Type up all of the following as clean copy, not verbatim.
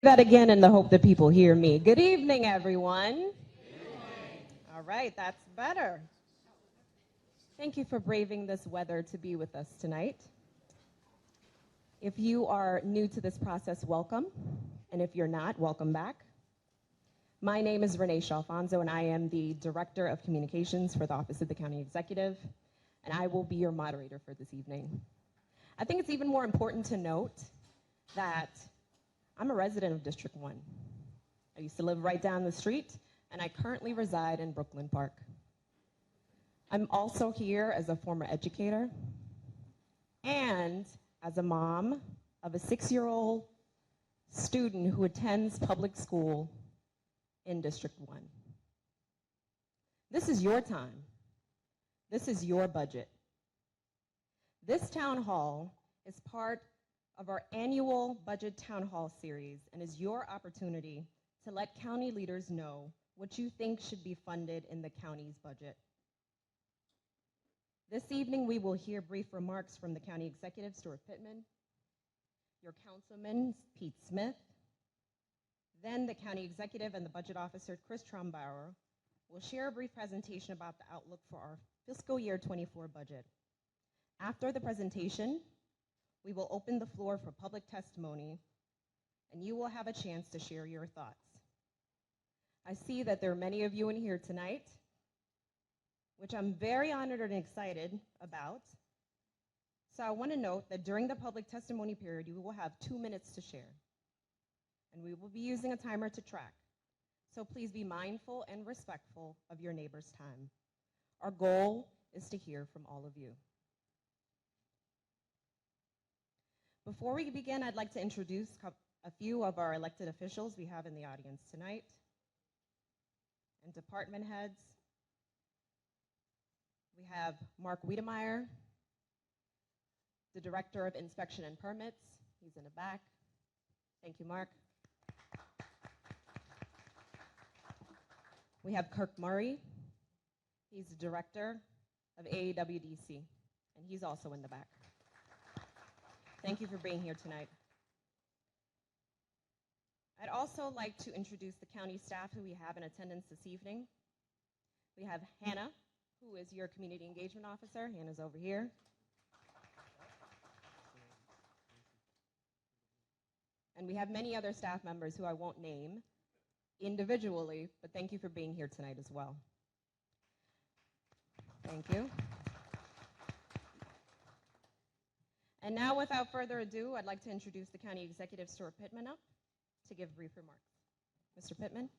That again in the hope that people hear me. Good evening, everyone. All right, that's better. Thank you for braving this weather to be with us tonight. If you are new to this process, welcome. And if you're not, welcome back. My name is Renee Shalfonso, and I am the Director of Communications for the Office of the County Executive, and I will be your moderator for this evening. I think it's even more important to note that I'm a resident of District 1. I used to live right down the street, and I currently reside in Brooklyn Park. I'm also here as a former educator and as a mom of a 6-year-old student who attends public school in District 1. This is your time. This is your budget. This town hall is part of our annual Budget Town Hall series and is your opportunity to let county leaders know what you think should be funded in the county's budget. This evening, we will hear brief remarks from the county executive, Stuart Pittman, your councilman, Pete Smith. Then the county executive and the budget officer, Chris Trumbauer, will share a brief presentation about the outlook for our fiscal year 24 budget. After the presentation, we will open the floor for public testimony, and you will have a chance to share your thoughts. I see that there are many of you in here tonight, which I'm very honored and excited about. So I want to note that during the public testimony period, you will have 2 minutes to share, and we will be using a timer to track. So please be mindful and respectful of your neighbor's time. Our goal is to hear from all of you. Before we begin, I'd like to introduce a few of our elected officials we have in the audience tonight, and department heads. We have Mark Wiedemeyer, the Director of Inspection and Permits. He's in the back. Thank you, Mark. We have Kirk Murray. He's the Director of AAWDC, and he's also in the back. Thank you for being here tonight. I'd also like to introduce the county staff who we have in attendance this evening. We have Hannah, who is your community engagement officer. Hannah's over here. And we have many other staff members who I won't name individually, but thank you for being here tonight as well. Thank you. And now, without further ado, I'd like to introduce the County Executive, Stuart Pittman, up to give brief remarks. Mr. Pittman.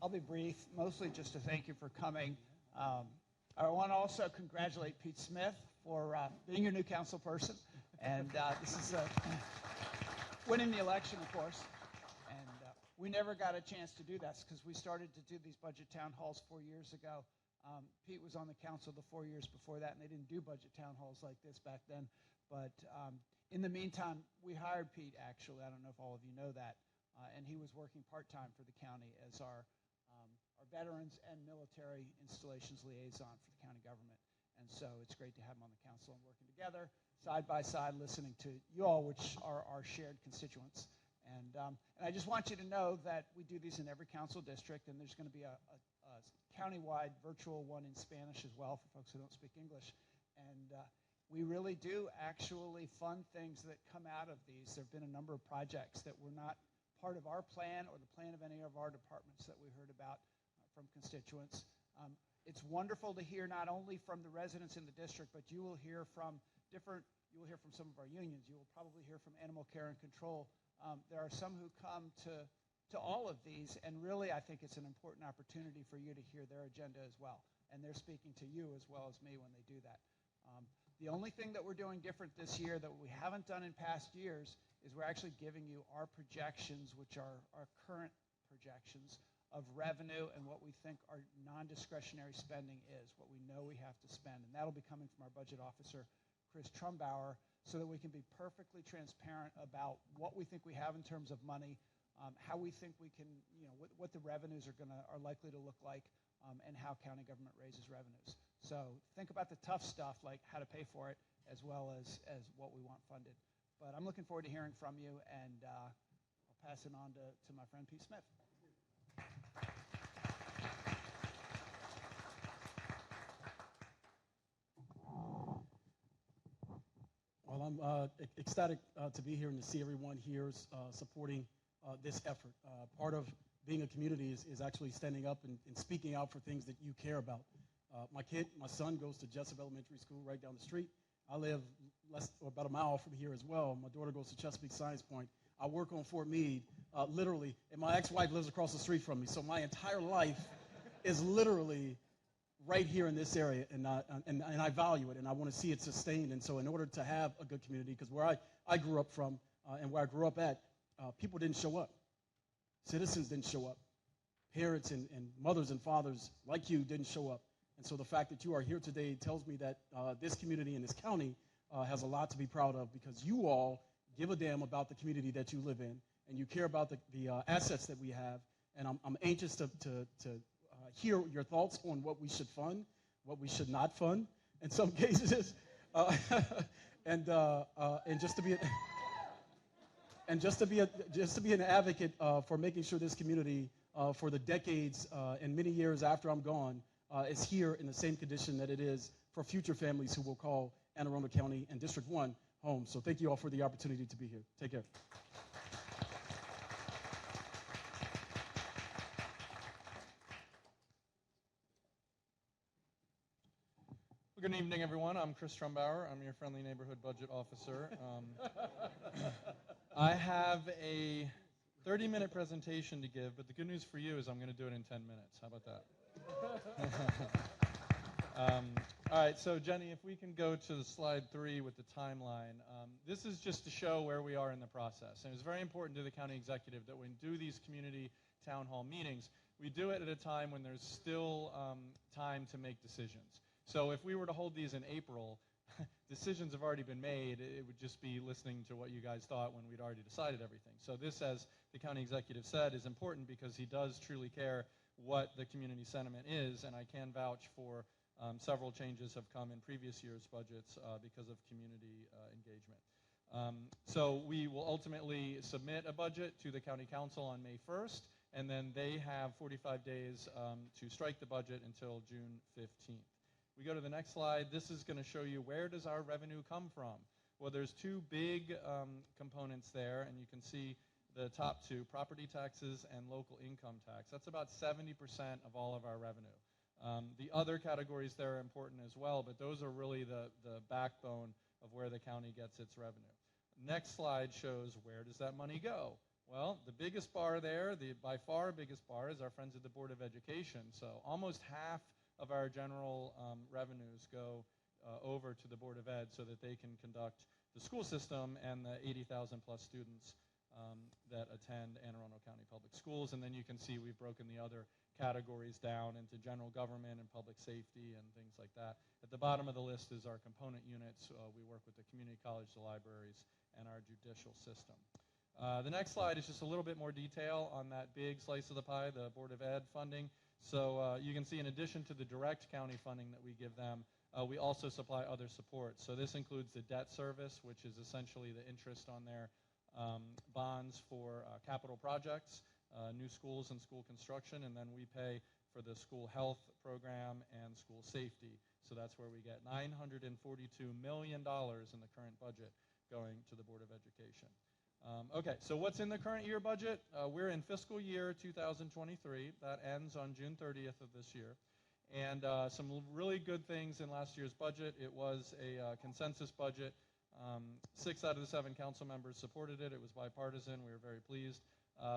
I'll be brief, mostly just to thank you for coming. I want to also congratulate Pete Smith for being your new council person. And this is winning the election, of course. And we never got a chance to do that because we started to do these budget town halls 4 years ago. Pete was on the council the 4 years before that, and they didn't do budget town halls like this back then. But in the meantime, we hired Pete, actually. I don't know if all of you know that. And he was working part-time for the county as our veterans and military installations liaison for the county government. And so it's great to have him on the council and working together, side by side, listening to you all, which are our shared constituents. And I just want you to know that we do these in every council district, and there's going to be a county-wide virtual one in Spanish as well for folks who don't speak English. And we really do actually fund things that come out of these. There have been a number of projects that were not part of our plan or the plan of any of our departments that we heard about from constituents. It's wonderful to hear not only from the residents in the district, but you will hear from some of our unions. You will probably hear from Animal Care and Control. There are some who come to all of these, and really I think it's an important opportunity for you to hear their agenda as well. And they're speaking to you as well as me when they do that. The only thing that we're doing different this year that we haven't done in past years is we're actually giving you our projections, which are our current projections of revenue and what we think our non-discretionary spending is, what we know we have to spend. And that'll be coming from our budget officer, Chris Trumbauer, so that we can be perfectly transparent about what we think we have in terms of money, how we think we can, what the revenues are likely to look like, and how county government raises revenues. So think about the tough stuff, like how to pay for it, as well as what we want funded. But I'm looking forward to hearing from you, and I'll pass it on to my friend Pete Smith. Well, I'm ecstatic to be here and to see everyone here supporting this effort. Part of being a community is actually standing up and speaking out for things that you care about. My son goes to Jessup Elementary School right down the street. I live about a mile from here as well. My daughter goes to Chesapeake Science Point. I work on Fort Meade, literally, and my ex-wife lives across the street from me. So my entire life is literally right here in this area, and I value it, and I want to see it sustained. And so in order to have a good community, because where I grew up from and where I grew up at, people didn't show up. Citizens didn't show up. Parents and mothers and fathers like you didn't show up. And so the fact that you are here today tells me that this community and this county has a lot to be proud of, because you all give a damn about the community that you live in, and you care about the assets that we have. And I'm anxious to hear your thoughts on what we should fund, what we should not fund in some cases, and just to be an advocate for making sure this community, for the decades and many years after I'm gone, is here in the same condition that it is for future families who will call Anne Arundel County and District 1 home. So thank you all for the opportunity to be here. Take care. Good evening, everyone. I'm Chris Trumbauer. I'm your friendly neighborhood budget officer. I have a 30-minute presentation to give, but the good news for you is I'm going to do it in 10 minutes. How about that? All right, so Jenny, if we can go to slide 3 with the timeline. This is just to show where we are in the process. And it's very important to the county executive that when we do these community town hall meetings, we do it at a time when there's still time to make decisions. So if we were to hold these in April, decisions have already been made. It would just be listening to what you guys thought when we'd already decided everything. So this, as the county executive said, is important because he does truly care what the community sentiment is, and I can vouch for several changes have come in previous years' budgets because of community engagement. So we will ultimately submit a budget to the county council on May 1st, and then they have 45 days to strike the budget until June 15th. We go to the next slide. This is going to show you where does our revenue come from. Well, there's two big components there, and you can see the top two, property taxes and local income tax. That's about 70% of all of our revenue. The other categories there are important as well, but those are really the backbone of where the county gets its revenue. Next slide shows where does that money go. Well, the biggest bar there, the by far biggest bar, is our friends at the Board of Education. So almost half of our general revenues go over to the Board of Ed so that they can conduct the school system and the 80,000 plus students that attend Anne Arundel County Public Schools. And then you can see we've broken the other categories down into general government and public safety and things like that. At the bottom of the list is our component units. We work with the community college, the libraries, and our judicial system. The next slide is just a little bit more detail on that big slice of the pie, the Board of Ed funding. So you can see in addition to the direct county funding that we give them, we also supply other support. So this includes the debt service, which is essentially the interest on their bonds for capital projects, new schools and school construction, and then we pay for the school health program and school safety. So that's where we get $942 million in the current budget going to the Board of Education. Okay, so what's in the current year budget? We're in fiscal year 2023. That ends on June 30th of this year. And some really good things in last year's budget. It was a consensus budget. 6 out of the 7 council members supported it. It was bipartisan. We were very pleased.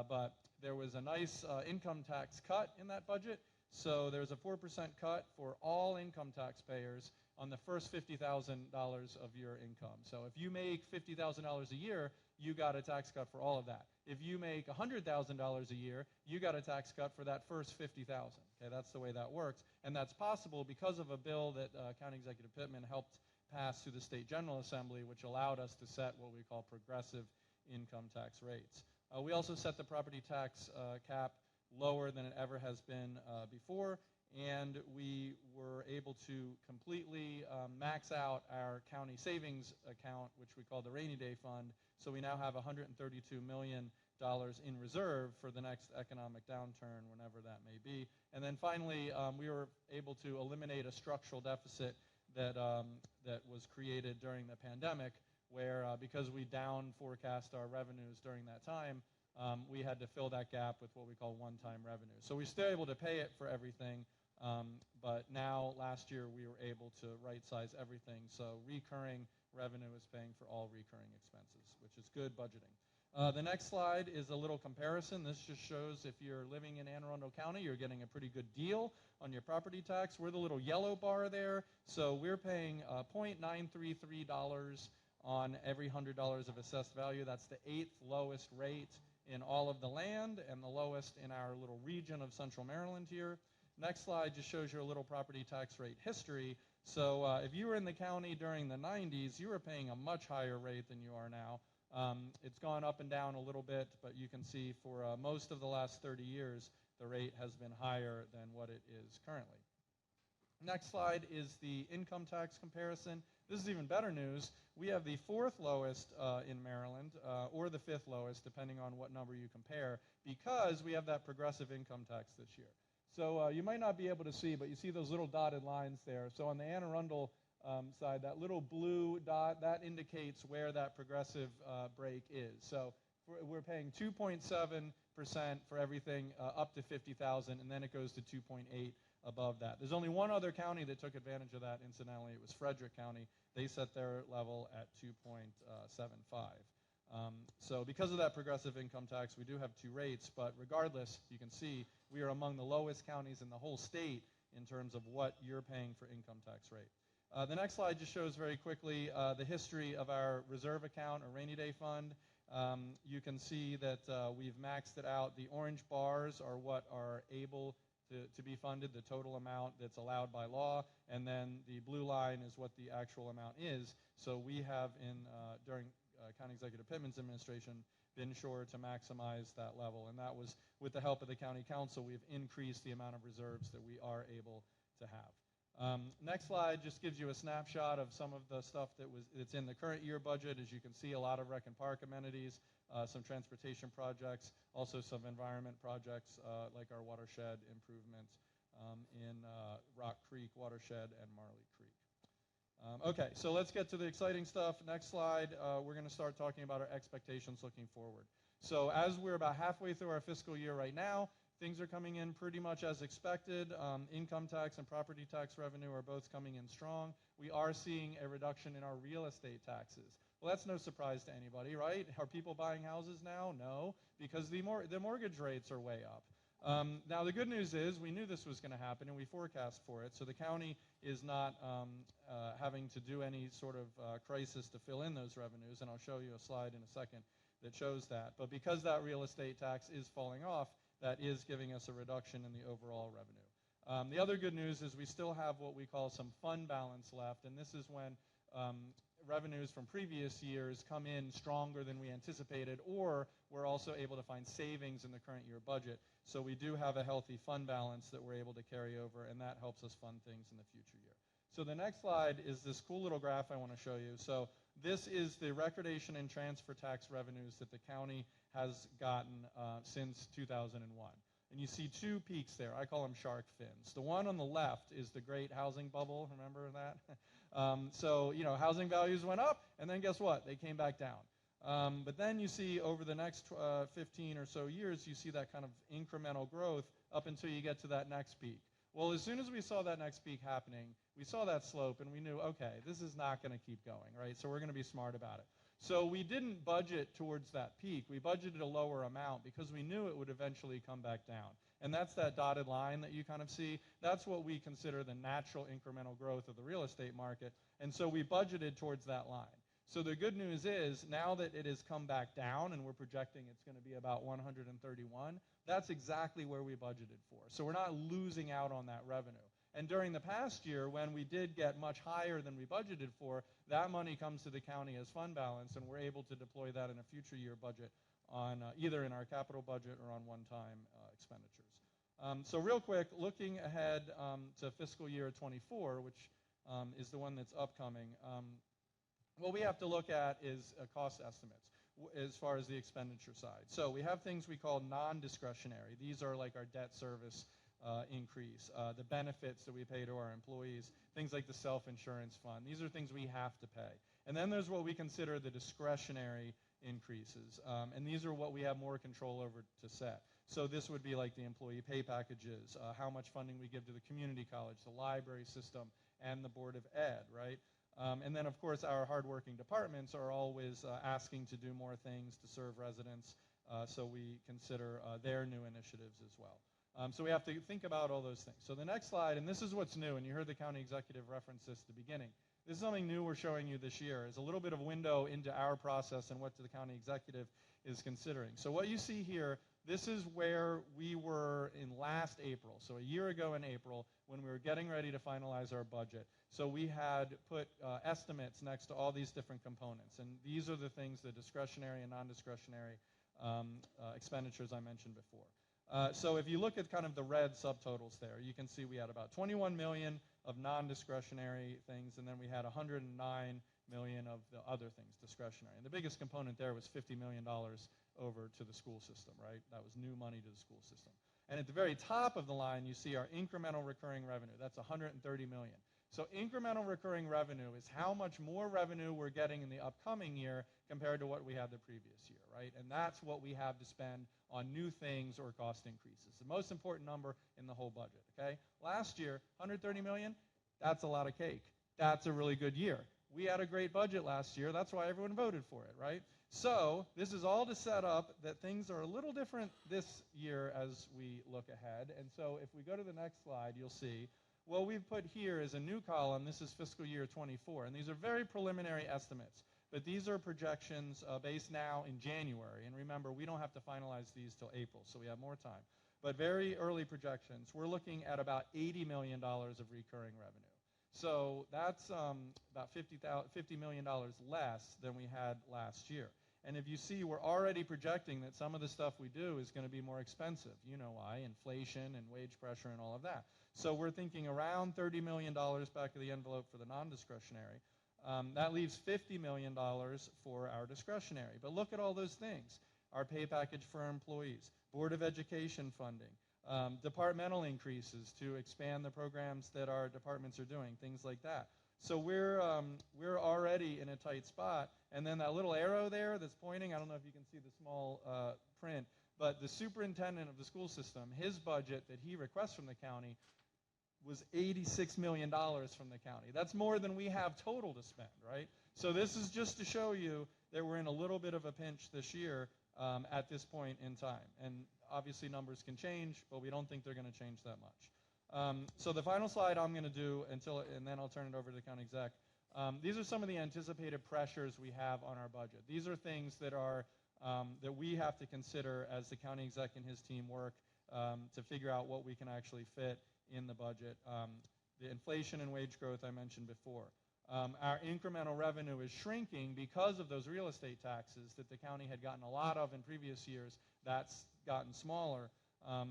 But there was a nice income tax cut in that budget. So there's a 4% cut for all income taxpayers on the first $50,000 of your income. So if you make $50,000 a year, you got a tax cut for all of that. If you make $100,000 a year, you got a tax cut for that first $50,000. Okay, that's the way that works. And that's possible because of a bill that County Executive Pittman helped pass through the State General Assembly, which allowed us to set what we call progressive income tax rates. We also set the property tax cap lower than it ever has been before, and we were able to completely max out our county savings account, which we call the rainy day fund. So we now have $132 million in reserve for the next economic downturn, whenever that may be. And then finally, we were able to eliminate a structural deficit that was created during the pandemic, where because we down forecast our revenues during that time, we had to fill that gap with what we call one-time revenue. So we're still able to pay it for everything, but now last year we were able to right-size everything. So recurring revenue is paying for all recurring expenses, which is good budgeting. The next slide is a little comparison. This just shows if you're living in Anne Arundel County, you're getting a pretty good deal on your property tax. We're the little yellow bar there. So we're paying $0.933 on every $100 of assessed value. That's the 8th lowest rate in all of the land and the lowest in our little region of Central Maryland here. Next slide just shows you a little property tax rate history. So if you were in the county during the 90s, you were paying a much higher rate than you are now. It's gone up and down a little bit, but you can see for most of the last 30 years, the rate has been higher than what it is currently. Next slide is the income tax comparison. This is even better news. We have the 4th lowest in Maryland, or the 5th lowest, depending on what number you compare, because we have that progressive income tax this year. So you might not be able to see, but you see those little dotted lines there. So on the Anne Arundel side, that little blue dot, that indicates where that progressive break is. So we're paying 2.7% for everything up to $50,000, and then it goes to 2.8 above that. There's only one other county that took advantage of that, incidentally. It was Frederick County. They set their level at 2.75. So because of that progressive income tax, we do have 2 rates, but regardless, you can see we are among the lowest counties in the whole state in terms of what you're paying for income tax rate. The next slide just shows very quickly the history of our reserve account, or rainy day fund. You can see that we've maxed it out. The orange bars are what are able to be funded, the total amount that's allowed by law, and then the blue line is what the actual amount is. So we have, during County Executive Pittman's administration, been sure to maximize that level, and that was with the help of the County Council. We've increased the amount of reserves that we are able to have. Next slide just gives you a snapshot of some of the stuff that's in the current year budget. As you can see, a lot of rec and park amenities, some transportation projects, also some environment projects like our watershed improvements in Rock Creek Watershed and Marley Creek. Okay, so let's get to the exciting stuff. Next slide, we're going to start talking about our expectations looking forward. So as we're about halfway through our fiscal year right now, things are coming in pretty much as expected. Income tax and property tax revenue are both coming in strong. We are seeing a reduction in our real estate taxes. Well, that's no surprise to anybody, right? Are people buying houses now? No, because the mortgage rates are way up. Now, the good news is we knew this was going to happen, and we forecast for it. So the county is not having to do any sort of crisis to fill in those revenues, and I'll show you a slide in a second that shows that. But because that real estate tax is falling off, that is giving us a reduction in the overall revenue. The other good news is we still have what we call some fund balance left, and this is when revenues from previous years come in stronger than we anticipated, or we're also able to find savings in the current year budget. So we do have a healthy fund balance that we're able to carry over, and that helps us fund things in the future year. So the next slide is this cool little graph I want to show you. So this is the recordation and transfer tax revenues that the county has gotten since 2001. And you see 2 peaks there. I call them shark fins. The one on the left is the great housing bubble. Remember that? So, you know, housing values went up, and then guess what? They came back down. But then you see over the next 15 or so years, you see that kind of incremental growth up until you get to that next peak. Well, as soon as we saw that next peak happening, we saw that slope, and we knew, okay, this is not going to keep going, right? So we're going to be smart about it. So we didn't budget towards that peak. We budgeted a lower amount because we knew it would eventually come back down. And that's that dotted line that you kind of see. That's what we consider the natural incremental growth of the real estate market. And so we budgeted towards that line. So the good news is now that it has come back down and we're projecting it's going to be about 131, that's exactly where we budgeted for. So we're not losing out on that revenue. And during the past year, when we did get much higher than we budgeted for, that money comes to the county as fund balance, and we're able to deploy that in a future year budget on either in our capital budget or on one-time expenditures. So real quick, looking ahead to fiscal year 24, which is the one that's upcoming, what we have to look at is cost estimates as far as the expenditure side. So we have things we call non-discretionary. These are like our debt service increase, the benefits that we pay to our employees, things like the self-insurance fund. These are things we have to pay. And then there's what we consider the discretionary increases, and these are what we have more control over to set. So this would be like the employee pay packages, how much funding we give to the community college, the library system, and the Board of Ed, right? And then, of course, our hardworking departments are always asking to do more things to serve residents, so we consider their new initiatives as well. So we have to think about all those things. So the next slide, and this is what's new, and you heard the county executive reference this at the beginning. This is something new we're showing you this year. It's a little bit of a window into our process and what the county executive is considering. So what you see here, this is where we were in last April, so a year ago in April, when we were getting ready to finalize our budget. So we had put estimates next to all these different components, and these are the things, the discretionary and non-discretionary expenditures I mentioned before. So if you look at kind of the red subtotals there, you can see we had about 21 million of non-discretionary things, and then we had 109 million of the other things, discretionary. And the biggest component there was $50 million over to the school system, right? That was new money to the school system. And at the very top of the line, you see our incremental recurring revenue. That's 130 million. So incremental recurring revenue is how much more revenue we're getting in the upcoming year compared to what we had the previous year, right? And that's what we have to spend on new things or cost increases. The most important number in the whole budget, okay? Last year, 130 million, that's a lot of cake. That's a really good year. We had a great budget last year. That's why everyone voted for it, right? So this is all to set up that things are a little different this year as we look ahead. And so if we go to the next slide, you'll see what we've put here is a new column. This is fiscal year 24, and these are very preliminary estimates. But these are projections based now in January. And remember, we don't have to finalize these till April, so we have more time. But very early projections, we're looking at about $80 million of recurring revenue. So that's about $50 million less than we had last year. And if you see, we're already projecting that some of the stuff we do is going to be more expensive. You know why, inflation and wage pressure and all of that. So we're thinking around $30 million back of the envelope for the non-discretionary. That leaves $50 million for our discretionary. But look at all those things. Our pay package for our employees, Board of Education funding, departmental increases to expand the programs that our departments are doing, things like that. So we're already in a tight spot. And then that little arrow there that's pointing, I don't know if you can see the small print, but the superintendent of the school system, his budget that he requests from the county was $86 million from the county. That's more than we have total to spend, right? So this is just to show you that we're in a little bit of a pinch this year at this point in time. And obviously numbers can change, but we don't think they're going to change that much. So the final slide I'm going to do and then I'll turn it over to the county exec. These are some of the anticipated pressures we have on our budget. These are things that are that we have to consider as the county exec and his team work to figure out what we can actually fit in the budget. The inflation and wage growth I mentioned before. Our incremental revenue is shrinking because of those real estate taxes that the county had gotten a lot of in previous years. That's gotten smaller.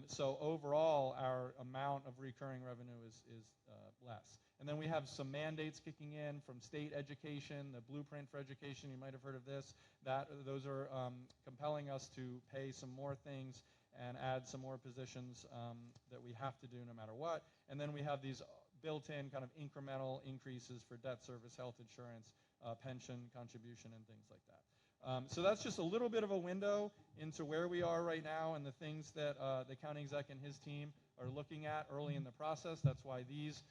So overall, our amount of recurring revenue is less. And then we have some mandates kicking in from state education, the blueprint for education. You might have heard of this. Those are compelling us to pay some more things and add some more positions that we have to do no matter what. And then we have these built-in kind of incremental increases for debt service, health insurance, pension contribution, and things like that. So that's just a little bit of a window into where we are right now and the things that the county exec and his team are looking at early in the process. That's why these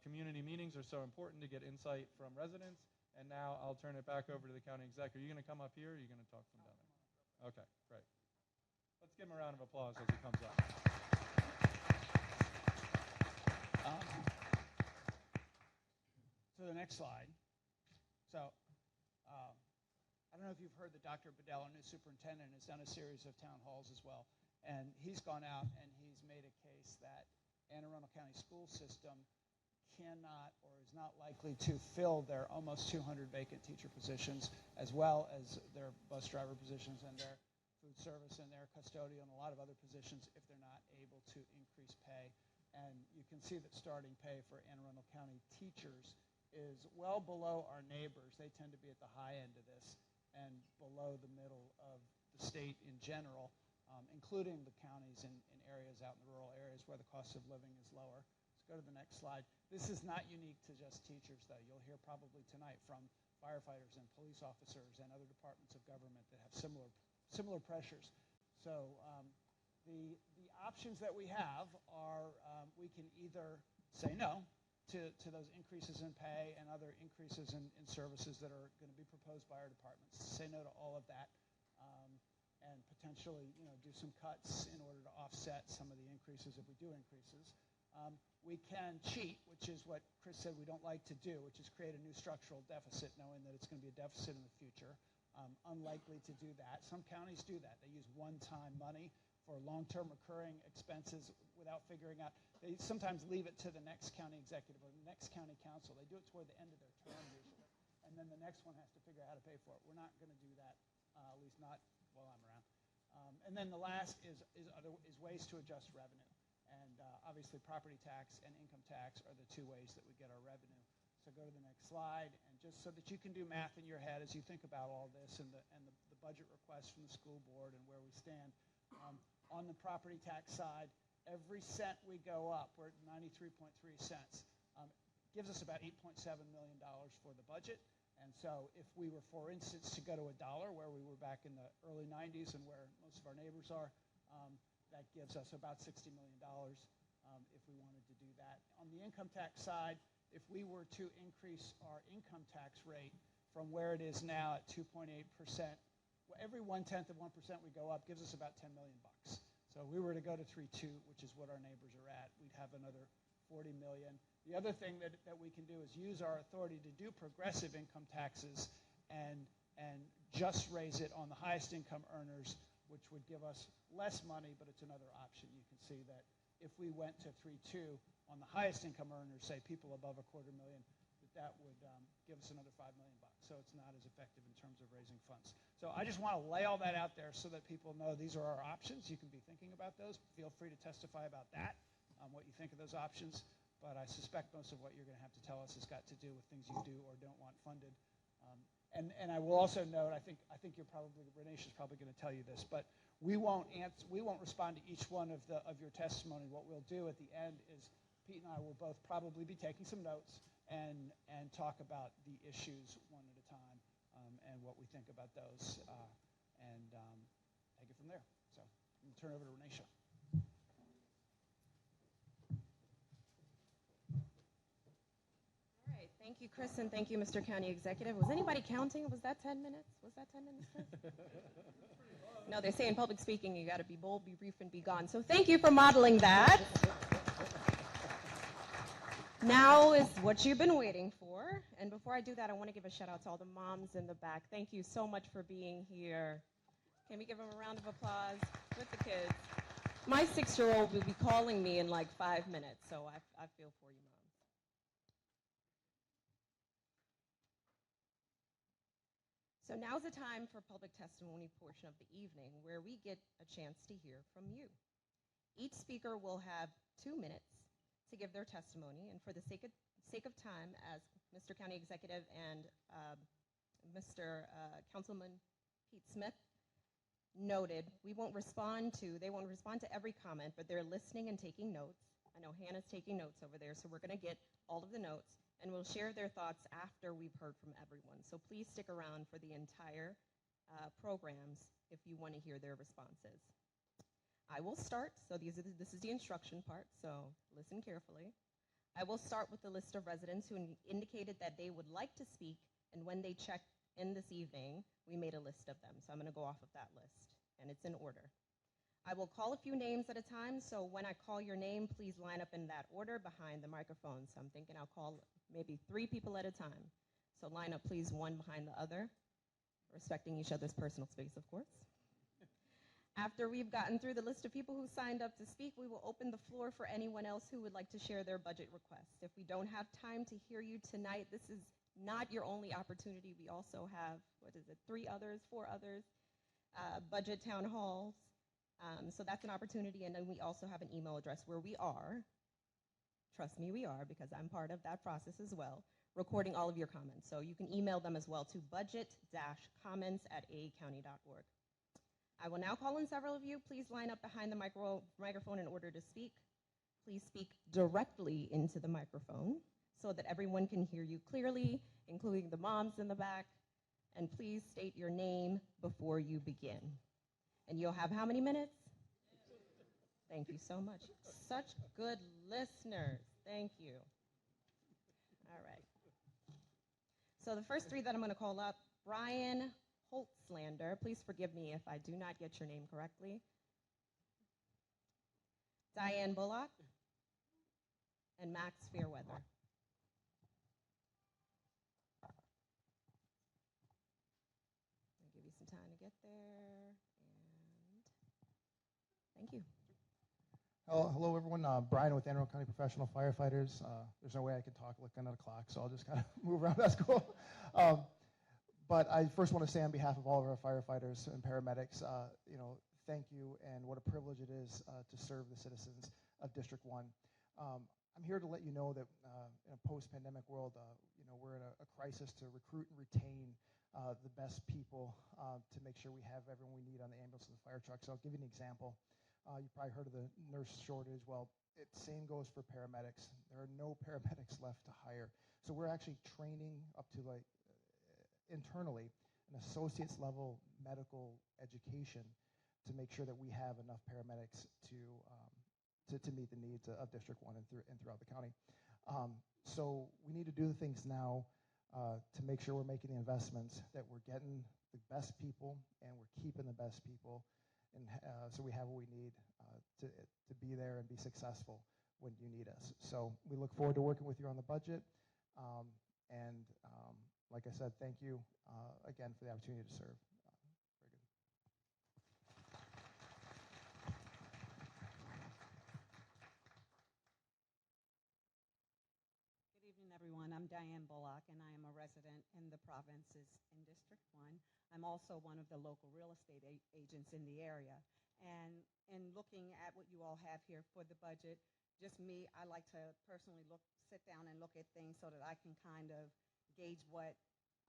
community meetings are so important to get insight from residents. And now I'll turn it back over to the county exec. Are you going to come up here or are you going to talk from down there? Okay, great. Let's give him a round of applause as he comes up. To the next slide. So I don't know if you've heard that Dr. Bedell, our new superintendent, has done a series of town halls as well. And he's gone out and he's made a case that Anne Arundel County school system cannot or is not likely to fill their almost 200 vacant teacher positions, as well as their bus driver positions and their food service and their custodial and a lot of other positions if they're not able to increase pay. And you can see that starting pay for Anne Arundel County teachers is well below our neighbors. They tend to be at the high end of this and below the middle of the state in general, including the counties in areas out in the rural areas where the cost of living is lower. Let's go to the next slide. This is not unique to just teachers, though. You'll hear probably tonight from firefighters and police officers and other departments of government that have similar pressures. So the options that we have are we can either say no to those increases in pay and other increases in services that are going to be proposed by our departments, say no to all of that, and potentially do some cuts in order to offset some of the increases if we do increases. We can cheat, which is what Chris said we don't like to do, which is create a new structural deficit knowing that it's going to be a deficit in the future. Unlikely to do that. Some counties do that. They use one-time money for long-term recurring expenses without figuring out. They sometimes leave it to the next county executive or the next county council. They do it toward the end of their term usually, and then the next one has to figure out how to pay for it. We're not going to do that, at least not while I'm around. And then the last is ways to adjust revenue. And obviously property tax and income tax are the two ways that we get our revenue. So go to the next slide, and just so that you can do math in your head as you think about all this and the budget request from the school board and where we stand. On the property tax side, every cent we go up, we're at 93.3 cents, gives us about $8.7 million for the budget. And so if we were, for instance, to go to $1, where we were back in the early 90s and where most of our neighbors are, that gives us about $60 million if we wanted to do that. On the income tax side, if we were to increase our income tax rate from where it is now at 2.8%, every 1/10 of 1% we go up gives us about $10 million. So if we were to go to 3.2, which is what our neighbors are at, we'd have another $40 million. The other thing that we can do is use our authority to do progressive income taxes and just raise it on the highest income earners, which would give us less money, but it's another option. You can see that if we went to 3.2 on the highest income earners, say people above $250,000, that would give us another $5 million. So it's not as effective in terms of raising funds. So I just want to lay all that out there so that people know these are our options. You can be thinking about those. Feel free to testify about that, what you think of those options. But I suspect most of what you're going to have to tell us has got to do with things you do or don't want funded. And I will also note, I think Renisha's probably going to tell you this, but we won't respond to each one of your testimony. What we'll do at the end is Pete and I will both probably be taking some notes and talk about the issues one at a time and what we think about those and take it from there. So I'm going to turn it over to Renisha. All right, thank you, Chris, and thank you, Mr. County Executive. Was anybody counting? Was that 10 minutes? Was that 10 minutes, Chris? No, they say in public speaking you got to be bold, be brief, and be gone. So thank you for modeling that. Now is what you've been waiting for. And before I do that, I want to give a shout out to all the moms in the back. Thank you so much for being here. Can we give them a round of applause with the kids? My 6-year-old will be calling me in like 5 minutes, so I feel for you, moms. So now's the time for public testimony portion of the evening where we get a chance to hear from you. Each speaker will have 2 minutes to give their testimony, and for the sake of time, as Mr. County Executive and Mr. Councilman Pete Smith noted, they won't respond to every comment, but they're listening and taking notes. I know Hannah's taking notes over there, so we're going to get all of the notes, and we'll share their thoughts after we've heard from everyone. So please stick around for the entire programs if you want to hear their responses. I will start, so this is the instruction part, so listen carefully. I will start with the list of residents who indicated that they would like to speak, and when they checked in this evening, we made a list of them. So I'm going to go off of that list, and it's in order. I will call a few names at a time, so when I call your name, please line up in that order behind the microphone. So I'm thinking I'll call maybe 3 people at a time. So line up, please, one behind the other, respecting each other's personal space, of course. After we've gotten through the list of people who signed up to speak, we will open the floor for anyone else who would like to share their budget request. If we don't have time to hear you tonight, this is not your only opportunity. We also have, 4 others, budget town halls So that's an opportunity. And then we also have an email address where we are, trust me, we are, because I'm part of that process as well, recording all of your comments. So you can email them as well to budget-comments@aacounty.org. I will now call on several of you. Please line up behind the microphone in order to speak. Please speak directly into the microphone so that everyone can hear you clearly, including the moms in the back. And please state your name before you begin. And you'll have how many minutes? Thank you so much. Such good listeners. Thank you. All right. So the first three that I'm going to call up, Brian Holtzlander. Please forgive me if I do not get your name correctly. Diane Bullock. And Max Fairweather. I'll give you some time to get there. And thank you. Hello, everyone. Brian with Arundel County Professional Firefighters. There's no way I can talk looking at a clock, so I'll just kind of move around. That's cool. But I first want to say on behalf of all of our firefighters and paramedics, thank you, and what a privilege it is to serve the citizens of District 1. I'm here to let you know that in a post-pandemic world, we're in a crisis to recruit and retain the best people to make sure we have everyone we need on the ambulance and the fire truck. So I'll give you an example. You probably heard of the nurse shortage. Well, same goes for paramedics. There are no paramedics left to hire. So we're actually training up to internally an associate's level medical education to make sure that we have enough paramedics to meet the needs of District 1 and throughout the county. So we need to do the things now to make sure we're making the investments, that we're getting the best people and we're keeping the best people, and so we have what we need to be there and be successful when you need us. So we look forward to working with you on the budget. Like I said, thank you again for the opportunity to serve. Good evening, everyone. I'm Diane Bullock, and I am a resident in the provinces in District 1. I'm also one of the local real estate agents in the area. And in looking at what you all have here for the budget, just me, I like to personally sit down and look at things so that I can kind of gauge what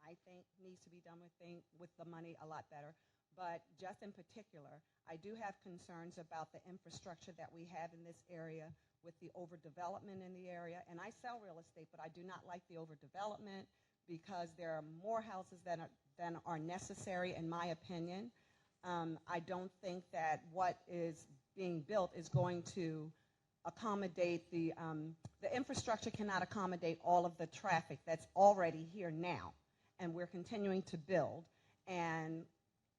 I think needs to be done with the money a lot better. But just in particular, I do have concerns about the infrastructure that we have in this area with the overdevelopment in the area. And I sell real estate, but I do not like the overdevelopment because there are more houses than are necessary, in my opinion. I don't think that what is being built is going to accommodate the infrastructure cannot accommodate all of the traffic that's already here now, and we're continuing to build. And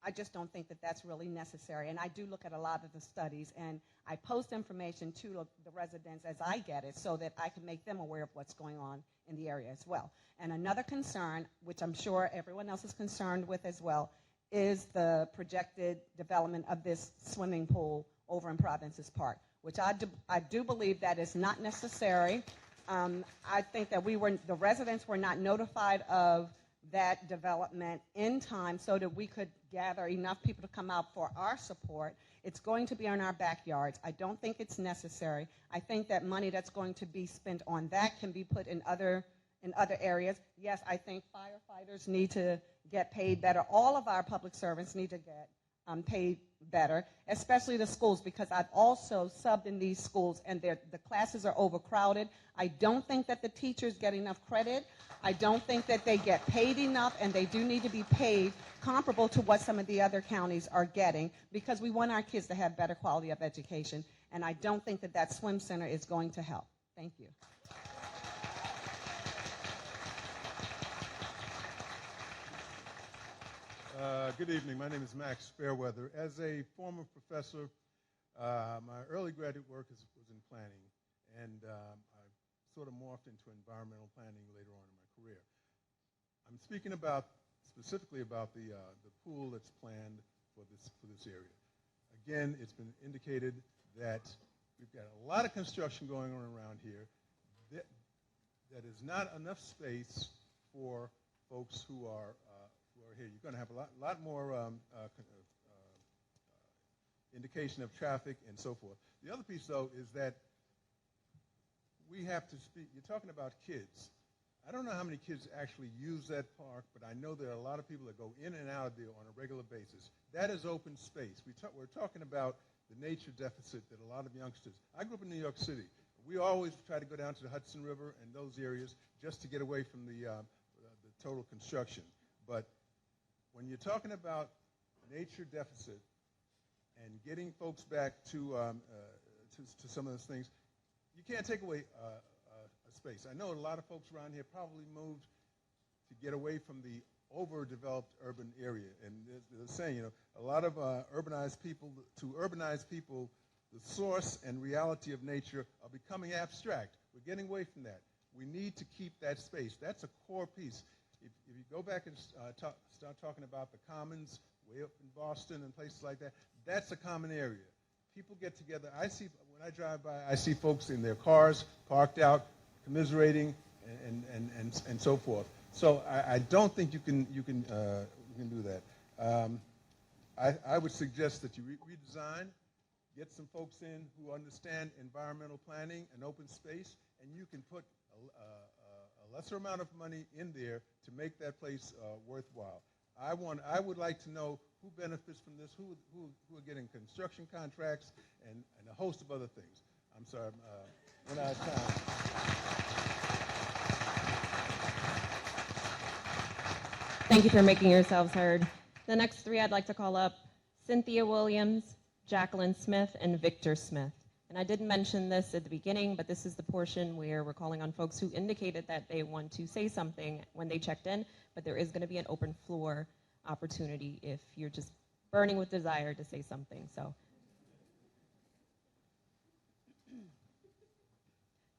I just don't think that that's really necessary. And I do look at a lot of the studies, and I post information to the residents as I get it so that I can make them aware of what's going on in the area as well. And another concern, which I'm sure everyone else is concerned with as well, is the projected development of this swimming pool over in Provinces Park, which I do believe that is not necessary. I think that the residents were not notified of that development in time so that we could gather enough people to come out for our support. It's going to be in our backyards. I don't think it's necessary. I think that money that's going to be spent on that can be put in other areas. Yes, I think firefighters need to get paid better. All of our public servants need to get paid better, especially the schools, because I've also subbed in these schools, and the classes are overcrowded. I don't think that the teachers get enough credit. I don't think that they get paid enough, and they do need to be paid comparable to what some of the other counties are getting, because we want our kids to have better quality of education, and I don't think that that swim center is going to help. Thank you. Good evening. My name is Max Fairweather. As a former professor, my early graduate work was in planning, and I sort of morphed into environmental planning later on in my career. I'm speaking specifically about the pool that's planned for this area. Again, it's been indicated that we've got a lot of construction going on around here. That is not enough space for folks who are here. You're going to have a lot more indication of traffic and so forth. The other piece, though, is that we have to speak. You're talking about kids. I don't know how many kids actually use that park, but I know there are a lot of people that go in and out of there on a regular basis. That is open space. We're talking about the nature deficit that a lot of youngsters. I grew up in New York City. We always try to go down to the Hudson River and those areas just to get away from the total construction. But when you're talking about nature deficit and getting folks back to some of those things, you can't take away a space. I know a lot of folks around here probably moved to get away from the overdeveloped urban area. And they're saying, you know, a lot of urbanize people, the source and reality of nature are becoming abstract. We're getting away from that. We need to keep that space. That's a core piece. If you go back and start talking about the commons way up in Boston and places like that, that's a common area. People get together. When I drive by, I see folks in their cars parked out, commiserating, and so forth. So I don't think you can do that. I would suggest that you redesign, get some folks in who understand environmental planning and open space, and you can put a lesser amount of money in there to make that place worthwhile. I would like to know who benefits from this, who are getting construction contracts, and a host of other things. I'm sorry, I'm out of time. Thank you for making yourselves heard. The next three I'd like to call up: Cynthia Williams, Jacqueline Smith, and Victor Smith. And I didn't mention this at the beginning, but this is the portion where we're calling on folks who indicated that they want to say something when they checked in, but there is going to be an open floor opportunity if you're just burning with desire to say something. So,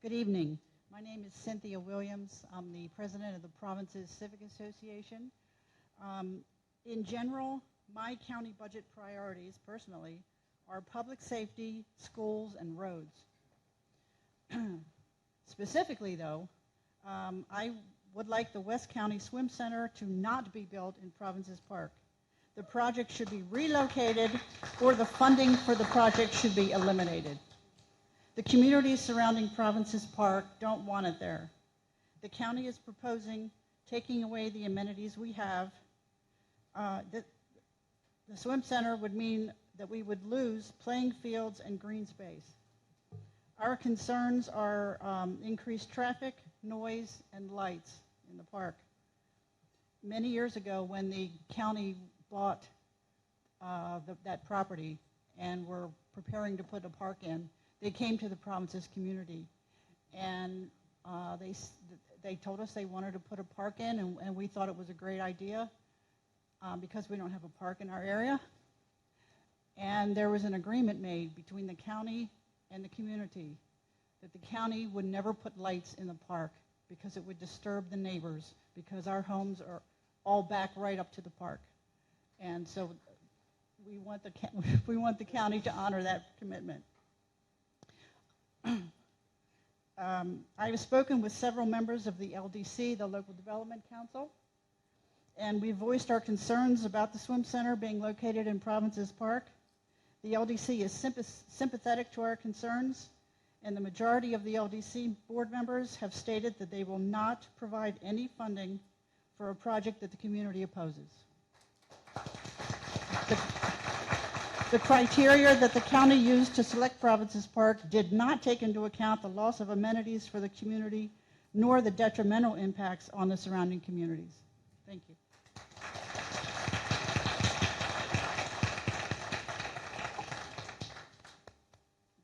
good evening. My name is Cynthia Williams. I'm the president of the Province's Civic Association. In general, my county budget priorities, personally, are public safety, schools, and roads. Specifically, though, I would like the West County Swim Center to not be built in Province's Park. The project should be relocated, or the funding for the project should be eliminated. The communities surrounding Province's Park don't want it there. The county is proposing taking away the amenities we have. The swim center would mean that we would lose playing fields and green space. Our concerns are increased traffic, noise, and lights in the park. Many years ago, when the county bought that property and were preparing to put a park in, they came to the Province's community, and they told us they wanted to put a park in, and we thought it was a great idea because we don't have a park in our area. And there was an agreement made between the county and the community that the county would never put lights in the park because it would disturb the neighbors, because our homes are all back right up to the park. And so we want the county to honor that commitment. I have spoken with several members of the LDC, the Local Development Council, and we voiced our concerns about the swim center being located in Province's Park. The LDC is sympathetic to our concerns, and the majority of the LDC board members have stated that they will not provide any funding for a project that the community opposes. The criteria that the county used to select Province's Park did not take into account the loss of amenities for the community, nor the detrimental impacts on the surrounding communities. Thank you.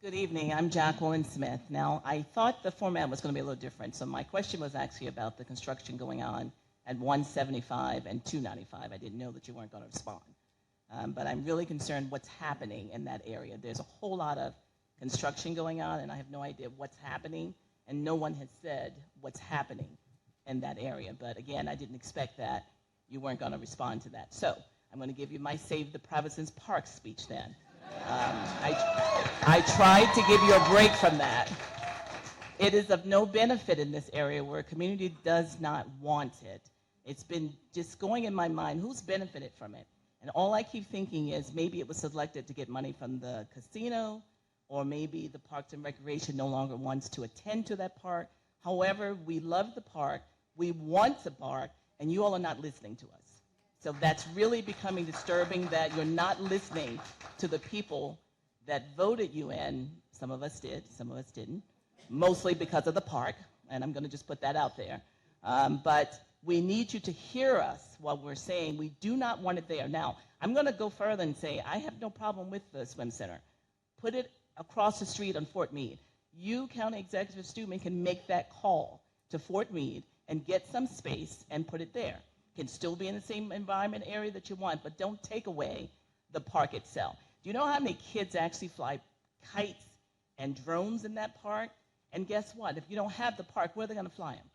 Good evening. I'm Jacqueline Smith. Now, I thought the format was going to be a little different, so my question was actually about the construction going on at 175 and 295. I didn't know that you weren't going to respond. But I'm really concerned what's happening in that area. There's a whole lot of construction going on, and I have no idea what's happening, and no one has said what's happening in that area. But again, I didn't expect that you weren't going to respond to that. So I'm going to give you my Save the Province's Park speech then. I tried to give you a break from that. It is of no benefit in this area where a community does not want it. It's been just going in my mind, who's benefited from it? And all I keep thinking is maybe it was selected to get money from the casino, or maybe the Parks and Recreation no longer wants to attend to that park. However, we love the park, we want the park, and you all are not listening to us. So that's really becoming disturbing that you're not listening to the people that voted you in. Some of us did, some of us didn't, mostly because of the park, and I'm going to just put that out there. But we need you to hear us while we're saying we do not want it there. Now, I'm going to go further and say I have no problem with the swim center. Put it across the street on Fort Meade. You, County Executive Stuman, can make that call to Fort Meade and get some space and put it there. It can still be in the same environment area that you want, but don't take away the park itself. Do you know how many kids actually fly kites and drones in that park? And guess what? If you don't have the park, where are they going to fly them?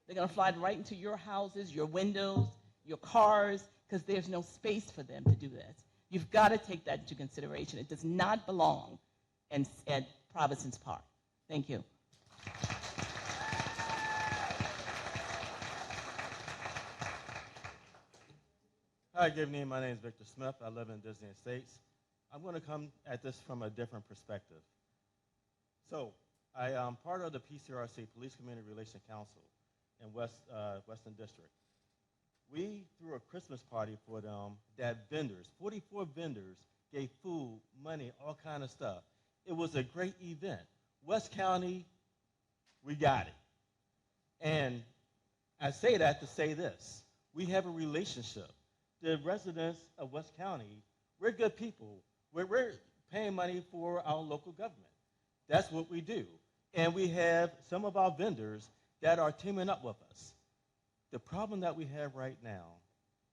They're going to fly right into your houses, your windows, your cars, because there's no space for them to do this. You've got to take that into consideration. It does not belong at Provincetown Park. Thank you. Hi, good evening. My name is Victor Smith. I live in Disney Estates. I'm going to come at this from a different perspective. So, I am part of the PCRC, Police Community Relations Council, in Western District. We threw a Christmas party for them that vendors, 44 vendors, gave food, money, all kind of stuff. It was a great event. West County, we got it. And I say that to say this. We have a relationship. The residents of West County, we're good people. We're paying money for our local government. That's what we do. And we have some of our vendors that are teaming up with us. The problem that we have right now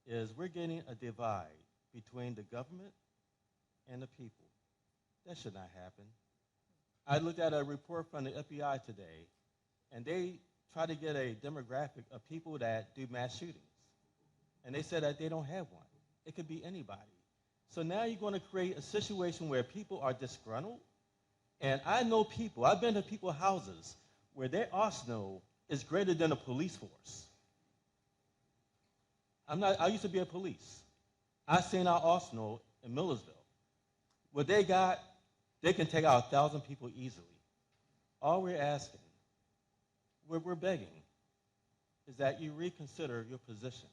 is we're getting a divide between the government and the people. That should not happen. I looked at a report from the FBI today, and they try to get a demographic of people that do mass shootings. And they said that they don't have one. It could be anybody. So now you're going to create a situation where people are disgruntled. And I know people, I've been to people's houses where their arsenal is greater than a police force. I used to be a police. I seen our arsenal in Millersville. What they got, they can take out 1,000 people easily. All we're asking, we're begging, is that you reconsider your position.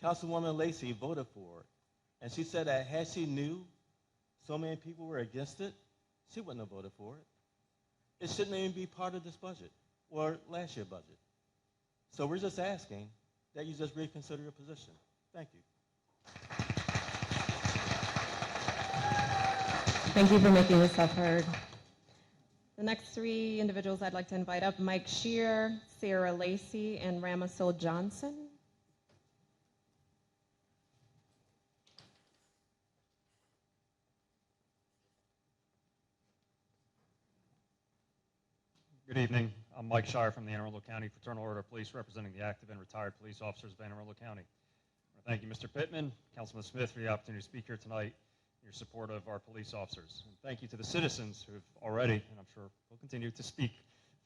Councilwoman Lacey voted for it, and she said that had she knew so many people were against it, she wouldn't have voted for it. It shouldn't even be part of this budget or last year's budget. So we're just asking that you just reconsider your position. Thank you. Thank you for making yourself heard. The next three individuals I'd like to invite up, Mike Shear, Sarah Lacey, and Ramasil Johnson. Good evening. I'm Mike Shire from the Anne Arundel County Fraternal Order of Police, representing the active and retired police officers of Anne Arundel County. Thank you, Mr. Pittman, Councilman Smith, for the opportunity to speak here tonight, your support of our police officers. And thank you to the citizens who have already, and I'm sure will continue to speak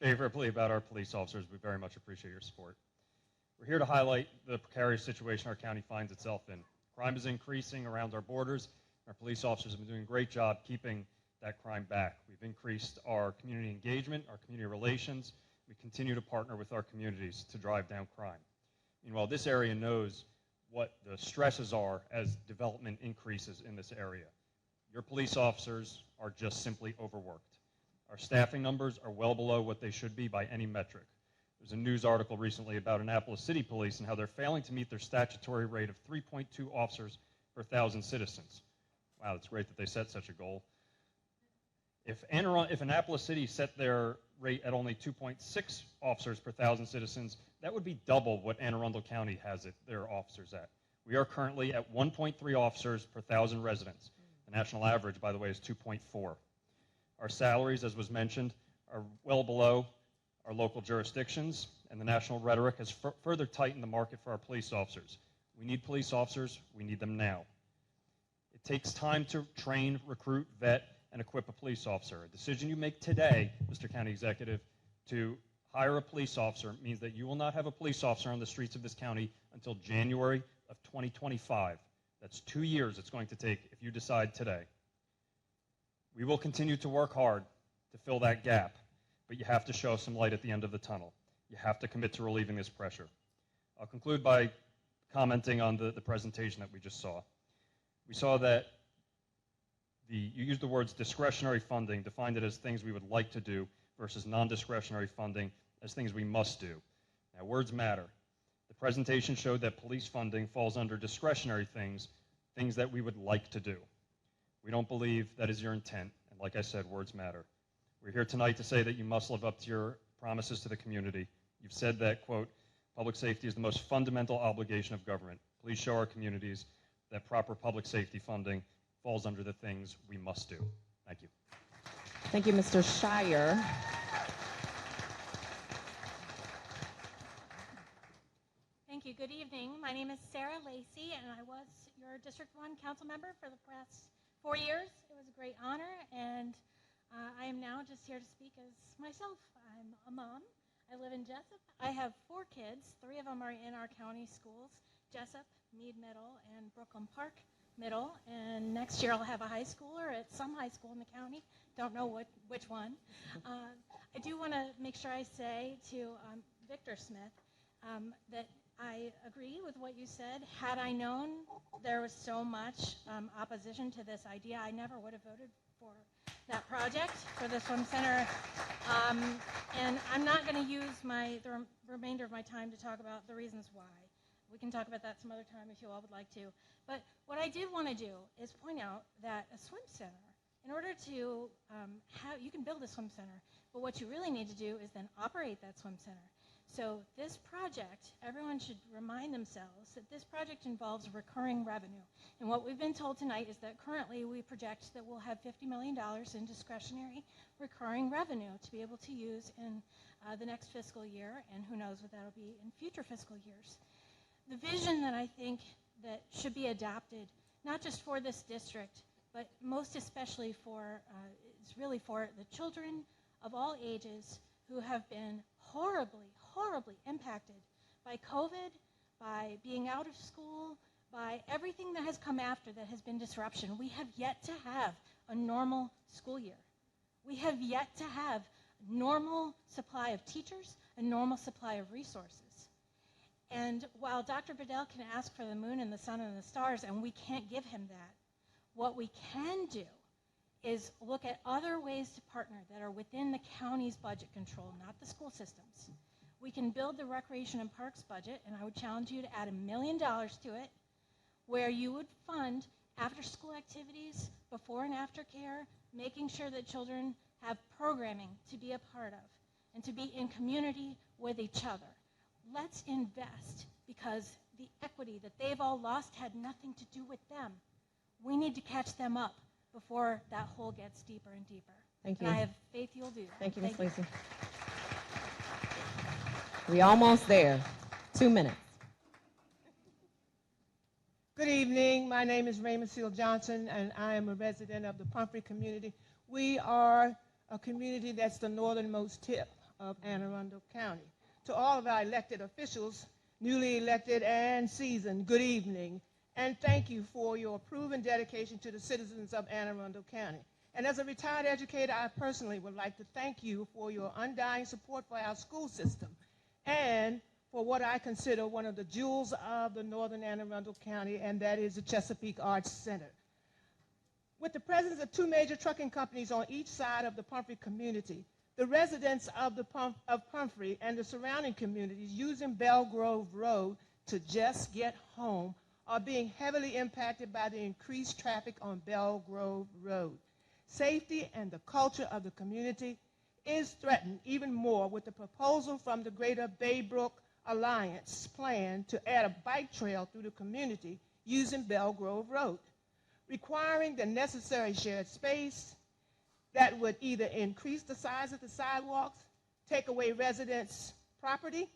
favorably about our police officers. We very much appreciate your support. We're here to highlight the precarious situation our county finds itself in. Crime is increasing around our borders. Our police officers have been doing a great job keeping that crime back. We've increased our community engagement, our community relations. We continue to partner with our communities to drive down crime. Meanwhile, this area knows what the stresses are as development increases in this area. Your police officers are just simply overworked. Our staffing numbers are well below what they should be by any metric. There's a news article recently about Annapolis City Police and how they're failing to meet their statutory rate of 3.2 officers per 1,000 citizens. Wow, it's great that they set such a goal. If Annapolis City set their rate at only 2.6 officers per 1,000 citizens, that would be double what Anne Arundel County has their officers at. We are currently at 1.3 officers per 1,000 residents. The national average, by the way, is 2.4. Our salaries, as was mentioned, are well below our local jurisdictions, and the national rhetoric has further tightened the market for our police officers. We need police officers. We need them now. It takes time to train, recruit, vet, and equip a police officer. A decision you make today, Mr. County Executive, to hire a police officer means that you will not have a police officer on the streets of this county until January of 2025. That's 2 years it's going to take if you decide today. We will continue to work hard to fill that gap, but you have to show some light at the end of the tunnel. You have to commit to relieving this pressure. I'll conclude by commenting on the presentation that we just saw. We saw that you used the words discretionary funding, defined it as things we would like to do, versus non-discretionary funding as things we must do. Now, words matter. The presentation showed that police funding falls under discretionary things that we would like to do. We don't believe that is your intent, and like I said, words matter. We're here tonight to say that you must live up to your promises to the community. You've said that, quote, public safety is the most fundamental obligation of government. Please show our communities that proper public safety funding falls under the things we must do. Thank you. Thank you, Mr. Shire. Thank you. Good evening. My name is Sarah Lacey, and I was your District 1 council member for the past 4 years. It was a great honor, and I am now just here to speak as myself. I'm a mom. I live in Jessup. I have 4 kids. 3 of them are in our county schools, Jessup, Meade Middle, and Brooklyn Park Middle. And next year I'll have a high schooler at some high school in the county. Don't know which one. I do want to make sure I say to Victor Smith that I agree with what you said. Had I known there was so much opposition to this idea, I never would have voted for that project, for the swim center. And I'm not going to use the remainder of my time to talk about the reasons why. We can talk about that some other time if you all would like to. But what I did want to do is point out that a swim center, in order to you can build a swim center, but what you really need to do is then operate that swim center. So this project, everyone should remind themselves that this project involves recurring revenue. And what we've been told tonight is that currently we project that we'll have $50 million in discretionary recurring revenue to be able to use in the next fiscal year, and who knows what that'll be in future fiscal years. The vision that I think that should be adopted, not just for this district, but most especially it's really for the children of all ages who have been horribly impacted by COVID, by being out of school, by everything that has come after that has been disruption. We have yet to have a normal school year. We have yet to have a normal supply of teachers, a normal supply of resources. And while Dr. Bedell can ask for the moon and the sun and the stars, and we can't give him that, what we can do is look at other ways to partner that are within the county's budget control, not the school systems. We can build the Recreation and Parks budget, and I would challenge you to add $1 million to it, where you would fund after-school activities, before and after care, making sure that children have programming to be a part of and to be in community with each other. Let's invest, because the equity that they've all lost had nothing to do with them. We need to catch them up before that hole gets deeper and deeper. Thank you. And I have faith you'll do that. Thank you, Ms. Lacey. We almost there. 2 minutes. Good evening. My name is Raymond Seal Johnson, and I am a resident of the Pumphrey community. We are a community that's the northernmost tip of Anne Arundel County. To all of our elected officials, newly elected and seasoned, good evening, and thank you for your proven dedication to the citizens of Anne Arundel County. And as a retired educator, I personally would like to thank you for your undying support for our school system and for what I consider one of the jewels of the northern Anne Arundel County, and that is the Chesapeake Arts Center. With the presence of 2 major trucking companies on each side of the Pumphrey community, the residents of Pumphrey and the surrounding communities using Belgrove Road to just get home are being heavily impacted by the increased traffic on Belgrove Road. Safety and the culture of the community is threatened even more with the proposal from the Greater Baybrook Alliance plan to add a bike trail through the community using Belgrove Road, requiring the necessary shared space that would either increase the size of the sidewalks, take away residents' property,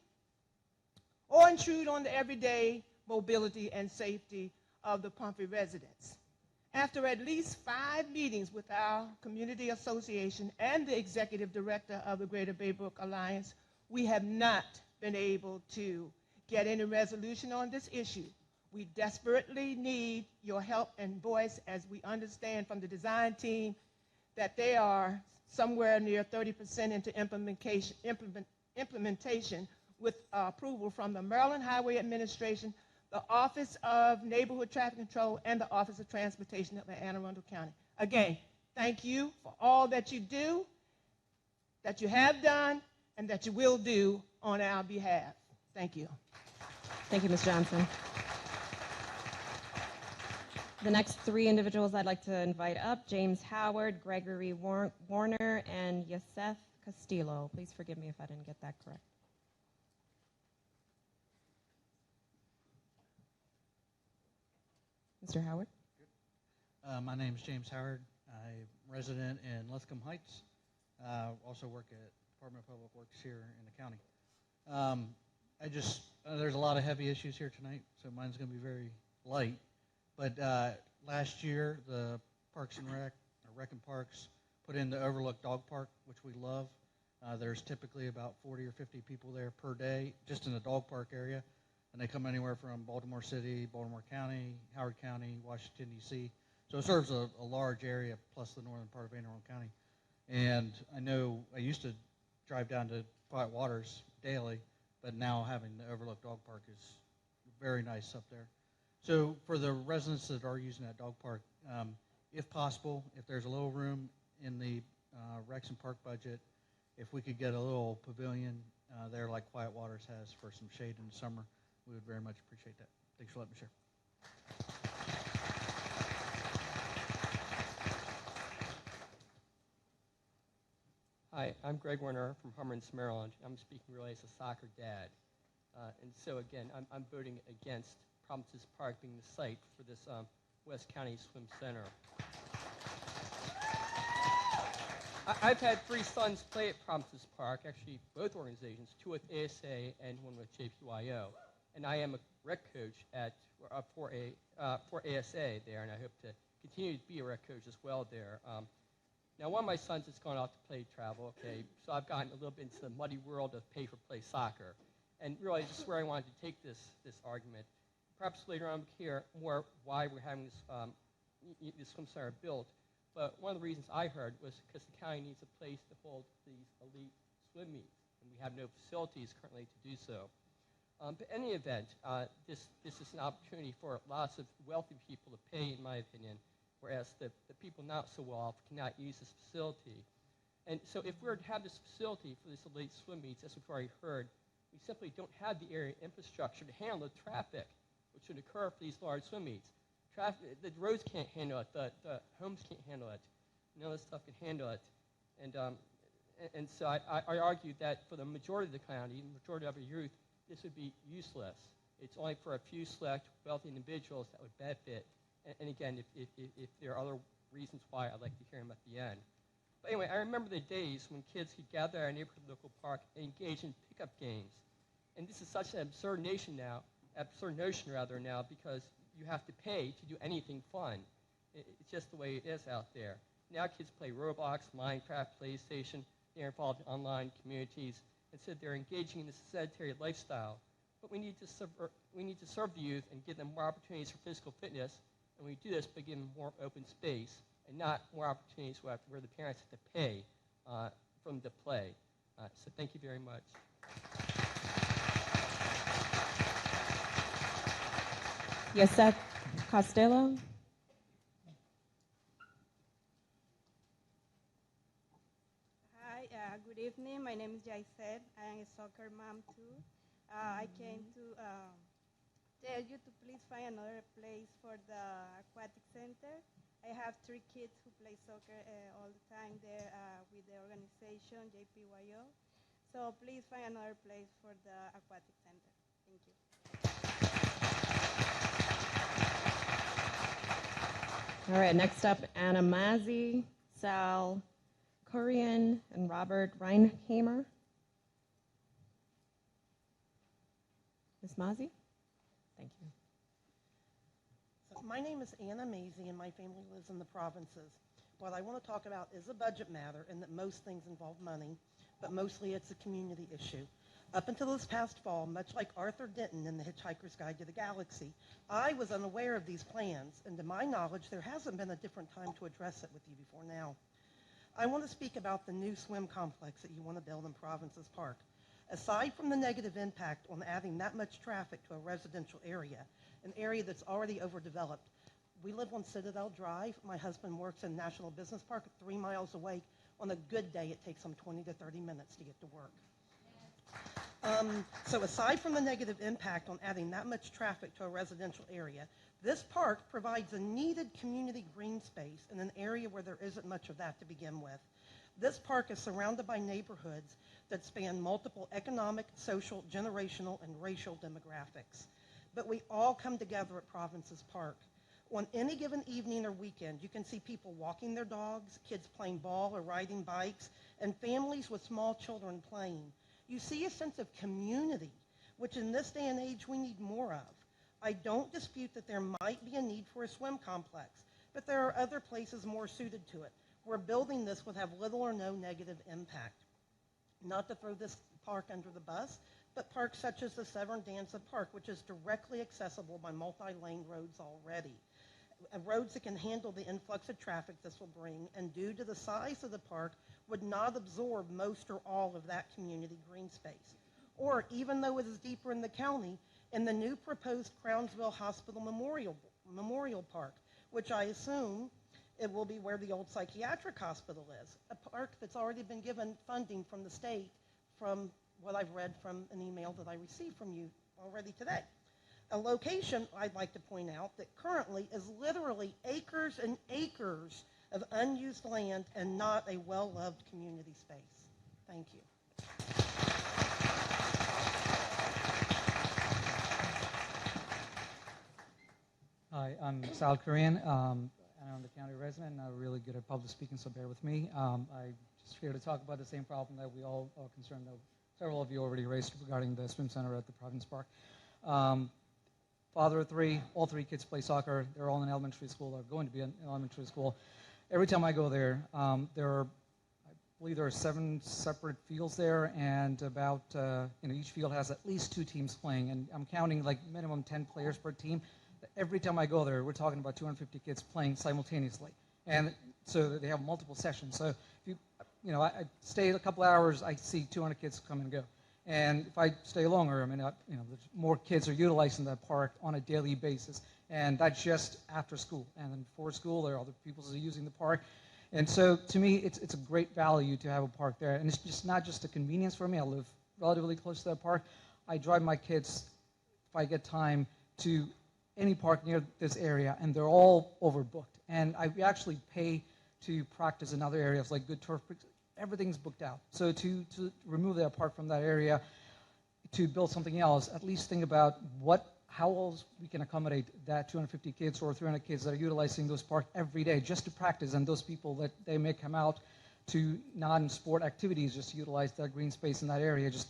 or intrude on the everyday mobility and safety of the Pumphrey residents. After at least 5 meetings with our community association and the executive director of the Greater Baybrook Alliance, we have not been able to get any resolution on this issue. We desperately need your help and voice as we understand from the design team that they are somewhere near 30% into implementation with approval from the Maryland Highway Administration, the Office of Neighborhood Traffic Control, and the Office of Transportation of Anne Arundel County. Again, thank you for all that you do, that you have done, and that you will do on our behalf. Thank you. Thank you, Ms. Johnson. The next three individuals I'd like to invite up, James Howard, Gregory Warner, and Yosef Castillo. Please forgive me if I didn't get that correct. Mr. Howard? My name is James Howard. I'm resident in Lithcombe Heights. Also work at Department of Public Works here in the county. There's a lot of heavy issues here tonight, so mine's going to be very light. But last year, the Parks and Rec and Parks put in the Overlook Dog Park, which we love. There's typically about 40 or 50 people there per day, just in the dog park area. And they come anywhere from Baltimore City, Baltimore County, Howard County, Washington, D.C. So it serves a large area, plus the northern part of Anne Arundel County. And I know I used to drive down to Quiet Waters daily, but now having the Overlook Dog Park is very nice up there. So for the residents that are using that dog park, if possible, if there's a little room in the Rex and Park budget, if we could get a little pavilion there like Quiet Waters has for some shade in the summer, we would very much appreciate that. Thanks for letting me share. Hi, I'm Greg Werner from Hummerins, Maryland. I'm speaking really as a soccer dad. And so again, I'm voting against Provinces Park being the site for this West County Swim Center. I've had 3 sons play at Provinces Park, actually both organizations, 2 with ASA and 1 with JPYO. And I am a rec coach for ASA there, and I hope to continue to be a rec coach as well there. Now, one of my sons has gone off to play travel, okay, so I've gotten a little bit into the muddy world of pay-for-play soccer. And really, this is where I wanted to take this argument. Perhaps later on hear more why we're having this swim center built. But one of the reasons I heard was because the county needs a place to hold these elite swim meets, and we have no facilities currently to do so. But in any event, this is an opportunity for lots of wealthy people to pay, in my opinion, whereas the people not so well off cannot use this facility. And so if we were to have this facility for this elite swim meets, as we've already heard, we simply don't have the area infrastructure to handle the traffic which would occur for these large swim meets. The roads can't handle it, the homes can't handle it, none of this stuff can handle it. And so I argue that for the majority of the county, the majority of our youth, this would be useless. It's only for a few select wealthy individuals that would benefit. And again, if there are other reasons why, I'd like to hear them at the end. But anyway, I remember the days when kids could gather at our neighborhood local park and engage in pickup games. And this is such an absurd notion now, because you have to pay to do anything fun. It's just the way it is out there. Now kids play Roblox, Minecraft, PlayStation. They're involved in online communities, and so they're engaging in this sedentary lifestyle. But we need to serve the youth and give them more opportunities for physical fitness, and we do this by giving them more open space and not more opportunities where the parents have to pay for them to play. So thank you very much. Yosef Costello. Hi, good evening. My name is Jaised. I am a soccer mom too. I came to tell you to please find another place for the aquatic center. I have 3 kids who play soccer all the time there with the organization JPYO. So please find another place for the aquatic center. Thank you. All right, next up, Anna Mazzi, Sal Kurian, and Robert Reinheimer. Ms. Mazzi? Thank you. So my name is Anna Mazzi, and my family lives in the provinces. What I want to talk about is a budget matter, and that most things involve money, but mostly it's a community issue. Up until this past fall, much like Arthur Denton in The Hitchhiker's Guide to the Galaxy, I was unaware of these plans, and to my knowledge, there hasn't been a different time to address it with you before now. I want to speak about the new swim complex that you want to build in Provinces Park. Aside from the negative impact on adding that much traffic to a residential area, an area that's already overdeveloped, we live on Citadel Drive. My husband works in National Business Park 3 miles away. On a good day, it takes him 20 to 30 minutes to get to work. So aside from the negative impact on adding that much traffic to a residential area, this park provides a needed community green space in an area where there isn't much of that to begin with. This park is surrounded by neighborhoods that span multiple economic, social, generational, and racial demographics. But we all come together at Provinces Park. On any given evening or weekend, you can see people walking their dogs, kids playing ball or riding bikes, and families with small children playing. You see a sense of community, which in this day and age we need more of. I don't dispute that there might be a need for a swim complex, but there are other places more suited to it, where building this would have little or no negative impact. Not to throw this park under the bus, but parks such as the Severn Danza Park, which is directly accessible by multi-lane roads already. Roads that can handle the influx of traffic this will bring, and due to the size of the park, would not absorb most or all of that community green space. Or, even though it is deeper in the county, in the new proposed Crownsville Hospital Memorial Park, which I assume it will be where the old psychiatric hospital is, a park that's already been given funding from the state, from what I've read from an email that I received from you already today. A location, I'd like to point out, that currently is literally acres and acres of unused land and not a well-loved community space. Thank you. Hi, I'm Sal Korean. I'm the county resident, and I'm really good at public speaking, so bear with me. I'm just here to talk about the same problem that we all are concerned of. Several of you already raised regarding the swim center at the Province Park. Father of 3, all 3 kids play soccer. They're all in elementary school. They're going to be in elementary school. Every time I go there, I believe there are 7 separate fields there, and about each field has at least 2 teams playing, and I'm counting like minimum 10 players per team. Every time I go there, we're talking about 250 kids playing simultaneously, and so they have multiple sessions. So if I stay a couple hours, I see 200 kids come and go. And if I stay longer, there's more kids are utilizing that park on a daily basis, and that's just after school. And then before school, there are other people who are using the park. And so, to me, it's a great value to have a park there. And it's just not just a convenience for me. I live relatively close to that park. I drive my kids, if I get time, to any park near this area, and they're all overbooked. And I actually pay to practice in other areas like Good Turf. Everything's booked out. So to remove that park from that area, to build something else, at least think about how else we can accommodate that 250 kids or 300 kids that are utilizing those parks every day just to practice, and those people that they may come out to non-sport activities just to utilize that green space in that area, just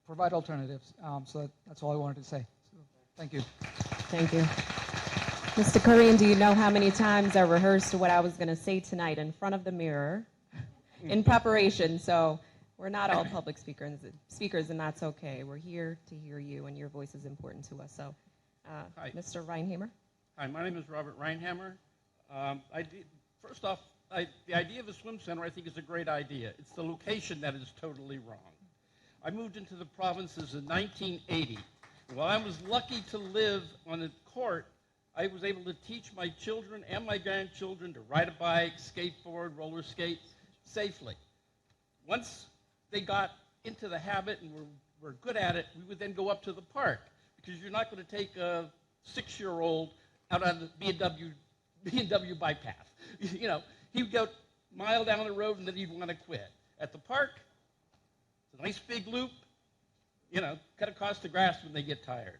provide alternatives. So that's all I wanted to say. So, thank you. Thank you. Mr. Korean, do you know how many times I rehearsed what I was going to say tonight in front of the mirror in preparation? So we're not all public speakers, and that's okay. We're here to hear you, and your voice is important to us. So, Mr. Reinhammer. Hi, my name is Robert Reinhammer. First off, the idea of a swim center I think is a great idea. It's the location that is totally wrong. I moved into the provinces in 1980. While I was lucky to live on a court, I was able to teach my children and my grandchildren to ride a bike, skateboard, roller skate safely. Once they got into the habit and were good at it, we would then go up to the park, because you're not going to take a 6-year-old out on the B&W bike path. He would go a mile down the road and then he'd want to quit. At the park, it's a nice big loop, cut across the grass when they get tired.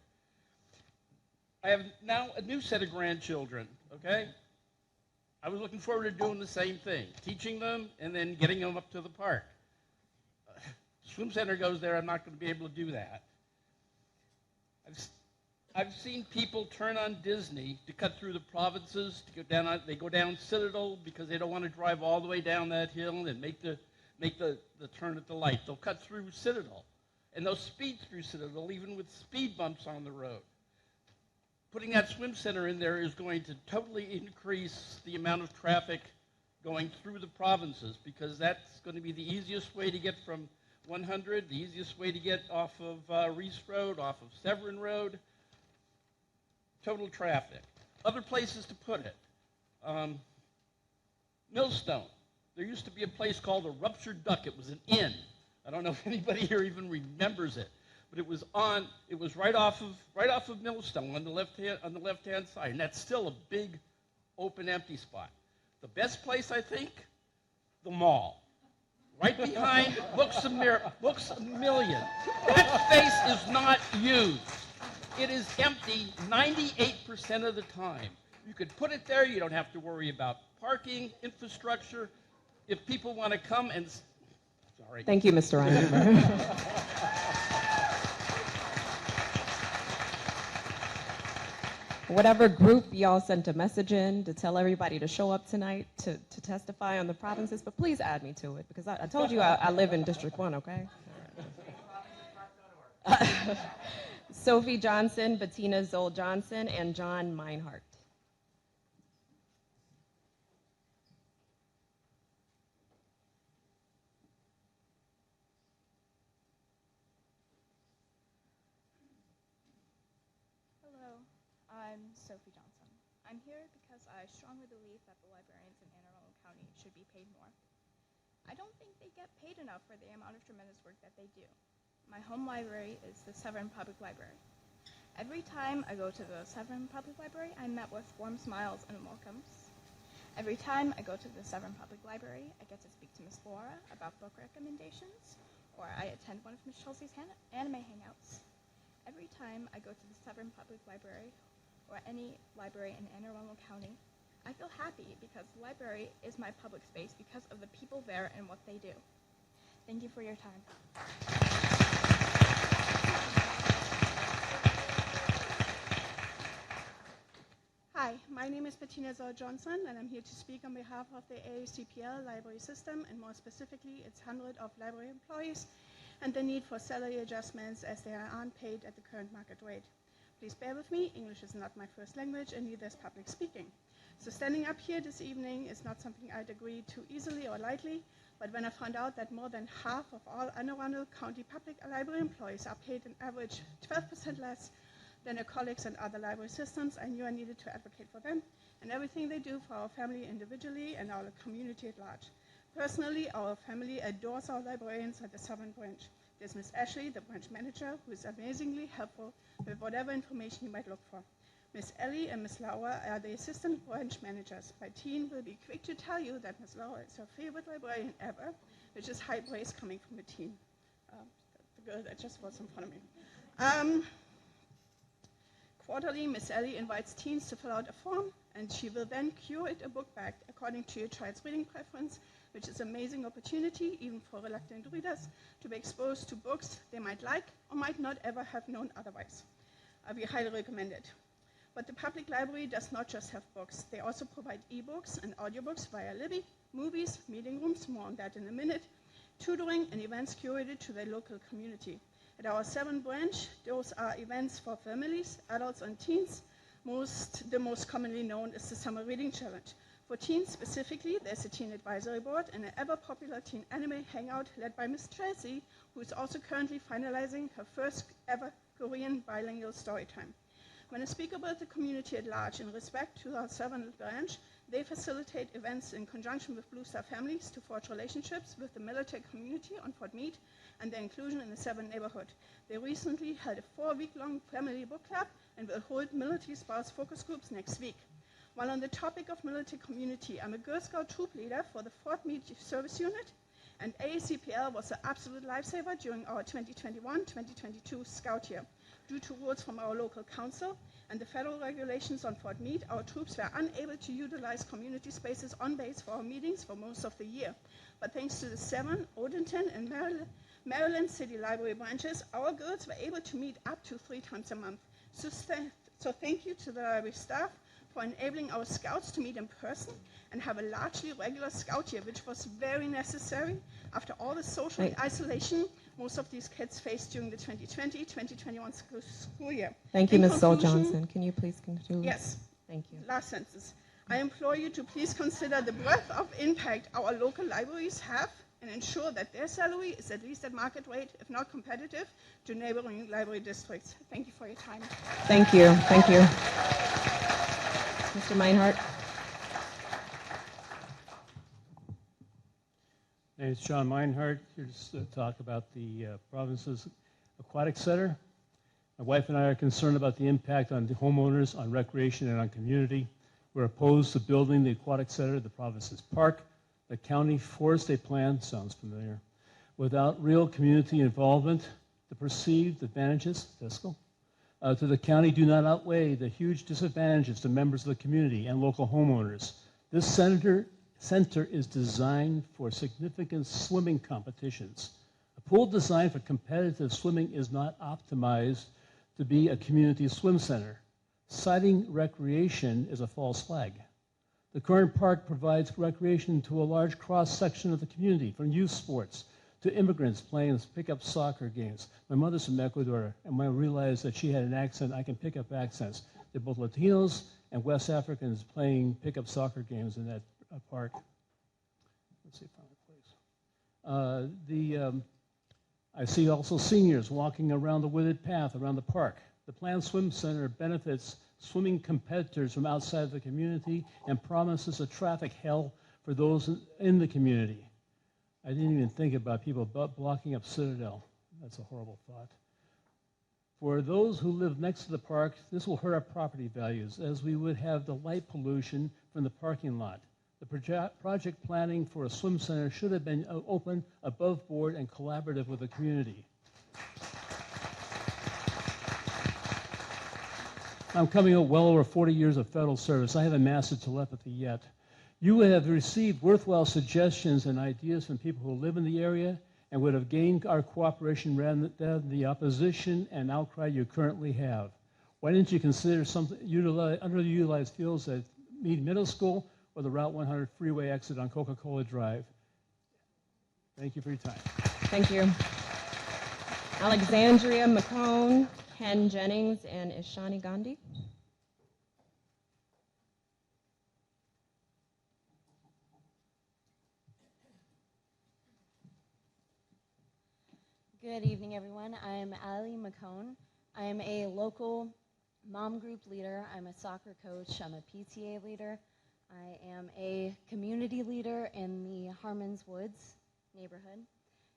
I have now a new set of grandchildren, okay? I was looking forward to doing the same thing, teaching them and then getting them up to the park. Swim center goes there, I'm not going to be able to do that. I've seen people turn on Disney to cut through the provinces, they go down Citadel because they don't want to drive all the way down that hill and make the turn at the light. They'll cut through Citadel. And those speed through Citadel, even with speed bumps on the road. Putting that swim center in there is going to totally increase the amount of traffic going through the provinces, because that's going to be the easiest way to get from 100, the easiest way to get off of Reese Road, off of Severin Road. Total traffic. Other places to put it. Millstone. There used to be a place called the Ruptured Duck. It was an inn. I don't know if anybody here even remembers it, but it was right off of Millstone on the left-hand side, and that's still a big, open, empty spot. The best place, I think, the mall, right behind Books a Million. That space is not used. It is empty 98% of the time. You could put it there. You don't have to worry about parking, infrastructure. If people want to come and... Sorry. Thank you, Mr. Ryan. Whatever group y'all sent a message in to tell everybody to show up tonight to testify on the provinces, but please add me to it, because I told you I live in District 1, okay? Sophie Johnson, Bettina Zoll Johnson, and John Meinhardt. Hello, I'm Sophie Johnson. I'm here because I strongly believe that the librarians in Anne Arundel County should be paid more. I don't think they get paid enough for the amount of tremendous work that they do. My home library is the Severin Public Library. Every time I go to the Severin Public Library, I'm met with warm smiles and welcomes. Every time I go to the Severin Public Library, I get to speak to Miss Laura about book recommendations, or I attend one of Miss Chelsea's anime hangouts. Every time I go to the Severin Public Library, or any library in Anne Arundel County, I feel happy because the library is my public space because of the people there and what they do. Thank you for your time. Hi, my name is Bettina Zoll Johnson, and I'm here to speak on behalf of the AACPL library system, and more specifically, its 100 of library employees, and the need for salary adjustments as they aren't paid at the current market rate. Please bear with me, English is not my first language, and neither is public speaking. So standing up here this evening is not something I'd agree to easily or lightly, but when I found out that more than half of all Anne Arundel County public library employees are paid an average 12% less than their colleagues in other library systems, I knew I needed to advocate for them and everything they do for our family individually and our community at large. Personally, our family adores our librarians at the Southern Branch. There's Miss Ashley, the branch manager, who is amazingly helpful with whatever information you might look for. Miss Ellie and Miss Laura are the assistant branch managers. My team will be quick to tell you that Miss Laura is her favorite librarian ever, which is high praise coming from the team. The girl that just was in front of me. Quarterly, Miss Ellie invites teens to fill out a form, and she will then curate a book bag according to your child's reading preference, which is an amazing opportunity, even for reluctant readers, to be exposed to books they might like or might not ever have known otherwise. We highly recommend it. But the public library does not just have books. They also provide ebooks and audiobooks via Libby, movies, meeting rooms, more on that in a minute, tutoring, and events curated to their local community. At our Severin branch, those are events for families, adults, and teens. The most commonly known is the Summer Reading Challenge. For teens specifically, there's a teen advisory board and an ever-popular teen anime hangout led by Miss Chelsea, who is also currently finalizing her first ever Korean bilingual story time. When I speak about the community at large in respect to our Severin branch, they facilitate events in conjunction with Blue Star families to forge relationships with the military community on Fort Meade and their inclusion in the Severin neighborhood. They recently held a 4-week-long family book club and will hold military spouse focus groups next week. While on the topic of military community, I'm a Girl Scout troop leader for the Fort Meade Service Unit, and AACPL was an absolute lifesaver during our 2021-2022 Scout year. Due to rules from our local council and the federal regulations on Fort Meade, our troops were unable to utilize community spaces on base for our meetings for most of the year. But thanks to the Severin, Odenton, and Maryland City Library branches, our girls were able to meet up to 3 times a month. So thank you to the library staff for enabling our scouts to meet in person and have a largely regular scout year, which was very necessary after all the social isolation most of these kids face during the 2020-2021 school year. Thank you, In Ms. Sol conclusion- Johnson. Can you please conclude? Yes. Thank you. Last sentence. I implore you to please consider the breadth of impact our local libraries have and ensure that their salary is at least at market rate, if not competitive, to neighboring library districts. Thank you for your time. Thank you. Thank you. Mr. Meinhardt. My name is John Meinhardt, here to talk about the province's aquatic center. My wife and I are concerned about the impact on the homeowners, on recreation, and on community. We're opposed to building the aquatic center at the province's park. The county forced a plan, sounds familiar, without real community involvement. The perceived advantages, fiscal, to the county do not outweigh the huge disadvantages to members of the community and local homeowners. This center is designed for significant swimming competitions. A pool designed for competitive swimming is not optimized to be a community swim center. Citing recreation is a false flag. The current park provides recreation to a large cross-section of the community, from youth sports to immigrants playing pickup soccer games. My mother's from Ecuador, and when I realized that she had an accent, I can pick up accents. They're both Latinos and West Africans playing pickup soccer games in that park. Let's see if I can place. I see also seniors walking around the wooded path around the park. The planned swim center benefits swimming competitors from outside the community and promises a traffic hell for those in the community. I didn't even think about people blocking up Citadel. That's a horrible thought. For those who live next to the park, this will hurt our property values, as we would have the light pollution from the parking lot. The project planning for a swim center should have been open, above board, and collaborative with the community. I'm coming up well over 40 years of federal service. I haven't mastered telepathy yet. You would have received worthwhile suggestions and ideas from people who live in the area and would have gained our cooperation rather than the opposition and outcry you currently have. Why didn't you consider some underutilized fields at Meade Middle School or the Route 100 freeway exit on Coca-Cola Drive? Thank you for your time. Thank you. Alexandria McCone, Ken Jennings, and Ishani Gandhi. Good evening, everyone. I'm Allie McCone. I am a local mom group leader. I'm a soccer coach. I'm a PTA leader. I am a community leader in the Harmons Woods neighborhood.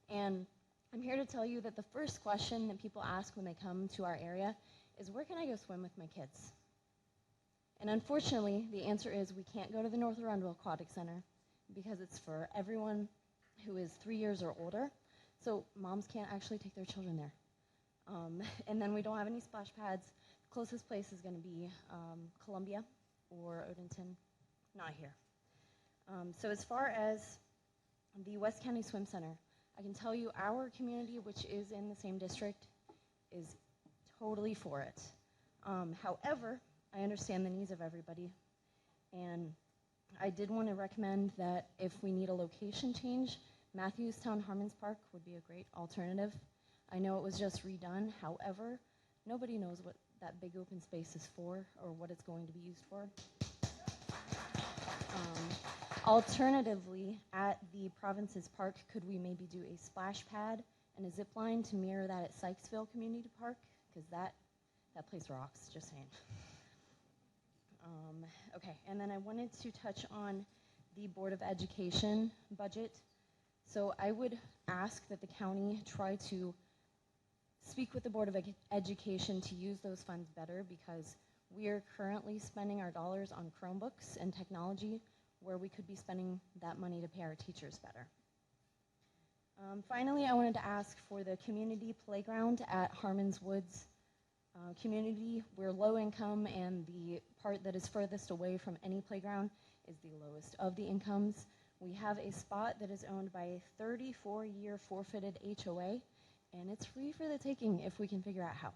And I'm here to tell you that the first question that people ask when they come to our area is, where can I go swim with my kids? And unfortunately, the answer is we can't go to the North Arundel Aquatic Center because it's for everyone who is 3 years or older. So moms can't actually take their children there. And then we don't have any splash pads. Closest place is going to be Columbia or Odenton. Not here. So as far as the West County Swim Center, I can tell you our community, which is in the same district, is totally for it. However, I understand the needs of everybody, and I did want to recommend that if we need a location change, Matthewstown Harmons Park would be a great alternative. I know it was just redone. However, nobody knows what that big open space is for or what it's going to be used for. Alternatively, at the Province's Park, could we maybe do a splash pad and a zip line to mirror that at Sykesville Community Park? Because that place rocks, just saying. Okay, and then I wanted to touch on the Board of Education budget. So I would ask that the county try to speak with the Board of Education to use those funds better, because we are currently spending our dollars on Chromebooks and technology where we could be spending that money to pay our teachers better. Finally, I wanted to ask for the community playground at Harmons Woods community. We're low income, and the part that is furthest away from any playground is the lowest of the incomes. We have a spot that is owned by a 34-year forfeited HOA, and it's free for the taking if we can figure out how.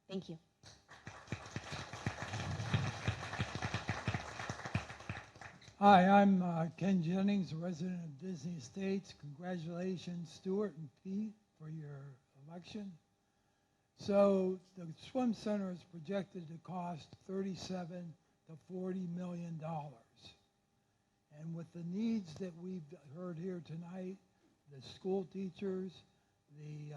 Thank you. Hi, I'm Ken Jennings, a resident of Disney Estates. Congratulations, Stuart and Pete. for your election. So the swim center is projected to cost $37 to $40 million. And with the needs that we've heard here tonight, the school teachers, the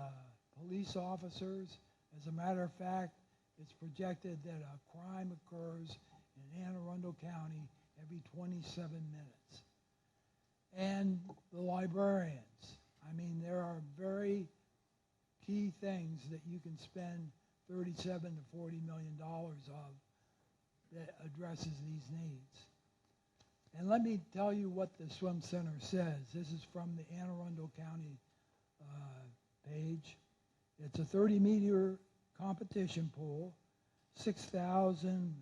police officers, as a matter of fact, it's projected that a crime occurs in Anne Arundel County every 27 minutes. And the librarians. I mean, there are very key things that you can spend $37 to $40 million of that addresses these needs. And let me tell you what the swim center says. This is from the Anne Arundel County page. It's a 30-meter competition pool, 6,000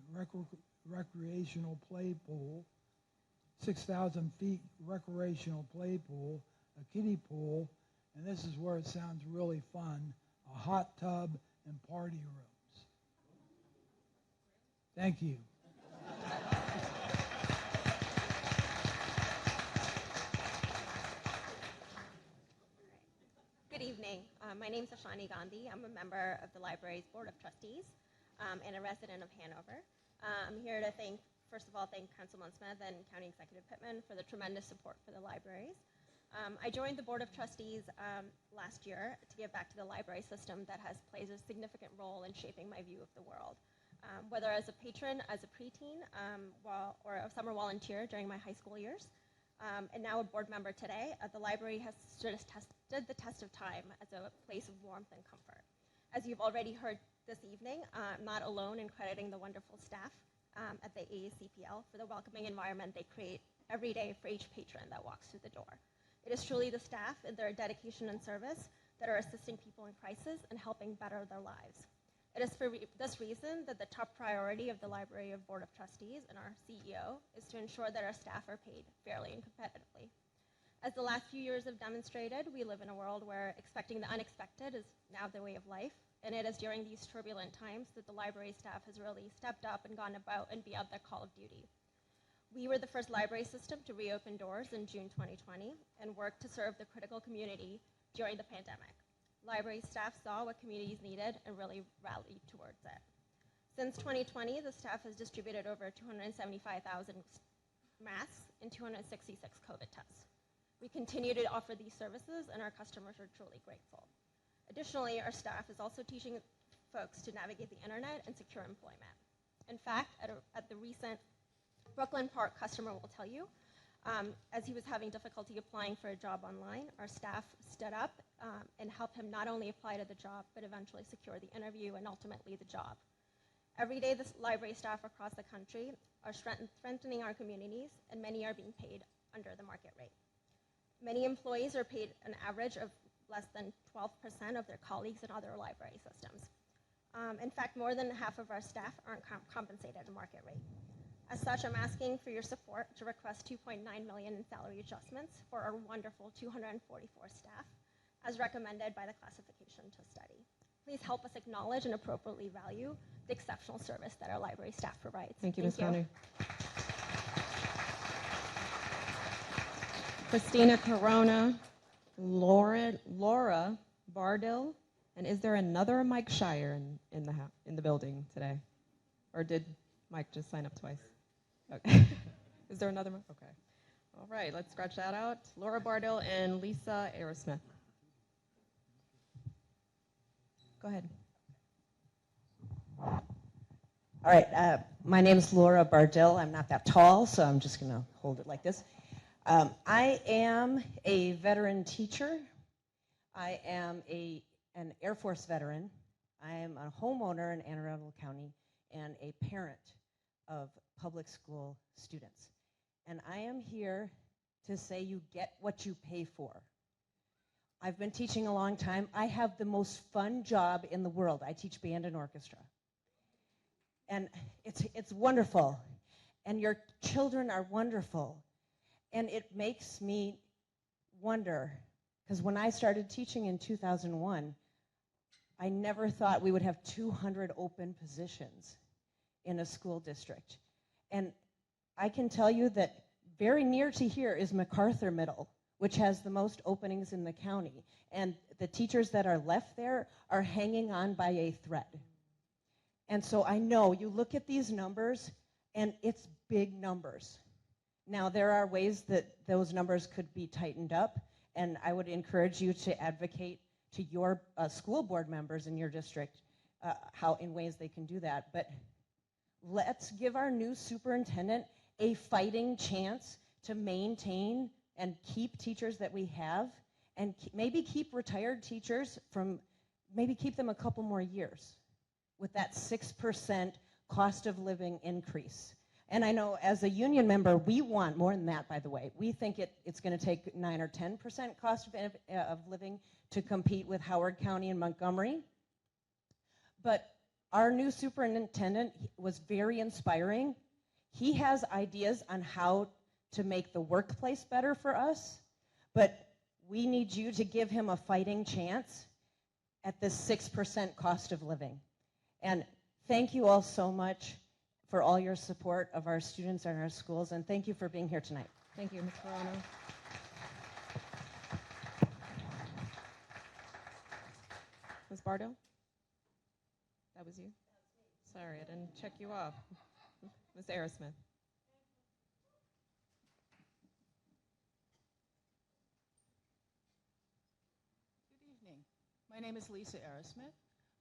recreational play pool, 6,000 feet recreational play pool, a kiddie pool, and this is where it sounds really fun, a hot tub and party rooms. Thank you. Good evening. My name is Ashani Gandhi. I'm a member of the library's Board of Trustees and a resident of Hanover. I'm here to first of all, thank Councilman Smith and County Executive Pittman for the tremendous support for the libraries. I joined the Board of Trustees last year to give back to the library system that has played a significant role in shaping my view of the world. Whether as a patron, as a preteen, or a summer volunteer during my high school years, and now a board member today, the library has stood the test of time as a place of warmth and comfort. As you've already heard this evening, I'm not alone in crediting the wonderful staff at the AACPL for the welcoming environment they create every day for each patron that walks through the door. It is truly the staff and their dedication and service that are assisting people in crisis and helping better their lives. It is for this reason that the top priority of the Library of Board of Trustees and our CEO is to ensure that our staff are paid fairly and competitively. As the last few years have demonstrated, we live in a world where expecting the unexpected is now the way of life, and it is during these turbulent times that the library staff has really stepped up and gone about and beyond their call of duty. We were the first library system to reopen doors in June 2020 and work to serve the critical community during the pandemic. Library staff saw what communities needed and really rallied towards it. Since 2020, the staff has distributed over 275,000 masks and 266 COVID tests. We continue to offer these services, and our customers are truly grateful. Additionally, our staff is also teaching folks to navigate the internet and secure employment. In fact, at the recent Brooklyn Park customer will tell you, as he was having difficulty applying for a job online, our staff stood up and helped him not only apply to the job, but eventually secure the interview and ultimately the job. Every day, the library staff across the country are strengthening our communities, and many are being paid under the market rate. Many employees are paid an average of less than 12% of their colleagues in other library systems. In fact, more than half of our staff aren't compensated at market rate. As such, I'm asking for your support to request $2.9 million in salary adjustments for our wonderful 244 staff, as recommended by the classification to study. Please help us acknowledge and appropriately value the exceptional service that our library staff provides. Thank you, Ms. Conley. Christina Corona, Laura Bardill, and is there another Mike Shire in the building today? Or did Mike just sign up twice? Okay. Is there another? Okay. All right, let's scratch that out. Laura Bardill and Lisa Aerosmith. Go ahead. All right, my name is Laura Bardill. I'm not that tall, so I'm just going to hold it like this. I am a veteran teacher. I am an Air Force veteran. I am a homeowner in Anne Arundel County and a parent of public school students. And I am here to say you get what you pay for. I've been teaching a long time. I have the most fun job in the world. I teach band and orchestra. And it's wonderful. And your children are wonderful. And it makes me wonder, because when I started teaching in 2001, I never thought we would have 200 open positions in a school district. And I can tell you that very near to here is MacArthur Middle, which has the most openings in the county. And the teachers that are left there are hanging on by a thread. And so I know you look at these numbers, and it's big numbers. Now, there are ways that those numbers could be tightened up, and I would encourage you to advocate to your school board members in your district how in ways they can do that. But let's give our new superintendent a fighting chance to maintain and keep teachers that we have, and maybe keep retired teachers from, maybe keep them a couple more years with that 6% cost of living increase. And I know as a union member, we want more than that, by the way. We think it's going to take 9 or 10% cost of living to compete with Howard County and Montgomery. But our new superintendent was very inspiring. He has ideas on how to make the workplace better for us, but we need you to give him a fighting chance at this 6% cost of living. And thank you all so much for all your support of our students and our schools, and thank you for being here tonight. Thank you, Ms. Carano. Ms. Bardo? That was you? Sorry, I didn't check you off. Ms. Arrowsmith. Good evening. My name is Lisa Arrowsmith.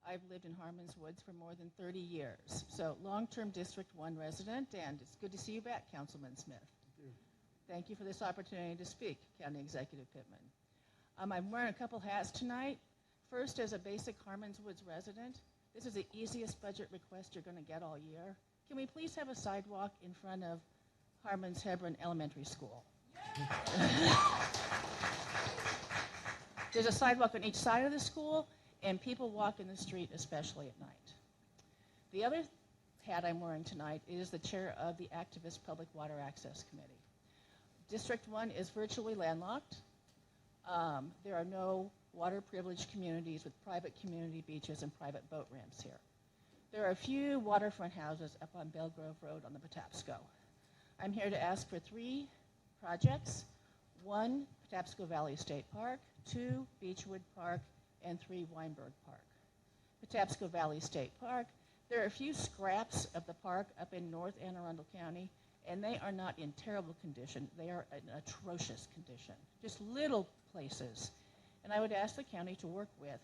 I've lived in Harmons Woods for more than 30 years. So long-term District 1 resident, and it's good to see you back, Councilman Smith. Thank you for this opportunity to speak, County Executive Pittman. I'm wearing a couple hats tonight. First, as a basic Harmons Woods resident, this is the easiest budget request you're going to get all year. Can we please have a sidewalk in front of Harmons Hebron Elementary School? There's a sidewalk on each side of the school, and people walk in the street, especially at night. The other hat I'm wearing tonight is the chair of the Activist Public Water Access Committee. District 1 is virtually landlocked. There are no water-privileged communities with private community beaches and private boat ramps here. There are a few waterfront houses up on Belgrove Road on the Patapsco. I'm here to ask for 3 projects. 1, Patapsco Valley State Park, 2, Beechwood Park, and 3, Weinberg Park. Patapsco Valley State Park, there are a few scraps of the park up in North Anne Arundel County, and they are not in terrible condition. They are in atrocious condition, just little places. And I would ask the county to work with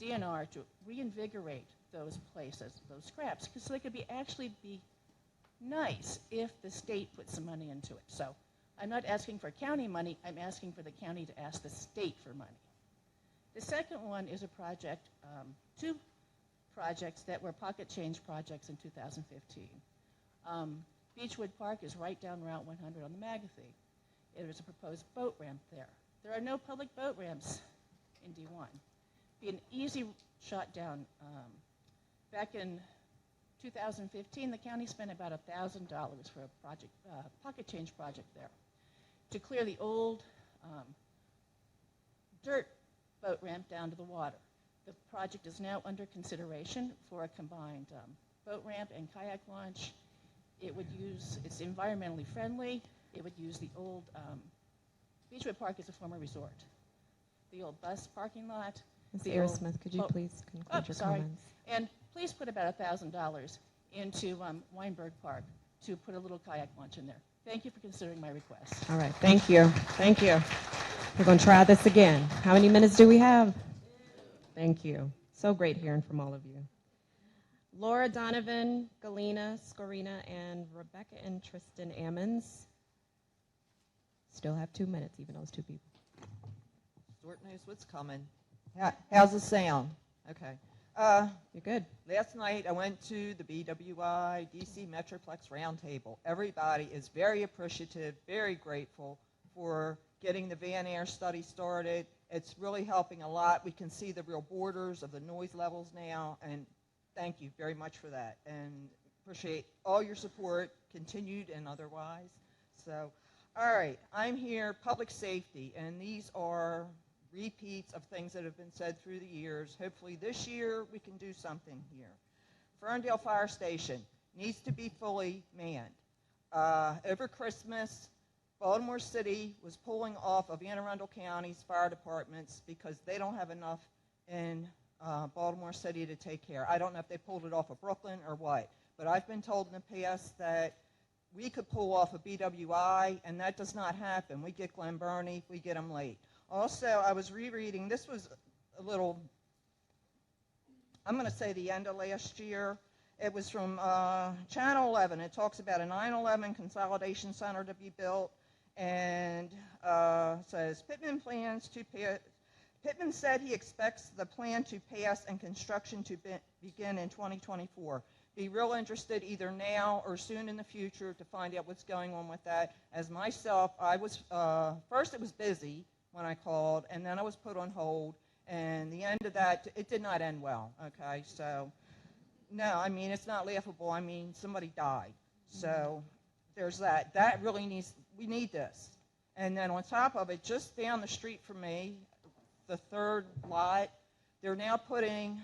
DNR to reinvigorate those places, those scraps, because they could actually be nice if the state put some money into it. So I'm not asking for county money, I'm asking for the county to ask the state for money. The second one is a project, 2 projects that were pocket change projects in 2015. Beechwood Park is right down Route 100 on the Magathie. There is a proposed boat ramp there. There are no public boat ramps in D1. Be an easy shot down. Back in 2015, the county spent about $1,000 for a project, pocket change project there to clear the old dirt boat ramp down to the water. The project is now under consideration for a combined boat ramp and kayak launch. It's environmentally friendly. It would use the old, Beechwood Park is a former resort. The old bus parking lot. Ms. Arrowsmith, could you please conclude your comments? And please put about $1,000 into Weinberg Park to put a little kayak launch in there. Thank you for considering my request. All right, thank you. Thank you. We're going to try this again. How many minutes do we have? Thank you. So great hearing from all of you. Laura Donovan, Galena Scorina, and Rebecca and Tristan Ammons still have 2 minutes, even those 2 people. Stuart knows what's coming. How's the sound? Okay. You're good. Last night I went to the BWI DC Metroplex Roundtable. Everybody is very appreciative, very grateful for getting the Van Air study started. It's really helping a lot. We can see the real borders of the noise levels now, and thank you very much for that. And appreciate all your support, continued and otherwise. So, all right, I'm here, public safety, and these are repeats of things that have been said through the years. Hopefully this year we can do something here. Ferndale Fire Station needs to be fully manned. Over Christmas, Baltimore City was pulling off of Anne Arundel County's fire departments because they don't have enough in Baltimore City to take care. I don't know if they pulled it off of Brooklyn or what, but I've been told in the past that we could pull off a BWI, and that does not happen. We get Glen Burnie, we get them late. Also, I was rereading, this was a little, I'm going to say the end of last year. It was from Channel 11. It talks about a 9/11 consolidation center to be built, and says Pittman plans to pass. Pittman said he expects the plan to pass and construction to begin in 2024. Be real interested either now or soon in the future to find out what's going on with that. As myself, I was first it was busy when I called, and then I was put on hold, and the end of that, it did not end well. Okay, so. No, I mean, it's not laughable. I mean, somebody died. So there's that. That really needs, we need this. And then on top of it, just down the street from me, the third lot, they're now putting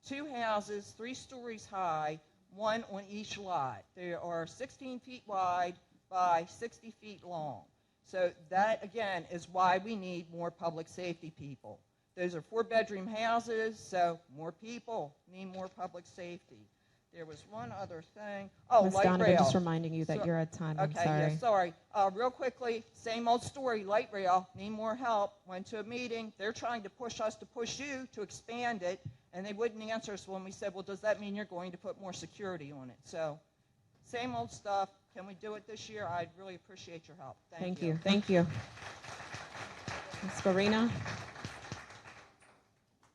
2 houses, 3 stories high, one on each lot. They are 16 feet wide by 60 feet long. So that, again, is why we need more public safety people. Those are 4-bedroom houses, so more people need more public safety. There was one other thing. Oh, Ms. light Donovan, rail. just reminding you that you're at time. I'm Okay, sorry. yeah, sorry. Real quickly, same old story, light rail, need more help. Went to a meeting. They're trying to push us to push you to expand it, and they wouldn't answer us when we said, well, does that mean you're going to put more security on it? So same old stuff. Can we do it this year? I'd really appreciate your help. Thank you. Thank you. Ms. Farina.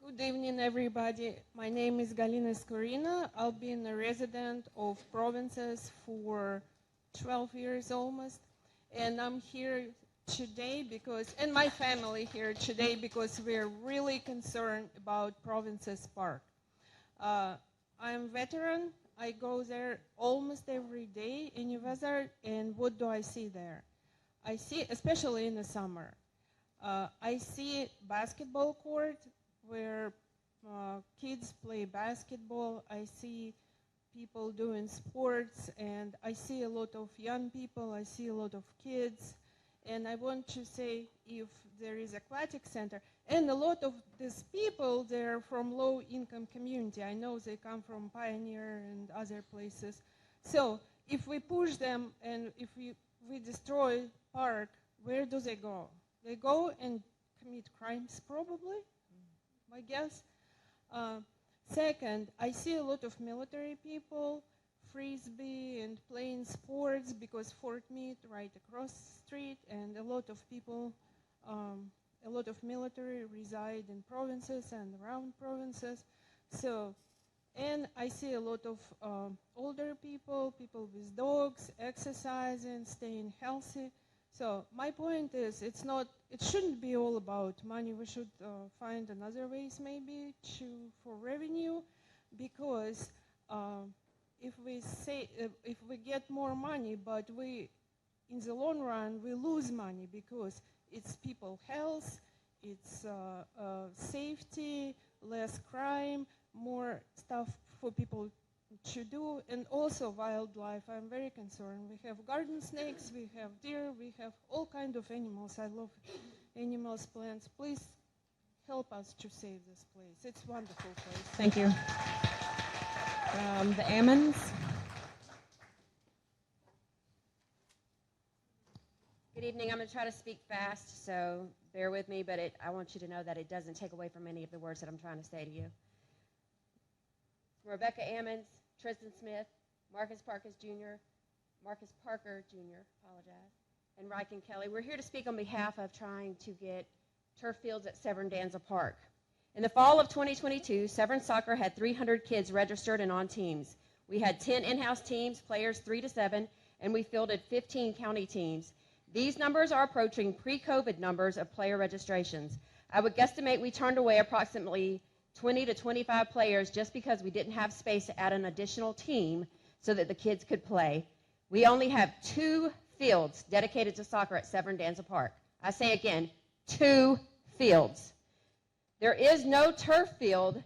Good evening, everybody. My name is Galina Skorina. I've been a resident of Provinces for 12 years almost, and I'm here today because, and my family here today because we're really concerned about Provinces Park. I'm veteran. I go there almost every day in New Weather, and what do I see there? I see, especially in the summer, I see basketball court, where kids play basketball. I see people doing sports, and I see a lot of young people. I see a lot of kids. And I want to say, if there is aquatic center, and a lot of these people, they're from low-income community. I know they come from Pioneer and other places. So if we push them and if we destroy park, where do they go? They go and commit crimes, probably. I guess. Second, I see a lot of military people, frisbee and playing sports because Fort Meade right across the street, and a lot of people, a lot of military reside in provinces and around provinces. So, and I see a lot of older people, people with dogs, exercising, staying healthy. So my point is, it shouldn't be all about money. We should find another ways maybe for revenue, because if we get more money, but in the long run, we lose money because it's people health, it's safety, less crime, more stuff for people to do, and also wildlife. I'm very concerned. We have garden snakes, we have deer, we have all kinds of animals. I love animals, plants. Please help us to save this place. It's a wonderful place. Thank you. The Ammons. Good evening. I'm going to try to speak fast, so bear with me, but I want you to know that it doesn't take away from any of the words that I'm trying to say to you. Rebecca Ammons, Tristan Smith, Marcus Parker Jr., and Ryken Kelly. We're here to speak on behalf of trying to get turf fields at Severn Danza Park. In the fall of 2022, Severn Soccer had 300 kids registered and on teams. We had 10 in-house teams, players 3 to 7, and we fielded 15 county teams. These numbers are approaching pre-COVID numbers of player registrations. I would guesstimate we turned away approximately 20 to 25 players just because we didn't have space to add an additional team so that the kids could play. We only have 2 fields dedicated to soccer at Severn Danza Park. I say again, 2 fields. There is no turf field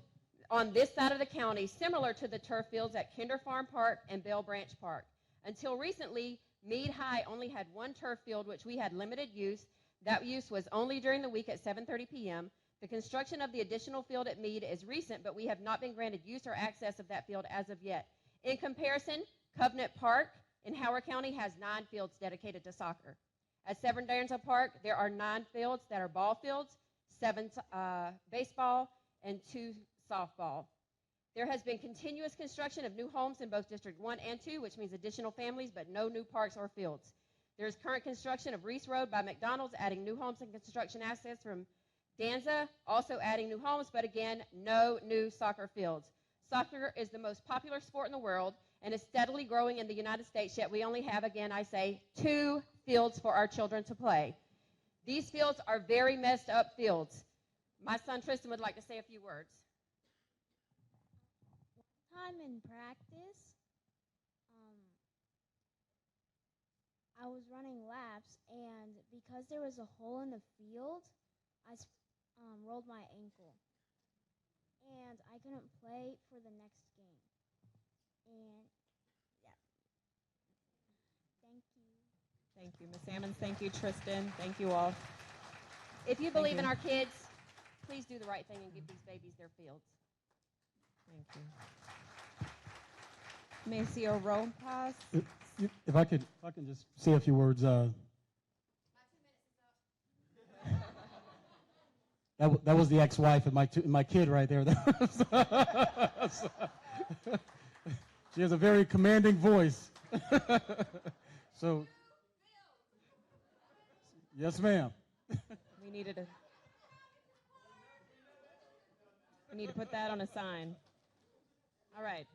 on this side of the county similar to the turf fields at Kinder Farm Park and Bell Branch Park. Until recently, Meade High only had one turf field, which we had limited use. That use was only during the week at 7:30 p.m. The construction of the additional field at Meade is recent, but we have not been granted use or access of that field as of yet. In comparison, Covenant Park in Howard County has 9 fields dedicated to soccer. At Severn Downs Park, there are 9 fields that are ball fields, 7 baseball, and 2 softball. There has been continuous construction of new homes in both District 1 and 2, which means additional families, but no new parks or fields. There is current construction of Reese Road by McDonald's, adding new homes and construction assets from Danza, also adding new homes, but again, no new soccer fields. Soccer is the most popular sport in the world and is steadily growing in the United States, yet we only have, again, I say, 2 fields for our children to play. These fields are very messed up fields. My son Tristan would like to say a few words. Time in practice, I was running laps, and because there was a hole in the field, I rolled my ankle, and I couldn't play for the next game. And yeah, thank you. Thank you, Ms. Sammons. Thank you, Tristan. Thank you all. If you believe in our kids, please do the right thing and give these babies their fields. Thank you. Maceo Rojas. If I can just say a few words. That was the ex-wife and my kid right there. She has a very commanding voice. So, yes, ma'am. We need to put that on a sign. All right.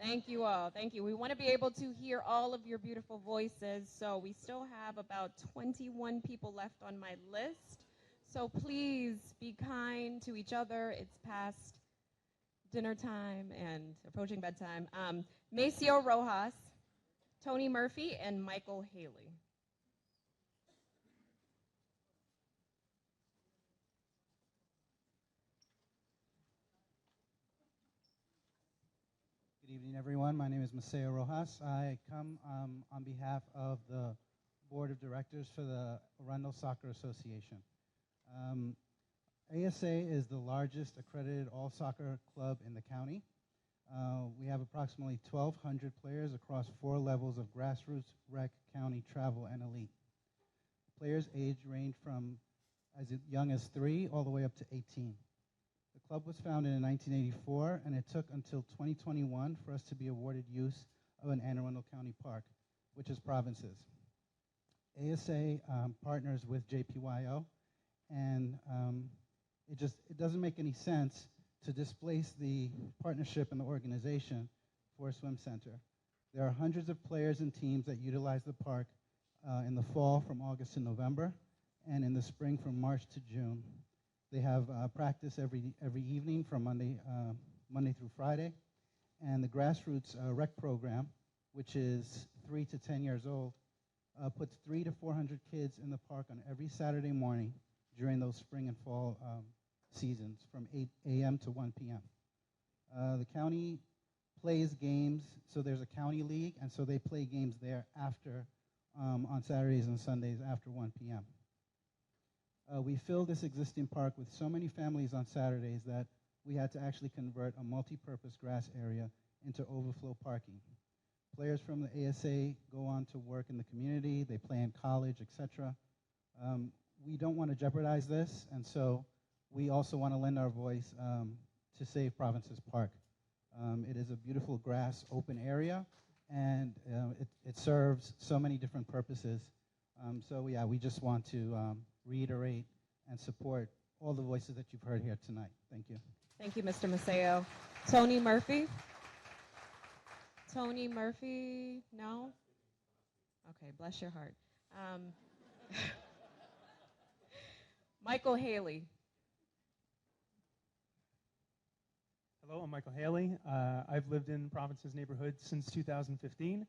Thank you all. Thank you. We want to be able to hear all of your beautiful voices, so we still have about 21 people left on my list. So please be kind to each other. It's past dinner time and approaching bedtime. Maceo Rojas, Tony Murphy, and Michael Haley. Good evening, everyone. My name is Maceo Rojas. I come on behalf of the Board of Directors for the Arundel Soccer Association. ASA is the largest accredited all-soccer club in the county. We have approximately 1,200 players across 4 levels of grassroots, rec, county, travel, and elite. Players' age range from as young as 3 all the way up to 18. The club was founded in 1984, and it took until 2021 for us to be awarded use of an Anne Arundel County park, which is provinces. ASA partners with JPYO, and it doesn't make any sense to displace the partnership and the organization for a swim center. There are hundreds of players and teams that utilize the park in the fall from August to November, and in the spring from March to June. They have practice every evening from Monday through Friday, and the grassroots rec program, which is 3 to 10 years old, puts 300 to 400 kids in the park on every Saturday morning during those spring and fall seasons from 8 a.m. to 1 p.m. The county plays games, so there's a county league, and so they play games there after on Saturdays and Sundays after 1 p.m. We filled this existing park with so many families on Saturdays that we had to actually convert a multi-purpose grass area into overflow parking. Players from the ASA go on to work in the community, they play in college, etc. We don't want to jeopardize this, and so we also want to lend our voice to save Provinces Park. It is a beautiful grass open area, and it serves so many different purposes. So yeah, we just want to reiterate and support all the voices that you've heard here tonight. Thank you. Thank you, Mr. Maceo. Tony Murphy? Tony Murphy? No? Okay, bless your heart. Michael Haley. Hello, I'm Michael Haley. I've lived in Province's neighborhood since 2015.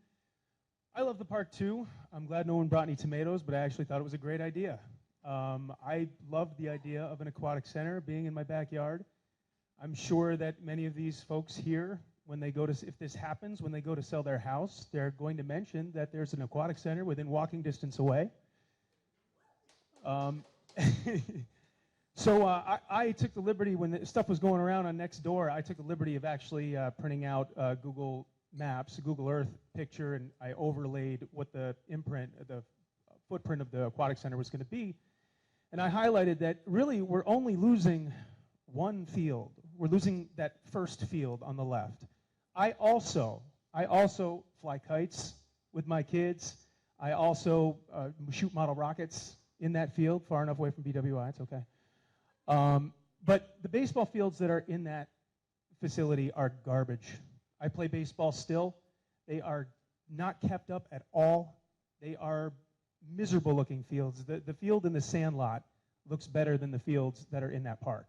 I love the park too. I'm glad no one brought any tomatoes, but I actually thought it was a great idea. I loved the idea of an aquatic center being in my backyard. I'm sure that many of these folks here when they go to, if this happens, when they go to sell their house, they're going to mention that there's an aquatic center within walking distance away. So I took the liberty, when the stuff was going around on Nextdoor, I took the liberty of actually printing out Google Maps, a Google Earth picture, and I overlaid what the footprint of the aquatic center was going to be. And I highlighted that really we're only losing one field. We're losing that first field on the left. I also fly kites with my kids. I also shoot model rockets in that field, far enough away from BWI, it's okay. But the baseball fields that are in that facility are garbage. I play baseball still. They are not kept up at all. They are miserable looking fields. The field in the Sandlot looks better than the fields that are in that park.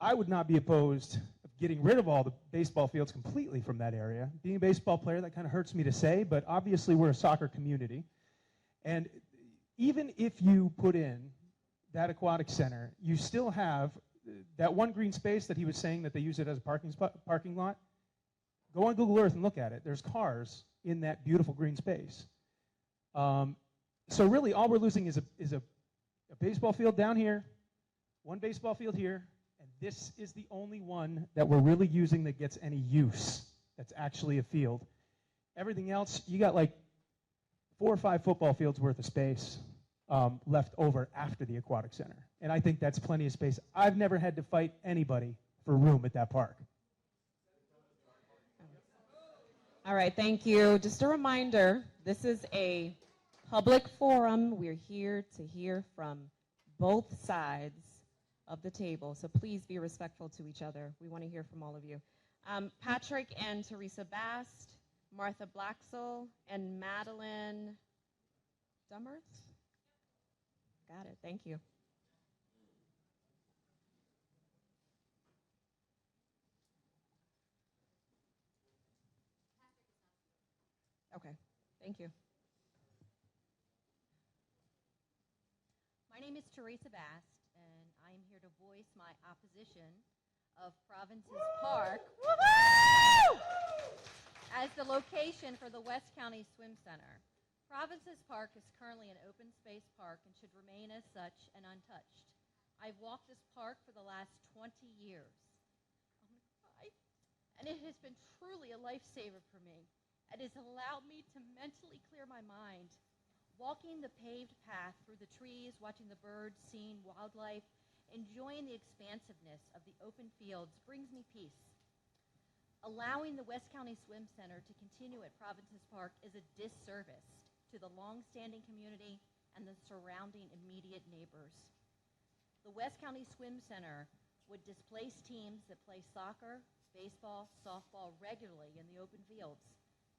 I would not be opposed of getting rid of all the baseball fields completely from that area. Being a baseball player, that kind of hurts me to say, but obviously we're a soccer community. And even if you put in that aquatic center, you still have that one green space that he was saying that they use it as a parking lot. Go on Google Earth and look at it. There's cars in that beautiful green space. So really, all we're losing is a baseball field down here, one baseball field here, and this is the only one that we're really using that gets any use. That's actually a field. Everything else, you got like 4 or 5 football fields worth of space left over after the aquatic center. And I think that's plenty of space. I've never had to fight anybody for room at that park. All right, thank you. Just a reminder, this is a public forum. We're here to hear from both sides of the table, so please be respectful to each other. We want to hear from all of you. Patrick and Teresa Bast, Martha Blacksell, and Madeline Dummerth? Got it, thank you. Okay, thank you. My name is Teresa Bast, and I am here to voice my opposition of Province's Park as the location for the West County Swim Center. Province's Park is currently an open space park and should remain as such and untouched. I've walked this park for the last 20 years. I'm going to cry. And it has been truly a lifesaver for me. It has allowed me to mentally clear my mind. Walking the paved path through the trees, watching the birds, seeing wildlife, enjoying the expansiveness of the open fields brings me peace. Allowing the West County Swim Center to continue at Province's Park is a disservice to the long-standing community and the surrounding immediate neighbors. The West County Swim Center would displace teams that play soccer, baseball, softball regularly in the open fields.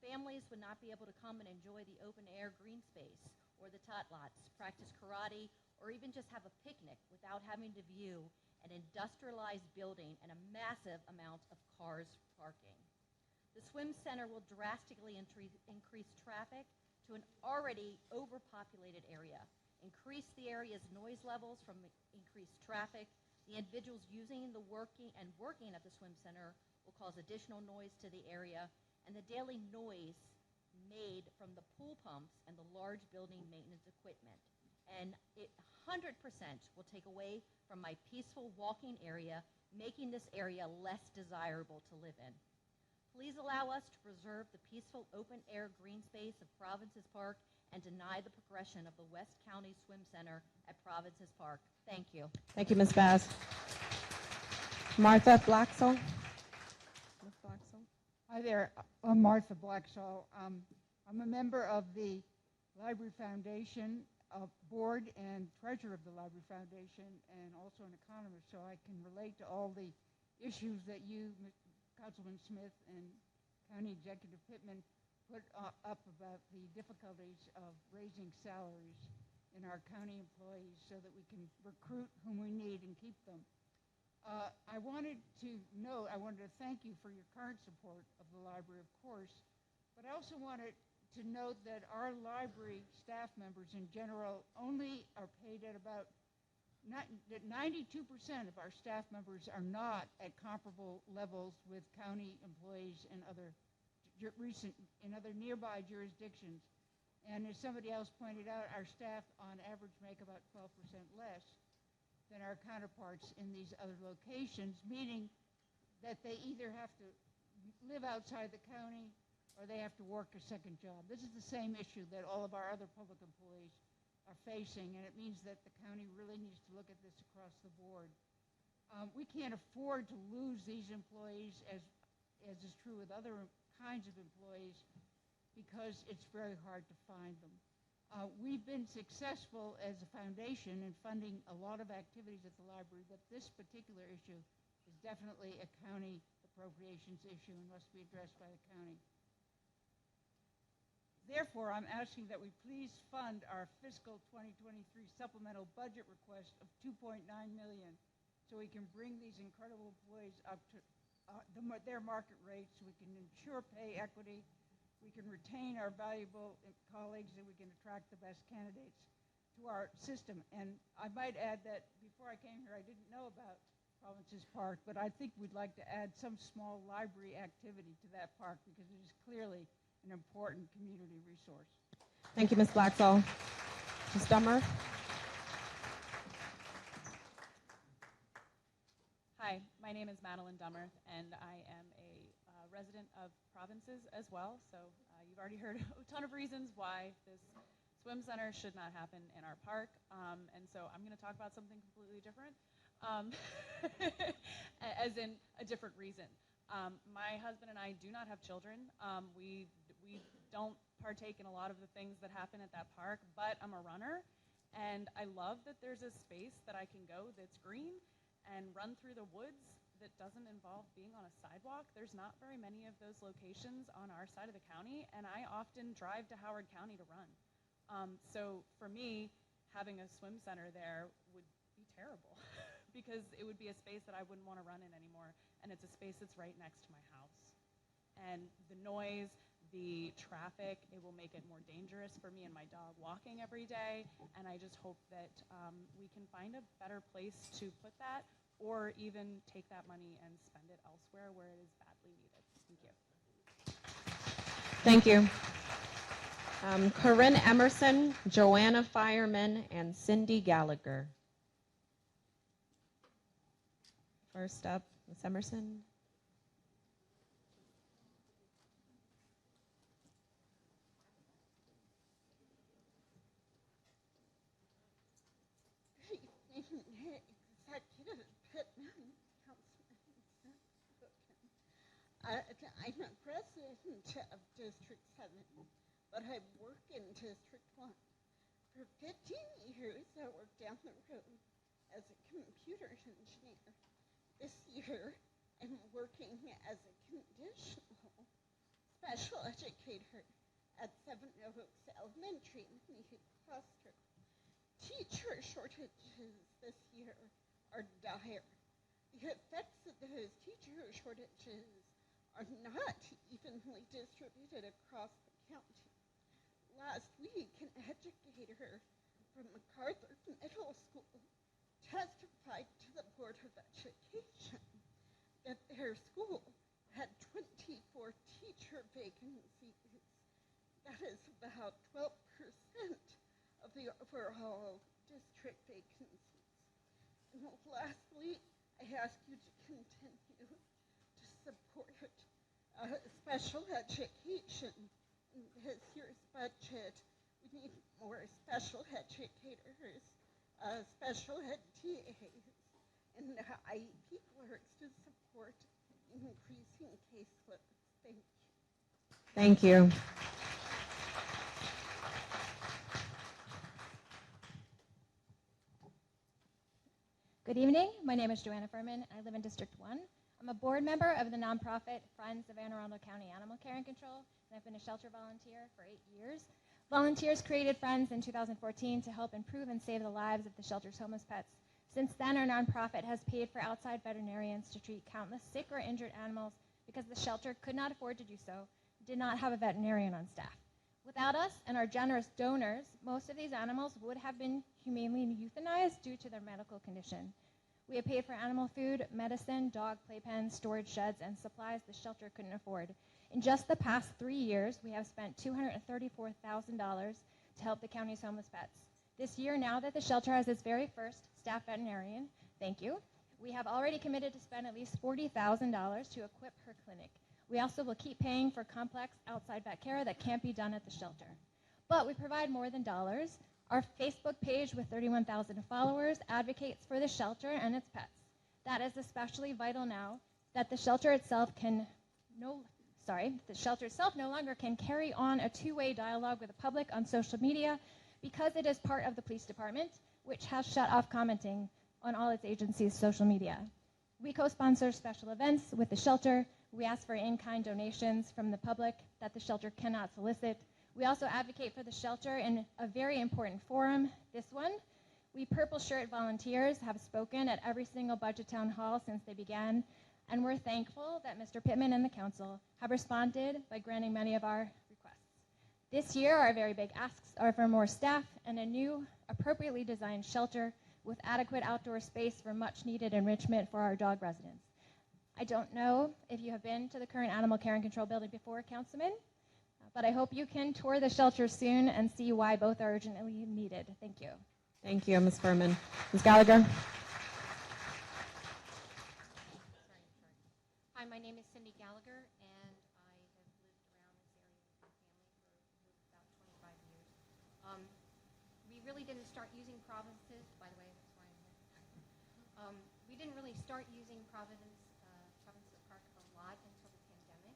Families would not be able to come and enjoy the open-air green space or the tot lots, practice karate, or even just have a picnic without having to view an industrialized building and a massive amount of cars parking. The swim center will drastically increase traffic to an already overpopulated area, increase the area's noise levels from increased traffic. The individuals using the working at the swim center will cause additional noise to the area, and the daily noise made from the pool pumps and the large building maintenance equipment. And it 100% will take away from my peaceful walking area, making this area less desirable to live in. Please allow us to preserve the peaceful open-air green space of Province's Park and deny the progression of the West County Swim Center at Province's Park. Thank you. Thank you, Ms. Bass. Martha Blacksell. Ms. Blacksell. Hi there. I'm Martha Blackshaw. I'm a member of the Library Foundation board and treasurer of the Library Foundation, and also an economist, so I can relate to all the issues that you, Councilman Smith and County Executive Pittman, put up about the difficulties of raising salaries in our county employees so that we can recruit whom we need and keep them. I wanted to thank you for your current support of the library, of course, but I also wanted to note that our library staff members in general only are paid at about that 92% of our staff members are not at comparable levels with county employees in other nearby jurisdictions. And as somebody else pointed out, our staff on average make about 12% less than our counterparts in these other locations, meaning that they either have to live outside the county or they have to work a second job. This is the same issue that all of our other public employees are facing, and it means that the county really needs to look at this across the board. We can't afford to lose these employees, as is true with other kinds of employees, because it's very hard to find them. We've been successful as a foundation in funding a lot of activities at the library, but this particular issue is definitely a county appropriations issue and must be addressed by the county. Therefore, I'm asking that we please fund our fiscal 2023 supplemental budget request of $2.9 million so we can bring these incredible employees up to their market rates, so we can ensure pay equity, we can retain our valuable colleagues, and we can attract the best candidates to our system. And I might add that before I came here, I didn't know about Provinces Park, but I think we'd like to add some small library activity to that park because it is clearly an important community resource. Thank you, Ms. Blacksall. Ms. Dummer? Hi, my name is Madeline Dummer, and I am a resident of Provinces as well. So you've already heard a ton of reasons why this swim center should not happen in our park. And so I'm going to talk about something completely different, as in a different reason. My husband and I do not have children. We don't partake in a lot of the things that happen at that park, but I'm a runner, and I love that there's a space that I can go that's green and run through the woods that doesn't involve being on a sidewalk. There's not very many of those locations on our side of the county, and I often drive to Howard County to run. So for me, having a swim center there would be terrible because it would be a space that I wouldn't want to run in anymore, and it's a space that's right next to my house. And the noise, the traffic, it will make it more dangerous for me and my dog walking every day, and I just hope that we can find a better place to put that, or even take that money and spend it elsewhere where it is badly needed. Thank you. Thank you. Corinne Emerson, Joanna Fireman, and Cindy Gallagher. First up, Ms. Emerson. Executive Pittman, Councilman I'm a resident of District 7, but I work in District 1. For 15 years, I worked down the road as a computer engineer. This year, I'm working as a conditional special educator at Seven Oaks Elementary in the New Cluster. Teacher shortages this year are dire. The effects of those teacher shortages are not evenly distributed across the county. Last week, an educator from MacArthur Middle School testified to the Board of Education that their school had 24 teacher vacancies. That is about 12% of the overall district vacancies. And lastly, I ask you to continue to support special education. In this year's budget, we need more special educators, special ed TAs, and IEP clerks to support increasing caseloads. Thank you. Thank you. Good evening. My name is Joanna Furman, and I live in District 1. I'm a board member of the nonprofit Friends of Anne Arundel County Animal Care and Control, and I've been a shelter volunteer for 8 years. Volunteers created Friends in 2014 to help improve and save the lives of the shelter's homeless pets. Since then, our nonprofit has paid for outside veterinarians to treat countless sick or injured animals because the shelter could not afford to do so, did not have a veterinarian on staff. Without us and our generous donors, most of these animals would have been humanely euthanized due to their medical condition. We have paid for animal food, medicine, dog playpens, storage sheds, and supplies the shelter couldn't afford. In just the past 3 years, we have spent $234,000 to help the county's homeless pets. This year, now that the shelter has its very first staff veterinarian, thank you, we have already committed to spend at least $40,000 to equip her clinic. We also will keep paying for complex outside vet care that can't be done at the shelter. But we provide more than dollars. Our Facebook page with 31,000 followers advocates for the shelter and its pets. That is especially vital now that the shelter itself no longer can carry on a two-way dialogue with the public on social media because it is part of the police department, which has shut off commenting on all its agencies' social media. We co-sponsor special events with the shelter. We ask for in-kind donations from the public that the shelter cannot solicit. We also advocate for the shelter in a very important forum, this one. We Purple Shirt volunteers have spoken at every single budget town hall since they began, and we're thankful that Mr. Pittman and the council have responded by granting many of our requests. This year, our very big asks are for more staff and a new, appropriately designed shelter with adequate outdoor space for much-needed enrichment for our dog residents. I don't know if you have been to the current animal care and control building before, Councilman, but I hope you can tour the shelter soon and see why both are urgently needed. Thank you. Thank you, Ms. Furman. Ms. Gallagher? Hi, my name is Cindy Gallagher, and I have lived around this area with my family for about 25 years. We really didn't start using Providence's, by the way, that's why I'm here. We didn't really start using Providence's Park a lot until the pandemic.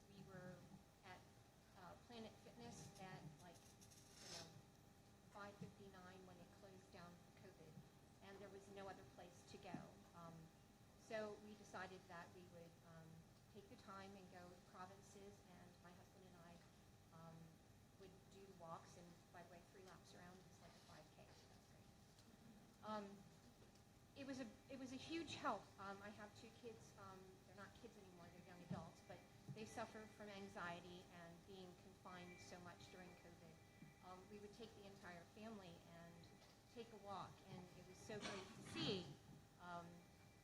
We were at Planet Fitness at 5:59 when it closed down for COVID, and there was no other place to go. So we decided that we would take the time and go to Province's, and my husband and I would do the walks, and by the way, 3 laps around is like a 5K, so that's great. It was a huge help. I have 2 kids. They're not kids anymore, they're young adults, but they suffer from anxiety and being confined so much during COVID. We would take the entire family and take a walk, and it was so great to see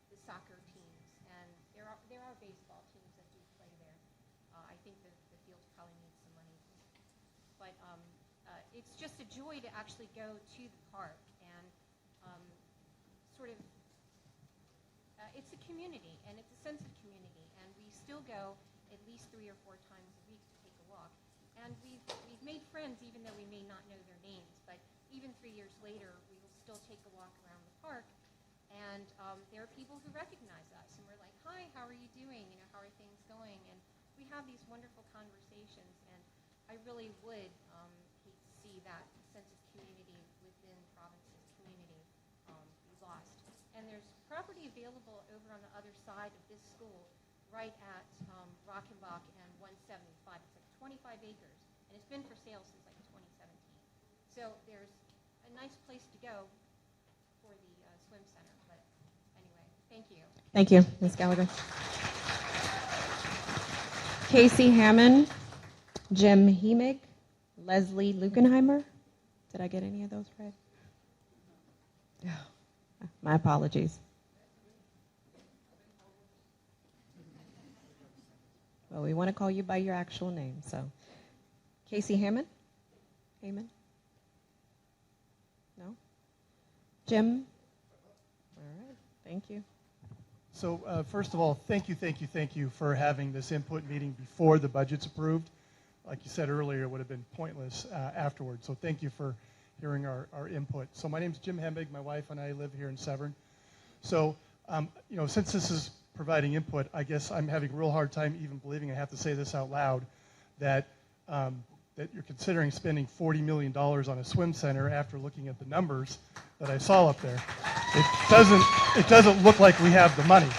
the soccer teams, and there are baseball teams that do play there. I think the field probably needs some money, but it's just a joy to actually go to the park and it's a community, and it's a sense of community, and we still go at least 3 or 4 times a week to take a walk, and we've made friends even though we may not know their names, but even 3 years later we will still take a walk around the park, and there are people who recognize us, and we're like, hi, how are you doing, how are things going, and we have these wonderful conversations, and I really would hate to see that sense of community within Province's community be lost. And there's property available over on the other side of this school, right at Rockenbach and 175. It's like 25 acres, and it's been for sale since like 2017. So there's a nice place to go for the swim center. But anyway, thank you. Thank you, Ms. Gallagher. Casey Hammond, Jim Hemig, Leslie Lukenheimer. Did I get any of those right? My apologies. Well, we want to call you by your actual name, so. Casey Hammond? Hammond? No? Jim? All right, thank you. So first of all, thank you for having this input meeting before the budget's approved. Like you said earlier, it would have been pointless afterwards. So thank you for hearing our input. So my name's Jim Hembig. My wife and I live here in Severn. So, since this is providing input, I guess I'm having a real hard time even believing I have to say this out loud, that you're considering spending $40 million on a swim center after looking at the numbers that I saw up there. It doesn't look like we have the money.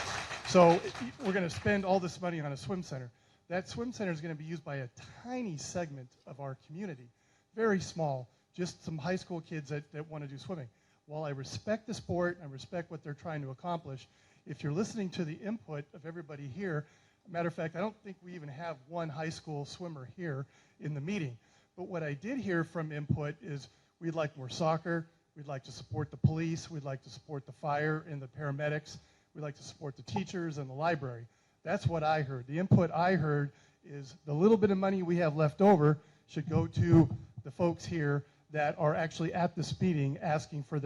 So we're going to spend all this money on a swim center. That swim center is going to be used by a tiny segment of our community, very small, just some high school kids that want to do swimming. While I respect the sport, I respect what they're trying to accomplish, if you're listening to the input of everybody here, matter of fact, I don't think we even have one high school swimmer here in the meeting. But what I did hear from input is We'd like more soccer. We'd like to support the police. We'd like to support the fire and the paramedics. We'd like to support the teachers and the library. That's what I heard. The input I heard is the little bit of money we have left over should go to the folks here that are actually at this meeting asking for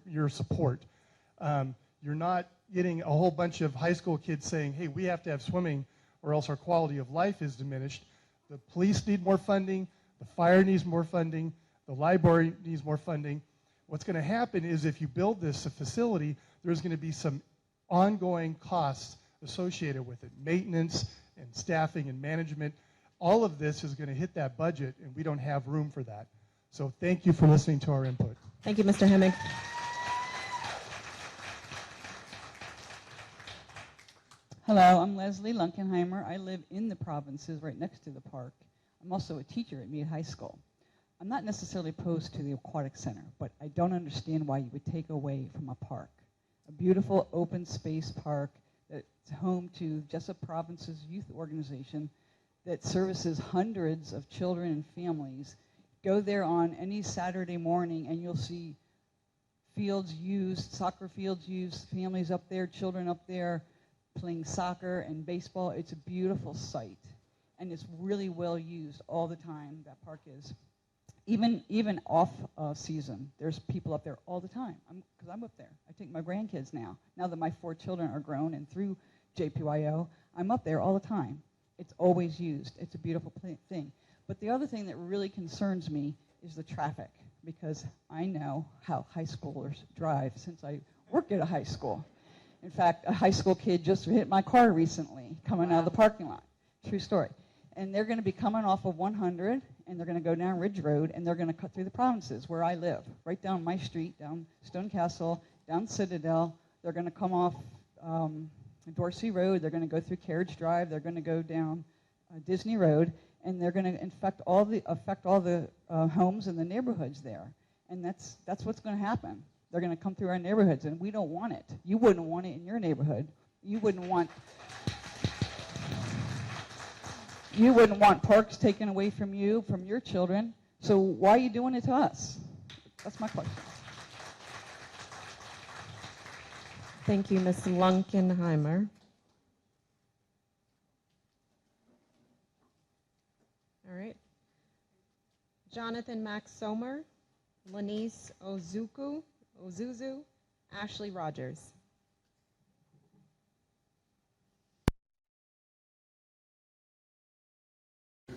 your support. You're not getting a whole bunch of high school kids saying, hey, we have to have swimming or else our quality of life is diminished. The police need more funding. The fire needs more funding. The library needs more funding. What's going to happen is if you build this facility, there's going to be some ongoing costs associated with it, maintenance and staffing and management. All of this is going to hit that budget, and we don't have room for that. So thank you for listening to our input. Thank you, Mr. Hemming. Hello, I'm Leslie Lunkenheimer. I live in the provinces right next to the park. I'm also a teacher at Meade High School. I'm not necessarily opposed to the aquatic center, but I don't understand why you would take away from a park. A beautiful open space park that's home to Jessup Province's youth organization that services hundreds of children and families. Go there on any Saturday morning and you'll see fields used, soccer fields used, families up there, children up there playing soccer and baseball. It's a beautiful sight, and it's really well used all the time, that park is. Even off season, there's people up there all the time, because I'm up there. I take my grandkids now that my 4 children are grown and through JPYO, I'm up there all the time. It's always used. It's a beautiful thing. But the other thing that really concerns me is the traffic, because I know how high schoolers drive since I work at a high school. In fact, a high school kid just hit my car recently coming out of the parking lot. True story. And they're going to be coming off of 100, and they're going to go down Ridge Road, and they're going to cut through the provinces where I live, right down my street, down Stone Castle, down Citadel. They're going to come off Dorsey Road. They're going to go through Carriage Drive. They're going to go down Disney Road, and they're going to affect all the homes in the neighborhoods there. And that's what's going to happen. They're going to come through our neighborhoods, and we don't want it. You wouldn't want it in your neighborhood. You wouldn't want parks taken away from you, from your children. So why are you doing it to us? That's my question. Thank you, Ms. Lunkenheimer. All right. Jonathan Max Somer, Lenise Ozuzu, Ashley Rogers.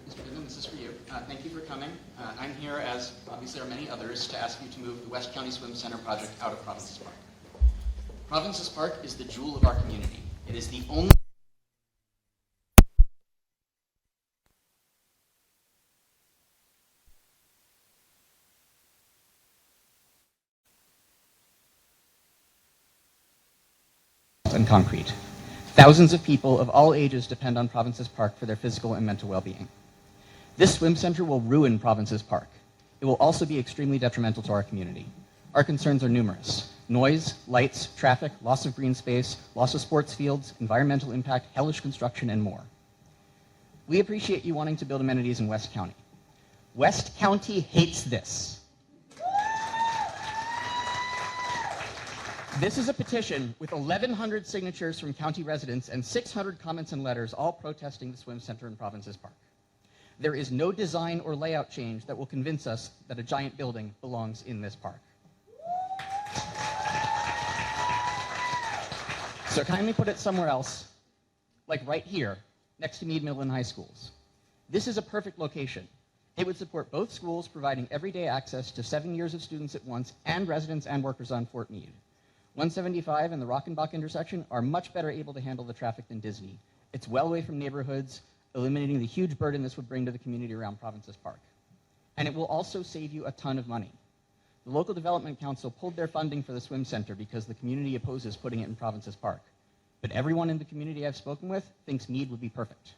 Mr. Goodman, this is for you. Thank you for coming. I'm here, as obviously are many others, to ask you to move the West County Swim Center project out of Provinces Park. Provinces Park is the jewel of our community. It is the only and concrete. Thousands of people of all ages depend on Provinces Park for their physical and mental well-being. This swim center will ruin Provinces Park. It will also be extremely detrimental to our community. Our concerns are numerous: noise, lights, traffic, loss of green space, loss of sports fields, environmental impact, hellish construction, and more. We appreciate you wanting to build amenities in West County. West County hates this. This is a petition with 1,100 signatures from county residents and 600 comments and letters, all protesting the swim center in Provinces Park. There is no design or layout change that will convince us that a giant building belongs in this park. So kindly put it somewhere else, like right here, next to Meade Middle and High Schools. This is a perfect location. It would support both schools, providing everyday access to 7 years of students at once and residents and workers on Fort Meade. 175 and the Rockenbach intersection are much better able to handle the traffic than Disney. It's well away from neighborhoods, eliminating the huge burden this would bring to the community around Provinces Park. And it will also save you a ton of money. The local development council pulled their funding for the swim center because the community opposes putting it in Provinces Park. But everyone in the community I've spoken with thinks Meade would be perfect.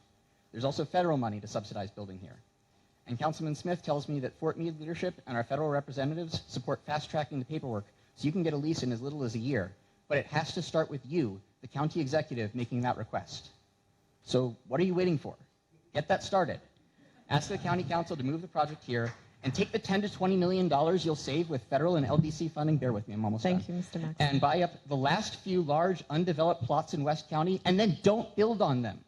There's also federal money to subsidize building here. And Councilman Smith tells me that Fort Meade leadership and our federal representatives support fast-tracking the paperwork so you can get a lease in as little as a year. But it has to start with you, the county executive, making that request. So what are you waiting for? Get that started. Ask the county council to move the project here and take the $10 to $20 million you'll save with federal and LDC funding. Bear with me, I'm almost done. Thank you, Mr. Max. And buy up the last few large undeveloped plots in West County, and then don't build on them.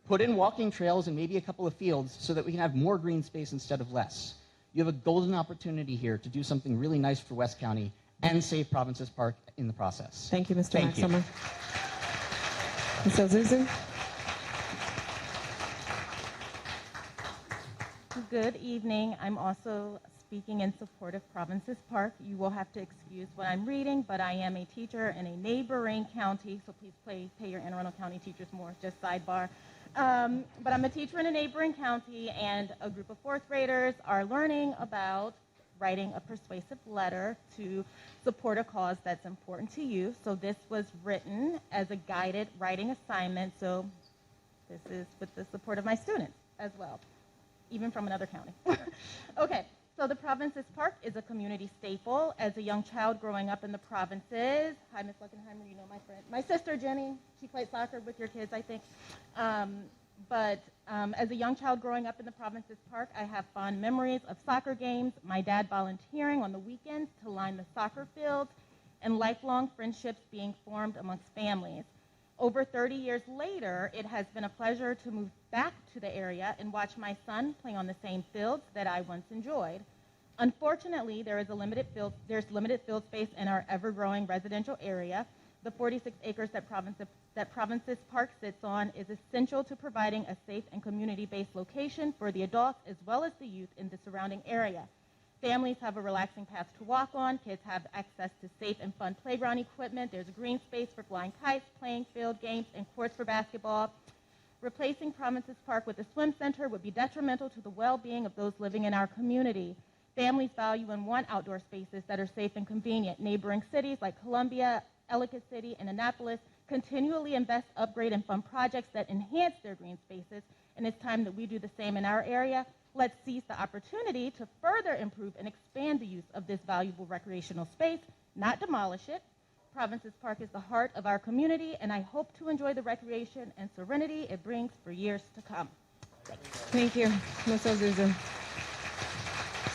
Put in walking trails and maybe a couple of fields so that we can have more green space instead of less. You have a golden opportunity here to do something really nice for West County and save Provinces Park in the process. Thank you, Mr. Thank you. Maxima. Ms. Ozuzu? Good evening. I'm also speaking in support of Provinces Park. You will have to excuse what I'm reading, but I am a teacher in a neighboring county, so please pay your Anne Arundel County teachers more, just sidebar. But I'm a teacher in a neighboring county, and a group of fourth graders are learning about writing a persuasive letter to support a cause that's important to you. So this was written as a guided writing assignment, so this is with the support of my students as well, even from another county. Okay, so the Provinces Park is a community staple. As a young child growing up in the provinces, hi, Ms. Luckenheimer, you know my friend. My sister, Jenny, she played soccer with your kids, I think. As a young child growing up in the Provinces Park, I have fond memories of soccer games, my dad volunteering on the weekends to line the soccer fields, and lifelong friendships being formed amongst families. Over 30 years later, it has been a pleasure to move back to the area and watch my son play on the same fields that I once enjoyed. Unfortunately, there's limited field space in our ever-growing residential area. The 46 acres that Provinces Park sits on is essential to providing a safe and community-based location for the adults as well as the youth in the surrounding area. Families have a relaxing path to walk on. Kids have access to safe and fun playground equipment. There's a green space for flying kites, playing field games, and courts for basketball. Replacing Provinces Park with a swim center would be detrimental to the well-being of those living in our community. Families value and want outdoor spaces that are safe and convenient. Neighboring cities like Columbia, Ellicott City, and Annapolis continually invest, upgrade, and fund projects that enhance their green spaces, and it's time that we do the same in our area. Let's seize the opportunity to further improve and expand the use of this valuable recreational space, not demolish it. Provinces Park is the heart of our community, and I hope to enjoy the recreation and serenity it brings for years to come. Thank you, Ms. Ozuzu.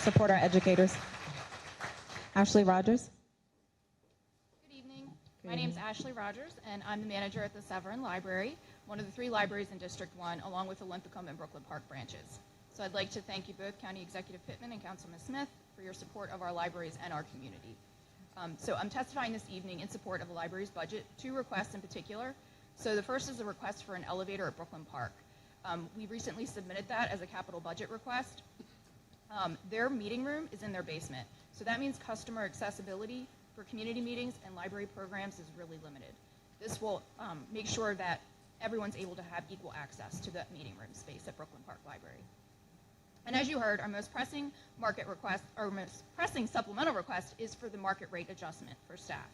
Support our educators. Ashley Rogers. Good evening. My name is Ashley Rogers, and I'm the manager at the Severn Library, one of the 3 libraries in District 1, along with the Linthicum and Brooklyn Park branches. So I'd like to thank you both, County Executive Pittman and Councilman Smith, for your support of our libraries and our community. So I'm testifying this evening in support of the library's budget, 2 requests in particular. So the first is a request for an elevator at Brooklyn Park. We recently submitted that as a capital budget request. Their meeting room is in their basement, so that means customer accessibility for community meetings and library programs is really limited. This will make sure that everyone's able to have equal access to that meeting room space at Brooklyn Park Library. And as you heard, our most pressing supplemental request is for the market rate adjustment for staff.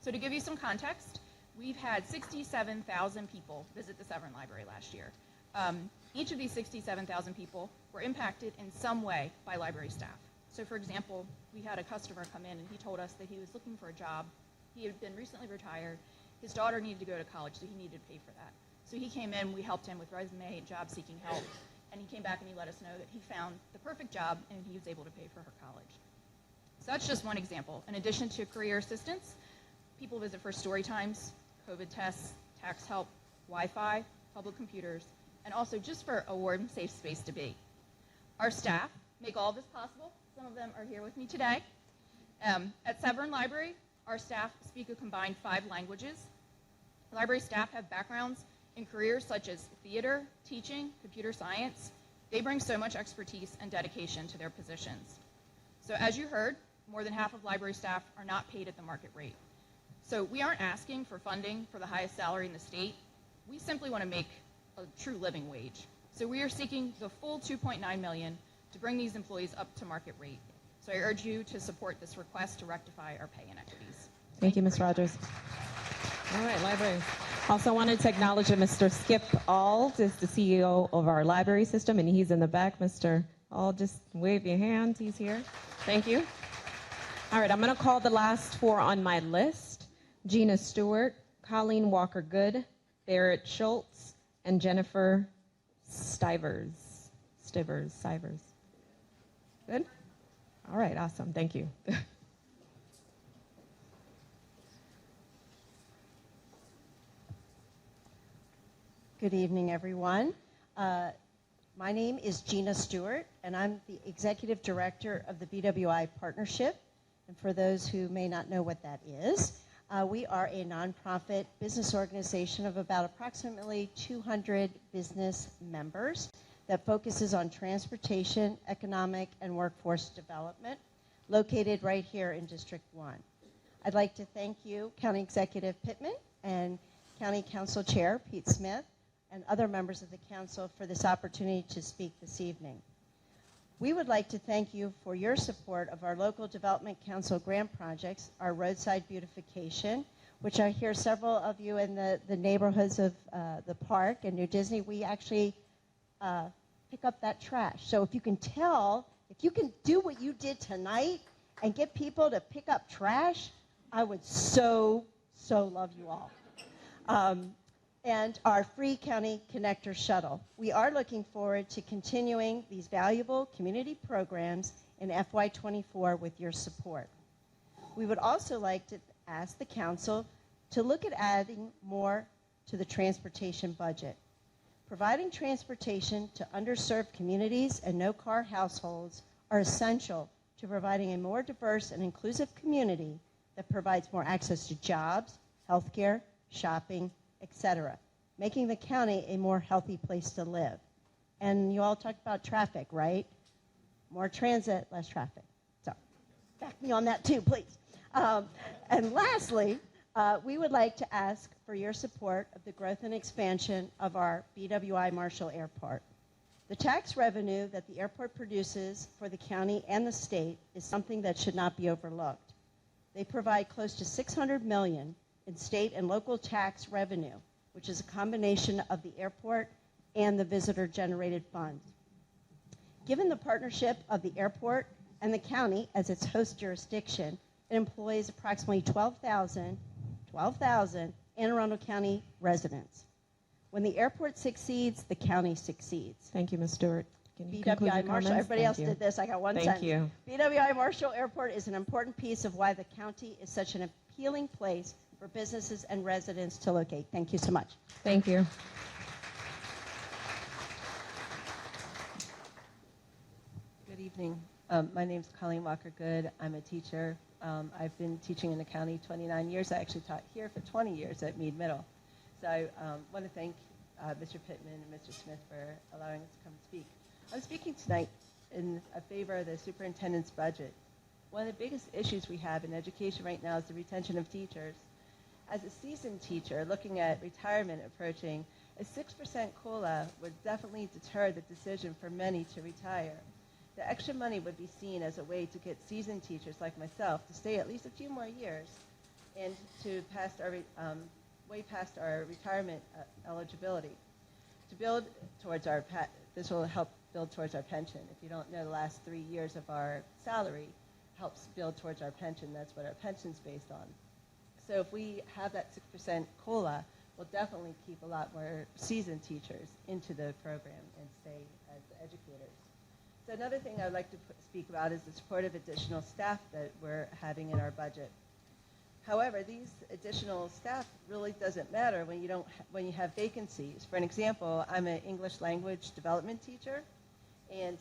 So to give you some context, we've had 67,000 people visit the Severn Library last year. Each of these 67,000 people were impacted in some way by library staff. So for example, we had a customer come in and he told us that he was looking for a job. He had been recently retired. His daughter needed to go to college, so he needed to pay for that. So he came in, we helped him with resume and job seeking help, and he came back and he let us know that he found the perfect job and he was able to pay for her college. So that's just one example. In addition to career assistance, people visit for story times, COVID tests, tax help, Wi-Fi, public computers, and also just for a warm, safe space to be. Our staff make all this possible. Some of them are here with me today. At Severn Library, our staff speak a combined 5 languages. Library staff have backgrounds in careers such as theater, teaching, computer science. They bring so much expertise and dedication to their positions. So as you heard, more than half of library staff are not paid at the market rate. So we aren't asking for funding for the highest salary in the state. We simply want to make a true living wage. So we are seeking the full $2.9 million to bring these employees up to market rate. So I urge you to support this request to rectify our pay inequities. Thank you, Ms. Rogers. All right, library. Also wanted to acknowledge that Mr. Skip Auld is the CEO of our library system, and he's in the back. Mr. Auld, just wave your hand. He's here. Thank you. All right, I'm going to call the last 4 on my list. Gina Stewart, Colleen Walker-Good, Barrett Schultz, and Jennifer Stivers. Good? All right, awesome. Thank you. Good evening, everyone. My name is Gina Stewart, and I'm the Executive Director of the BWI Partnership. And for those who may not know what that is, we are a nonprofit business organization of about approximately 200 business members that focuses on transportation, economic, and workforce development, located right here in District 1. I'd like to thank you, County Executive Pittman and County Council Chair Pete Smith, and other members of the council for this opportunity to speak this evening. We would like to thank you for your support of our local development council grant projects, our roadside beautification, which I hear several of you in the neighborhoods of the park and New Disney, we actually pick up that trash. So if you can do what you did tonight and get people to pick up trash, I would so love you all. And our free county connector shuttle. We are looking forward to continuing these valuable community programs in FY24 with your support. We would also like to ask the council to look at adding more to the transportation budget. Providing transportation to underserved communities and no-car households are essential to providing a more diverse and inclusive community that provides more access to jobs, healthcare, shopping, etc., making the county a more healthy place to live. And you all talked about traffic, right? More transit, less traffic. So back me on that too, please. And lastly, we would like to ask for your support of the growth and expansion of our BWI Marshall Airport. The tax revenue that the airport produces for the county and the state is something that should not be overlooked. They provide close to $600 million in state and local tax revenue, which is a combination of the airport and the visitor-generated funds. Given the partnership of the airport and the county as its host jurisdiction, it employs approximately 12,000 Anne Arundel County residents. When the airport succeeds, the county succeeds. Thank you, Ms. Stewart. Can you conclude your BWI Marshall, comments? everybody else did this. I got one sentence. Thank you. BWI Marshall Airport is an important piece of why the county is such an appealing place for businesses and residents to locate. Thank you so much. Thank you. Good evening. My name is Colleen Walker-Good. I'm a teacher. I've been teaching in the county 29 years. I actually taught here for 20 years at Meade Middle. So I want to thank Mr. Pittman and Mr. Smith for allowing us to come speak. I'm speaking tonight in favor of the superintendent's budget. One of the biggest issues we have in education right now is the retention of teachers. As a seasoned teacher, looking at retirement approaching, a 6% COLA would definitely deter the decision for many to retire. The extra money would be seen as a way to get seasoned teachers like myself to stay at least a few more years and to pass our, way past our retirement eligibility. To build towards our, this will help build towards our pension. If you don't know, the last 3 years of our salary helps build towards our pension. That's what our pension's based on. So if we have that 6% COLA, we'll definitely keep a lot more seasoned teachers into the program and stay as educators. So another thing I would like to speak about is the support of additional staff that we're having in our budget. However, these additional staff really doesn't matter when you have vacancies. For an example, I'm an English language development teacher, and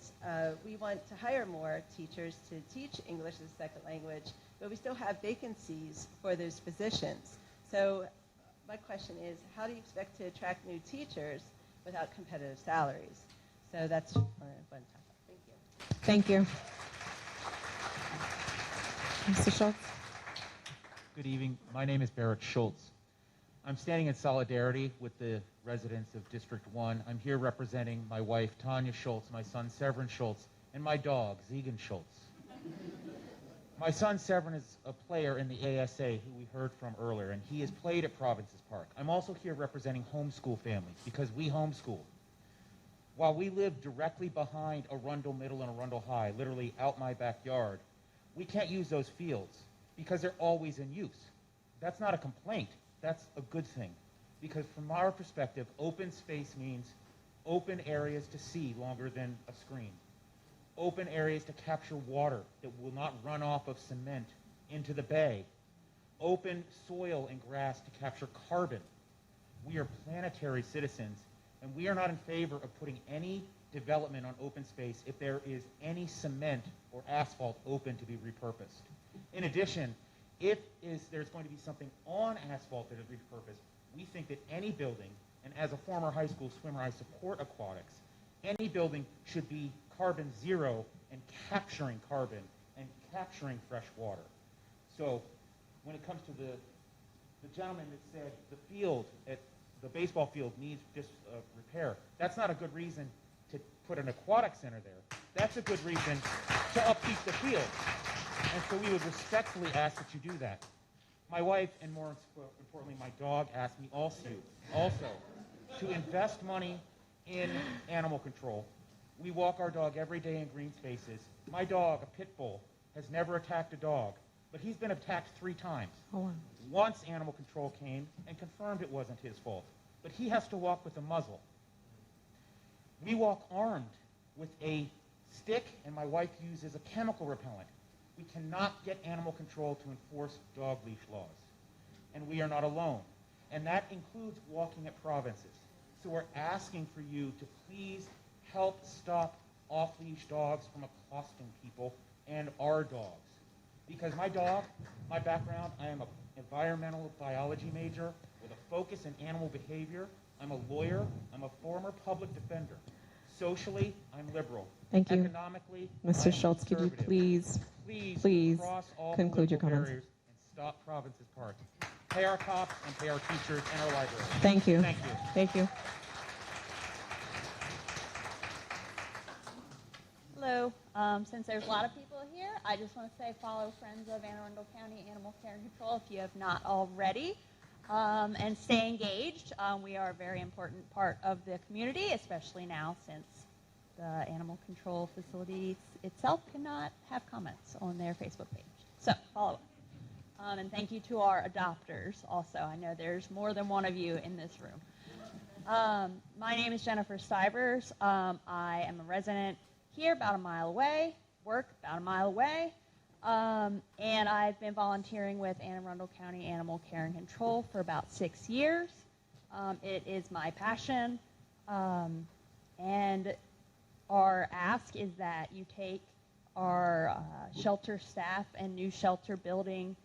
we want to hire more teachers to teach English as a second language, but we still have vacancies for those positions. So my question is, how do you expect to attract new teachers without competitive salaries? So that's one topic. Thank you. Thank you. Mr. Schultz. Good evening. My name is Barrett Schultz. I'm standing in solidarity with the residents of District 1. I'm here representing my wife, Tanya Schultz, my son, Severin Schultz, and my dog, Zegan Schultz. My son, Severin, is a player in the ASA who we heard from earlier, and he has played at Provinces Park. I'm also here representing homeschool families because we homeschool. While we live directly behind Arundel Middle and Arundel High, literally out my backyard, we can't use those fields because they're always in use. That's not a complaint. That's a good thing. Because from our perspective, open space means open areas to see longer than a screen. open areas to capture water that will not run off of cement into the bay, open soil and grass to capture carbon. We are planetary citizens, and we are not in favor of putting any development on open space if there is any cement or asphalt open to be repurposed. In addition, if there's going to be something on asphalt that is repurposed, we think that any building, and as a former high school swimmer, I support aquatics, any building should be carbon zero and capturing carbon and capturing fresh water. So when it comes to the gentleman that said the field, the baseball field needs just repair, that's not a good reason to put an aquatic center there. That's a good reason to upkeep the field. And so we would respectfully ask that you do that. My wife, and more importantly, my dog, asked me also to invest money in animal control. We walk our dog every day in green spaces. My dog, a pit bull, has never attacked a dog, but he's been attacked 3 times. Oh, wow. Once animal control came and confirmed it wasn't his fault, but he has to walk with a muzzle. We walk armed with a stick, and my wife uses a chemical repellent. We cannot get animal control to enforce dog leash laws, and we are not alone. And that includes walking at provinces. So we're asking for you to please help stop off-leash dogs from accosting people and our dogs. Because my dog, my background, I am an environmental biology major with a focus in animal behavior. I'm a lawyer. I'm a former public defender. Socially, I'm liberal. Thank you. Economically, Mr. Schultz, could you please cross all conclude your political comments? barriers and stop Province's Park. Pay our cops and pay our teachers and our libraries. Thank you. Thank you. Thank you. Hello. Since there's a lot of people here, I just want to say follow Friends of Anne Arundel County Animal Care and Control if you have not already, and stay engaged. We are a very important part of the community, especially now since the animal control facility itself cannot have comments on their Facebook page. So follow it. And thank you to our adopters also. I know there's more than one of you in this room. My name is Jennifer Stivers. I am a resident here about a mile away, work about a mile away, and I've been volunteering with Anne Arundel County Animal Care and Control for about 6 years. It is my passion, and our ask is that you take our shelter staff and new shelter building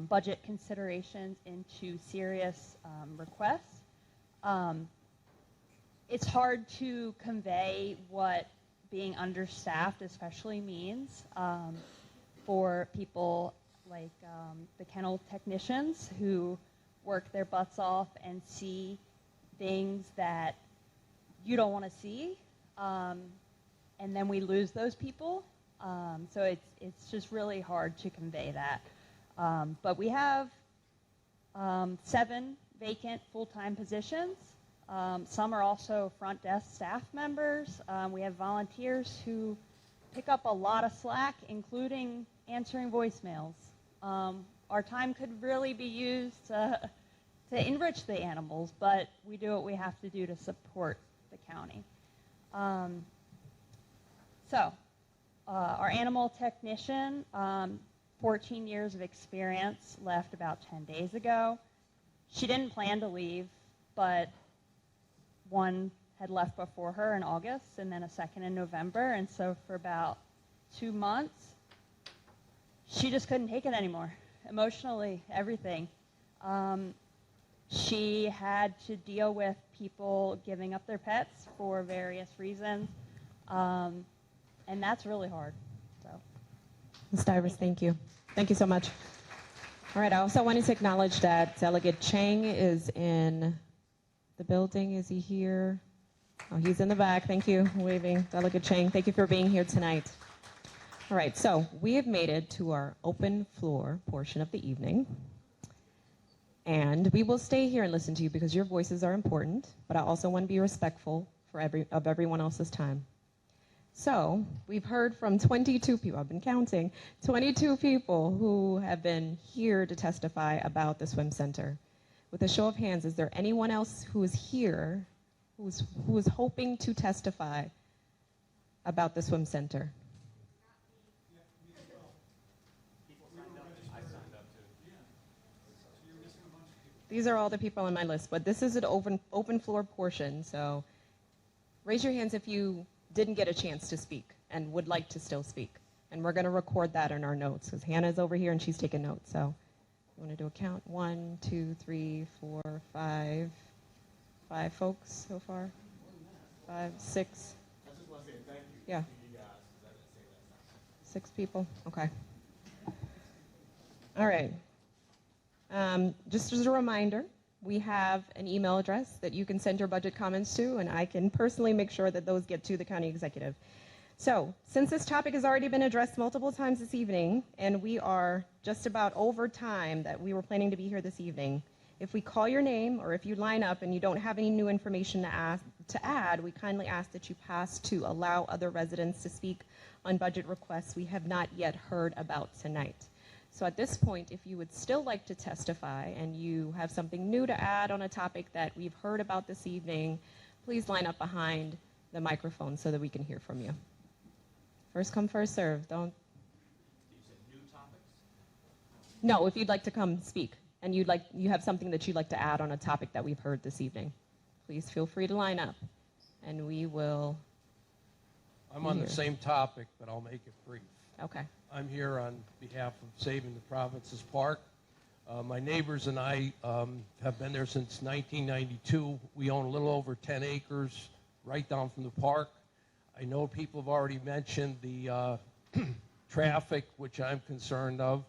budget considerations into serious requests. It's hard to convey what being understaffed especially means for people like the kennel technicians who work their butts off and see things that you don't want to see, and then we lose those people. So it's just really hard to convey that. But we have 7 vacant full-time positions. Some are also front desk staff members. We have volunteers who pick up a lot of slack, including answering voicemails. Our time could really be used to enrich the animals, but we do what we have to do to support the county. Our animal technician, 14 years of experience, left about 10 days ago. She didn't plan to leave, but one had left before her in August and then a second in November, and so for about 2 months, she just couldn't take it anymore. Emotionally, everything. She had to deal with people giving up their pets for various reasons, and that's really hard. So, Ms. Stivers, thank you. Thank you so much. All right, I also wanted to acknowledge that Delegate Chang is in the building. Is he here? Oh, he's in the back. Thank you, waving. Delegate Chang, thank you for being here tonight. All right, so we have made it to our open floor portion of the evening. And we will stay here and listen to you because your voices are important, but I also want to be respectful of everyone else's time. So we've heard from 22 people, I've been counting, 22 people who have been here to testify about the swim center. With a show of hands, is there anyone else who is here who is hoping to testify about the swim center? These are all the people on my list, but this is an open floor portion, so raise your hands if you didn't get a chance to speak and would like to still speak. And we're going to record that in our notes because Hannah's over here and she's taking notes. So you want to do a count? 1, 2, 3, 4, 5. 5 folks so far? 5, 6. I just want to say thank you Yeah. to you guys because I didn't say that. 6 people? Okay. All right. Just as a reminder, we have an email address that you can send your budget comments to, and I can personally make sure that those get to the county executive. So, since this topic has already been addressed multiple times this evening, and we are just about over time that we were planning to be here this evening, if we call your name or if you line up and you don't have any new information to add, we kindly ask that you pass to allow other residents to speak on budget requests we have not yet heard about tonight. So at this point, if you would still like to testify and you have something new to add on a topic that we've heard about this evening, please line up behind the microphone so that we can hear from you. First come, first serve. Don't. You said new topics? No, if you'd like to come speak and you have something that you'd like to add on a topic that we've heard this evening, please feel free to line up and we will. I'm on the same topic, but I'll make it brief. Okay. I'm here on behalf of Saving the Provinces Park. My neighbors and I have been there since 1992. We own a little over 10 acres right down from the park. I know people have already mentioned the traffic, which I'm concerned of.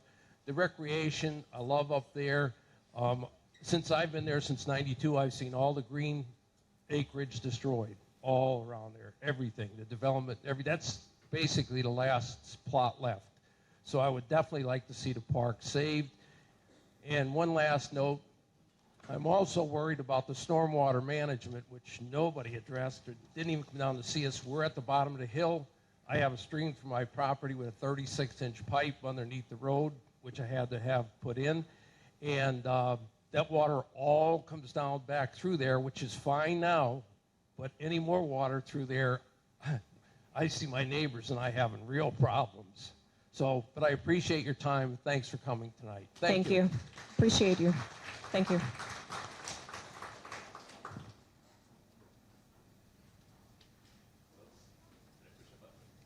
The recreation, I love up there. Since I've been there since 92, I've seen all the green acreage destroyed all around there, everything, the development, that's basically the last plot left. So I would definitely like to see the park saved. And one last note, I'm also worried about the stormwater management, which nobody addressed or didn't even come down to see us. We're at the bottom of the hill. I have a stream from my property with a 36-inch pipe underneath the road, which I had to have put in. And that water all comes down back through there, which is fine now, but any more water through there, I see my neighbors and I having real problems. So, but I appreciate your time. Thanks for coming tonight. Thank you. Appreciate you. Thank you.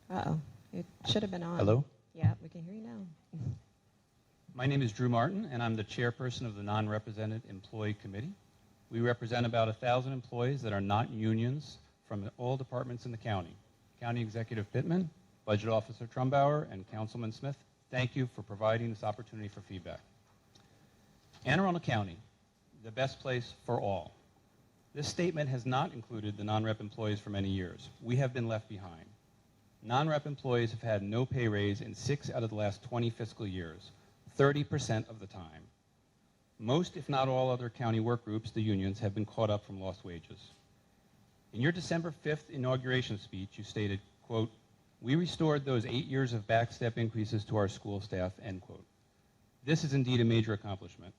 Uh-oh. It should have been on. Hello? Yeah, we can hear you now. My name is Drew Martin, and I'm the chairperson of the Non-Represented Employee Committee. We represent about 1,000 employees that are not unions from all departments in the county. County Executive Pittman, Budget Officer Trumbauer, and Councilman Smith, thank you for providing this opportunity for feedback. Anne Arundel County, the best place for all. This statement has not included the non-rep employees for many years. We have been left behind. Non-rep employees have had no pay raise in 6 out of the last 20 fiscal years, 30% of the time. Most, if not all, other county work groups, the unions, have been caught up from lost wages. In your December 5th inauguration speech, you stated, quote, "We restored those 8 years of backstep increases to our school staff," end quote. This is indeed a major accomplishment.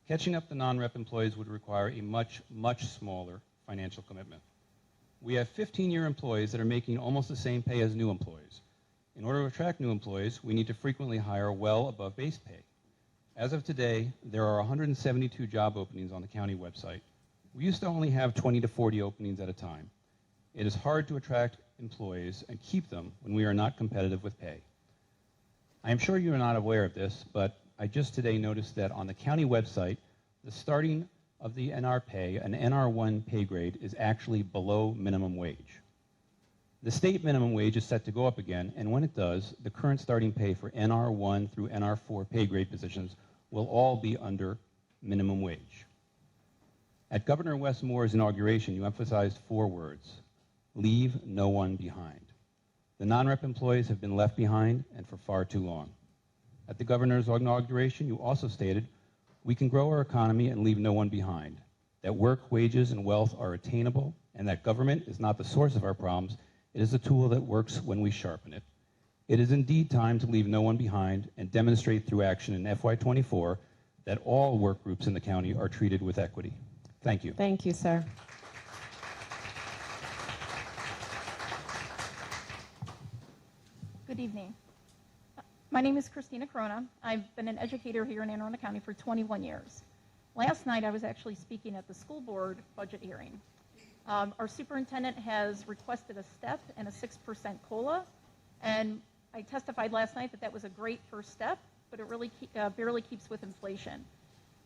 Catching up the non-rep employees would require a much, much smaller financial commitment. We have 15-year employees that are making almost the same pay as new employees. In order to attract new employees, we need to frequently hire well above base pay. As of today, there are 172 job openings on the county website. We used to only have 20 to 40 openings at a time. It is hard to attract employees and keep them when we are not competitive with pay. I am sure you are not aware of this, but I just today noticed that on the county website, the starting of the NR pay, an NR1 pay grade, is actually below minimum wage. The state minimum wage is set to go up again, and when it does, the current starting pay for NR1 through NR4 pay grade positions will all be under minimum wage. At Governor Wes Moore's inauguration, you emphasized 4 words: leave no one behind. The non-rep employees have been left behind, and for far too long. At the governor's inauguration, you also stated, "We can grow our economy and leave no one behind, that work, wages, and wealth are attainable, and that government is not the source of our problems. It is a tool that works when we sharpen it." It is indeed time to leave no one behind and demonstrate through action in FY24 that all work groups in the county are treated with equity. Thank you. Thank you, sir. Good evening. My name is Christina Corona. I've been an educator here in Anne Arundel County for 21 years. Last night I was actually speaking at the school board budget hearing. Our superintendent has requested a step and a 6% COLA, and I testified last night that that was a great first step, but it really barely keeps with inflation.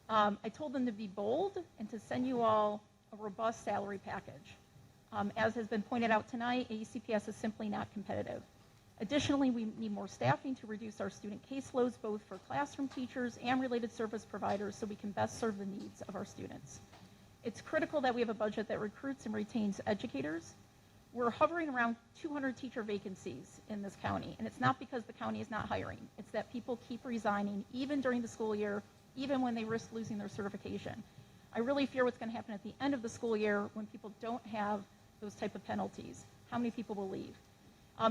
I told them to be bold and to send you all a robust salary package. As has been pointed out tonight, AECPS is simply not competitive. Additionally, we need more staffing to reduce our student caseloads, both for classroom teachers and related service providers, so we can best serve the needs of our students. It's critical that we have a budget that recruits and retains educators. We're hovering around 200 teacher vacancies in this county, and it's not because the county is not hiring. It's that people keep resigning, even during the school year, even when they risk losing their certification. I really fear what's going to happen at the end of the school year when people don't have those type of penalties. How many people will leave?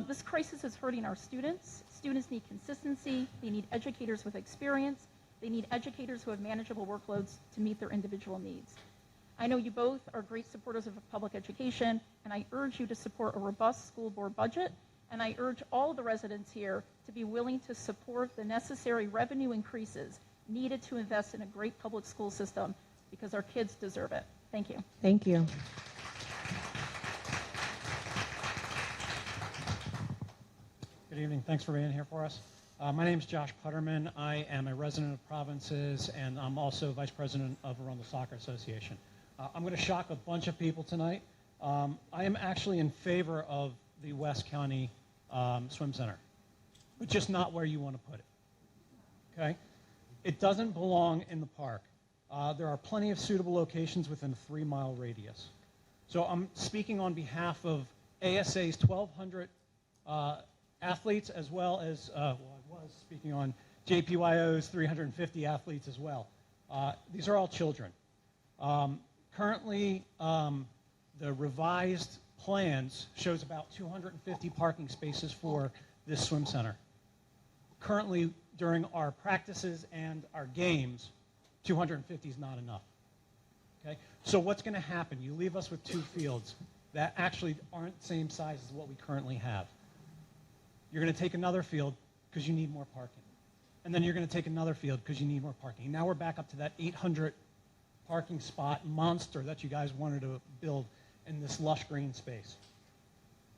This crisis is hurting our students. Students need consistency. They need educators with experience. They need educators who have manageable workloads to meet their individual needs. I know you both are great supporters of public education, and I urge you to support a robust school board budget, and I urge all of the residents here to be willing to support the necessary revenue increases needed to invest in a great public school system, because our kids deserve it. Thank you. Thank you. Good evening. Thanks for being here for us. My name is Josh Putterman. I am a resident of Provinces, and I'm also vice president of Arundel Soccer Association. I'm going to shock a bunch of people tonight. I am actually in favor of the West County Swim Center, but just not where you want to put it. Okay? It doesn't belong in the park. There are plenty of suitable locations within a 3-mile radius. So I'm speaking on behalf of ASA's 1,200 athletes, as well as, I was speaking on JPYO's 350 athletes as well. These are all children. Currently, the revised plans shows about 250 parking spaces for this swim center. Currently, during our practices and our games, 250 is not enough. Okay? So what's going to happen? You leave us with 2 fields that actually aren't the same size as what we currently have. You're going to take another field because you need more parking. And then you're going to take another field because you need more parking. Now we're back up to that 800 parking spot monster that you guys wanted to build in this lush green space.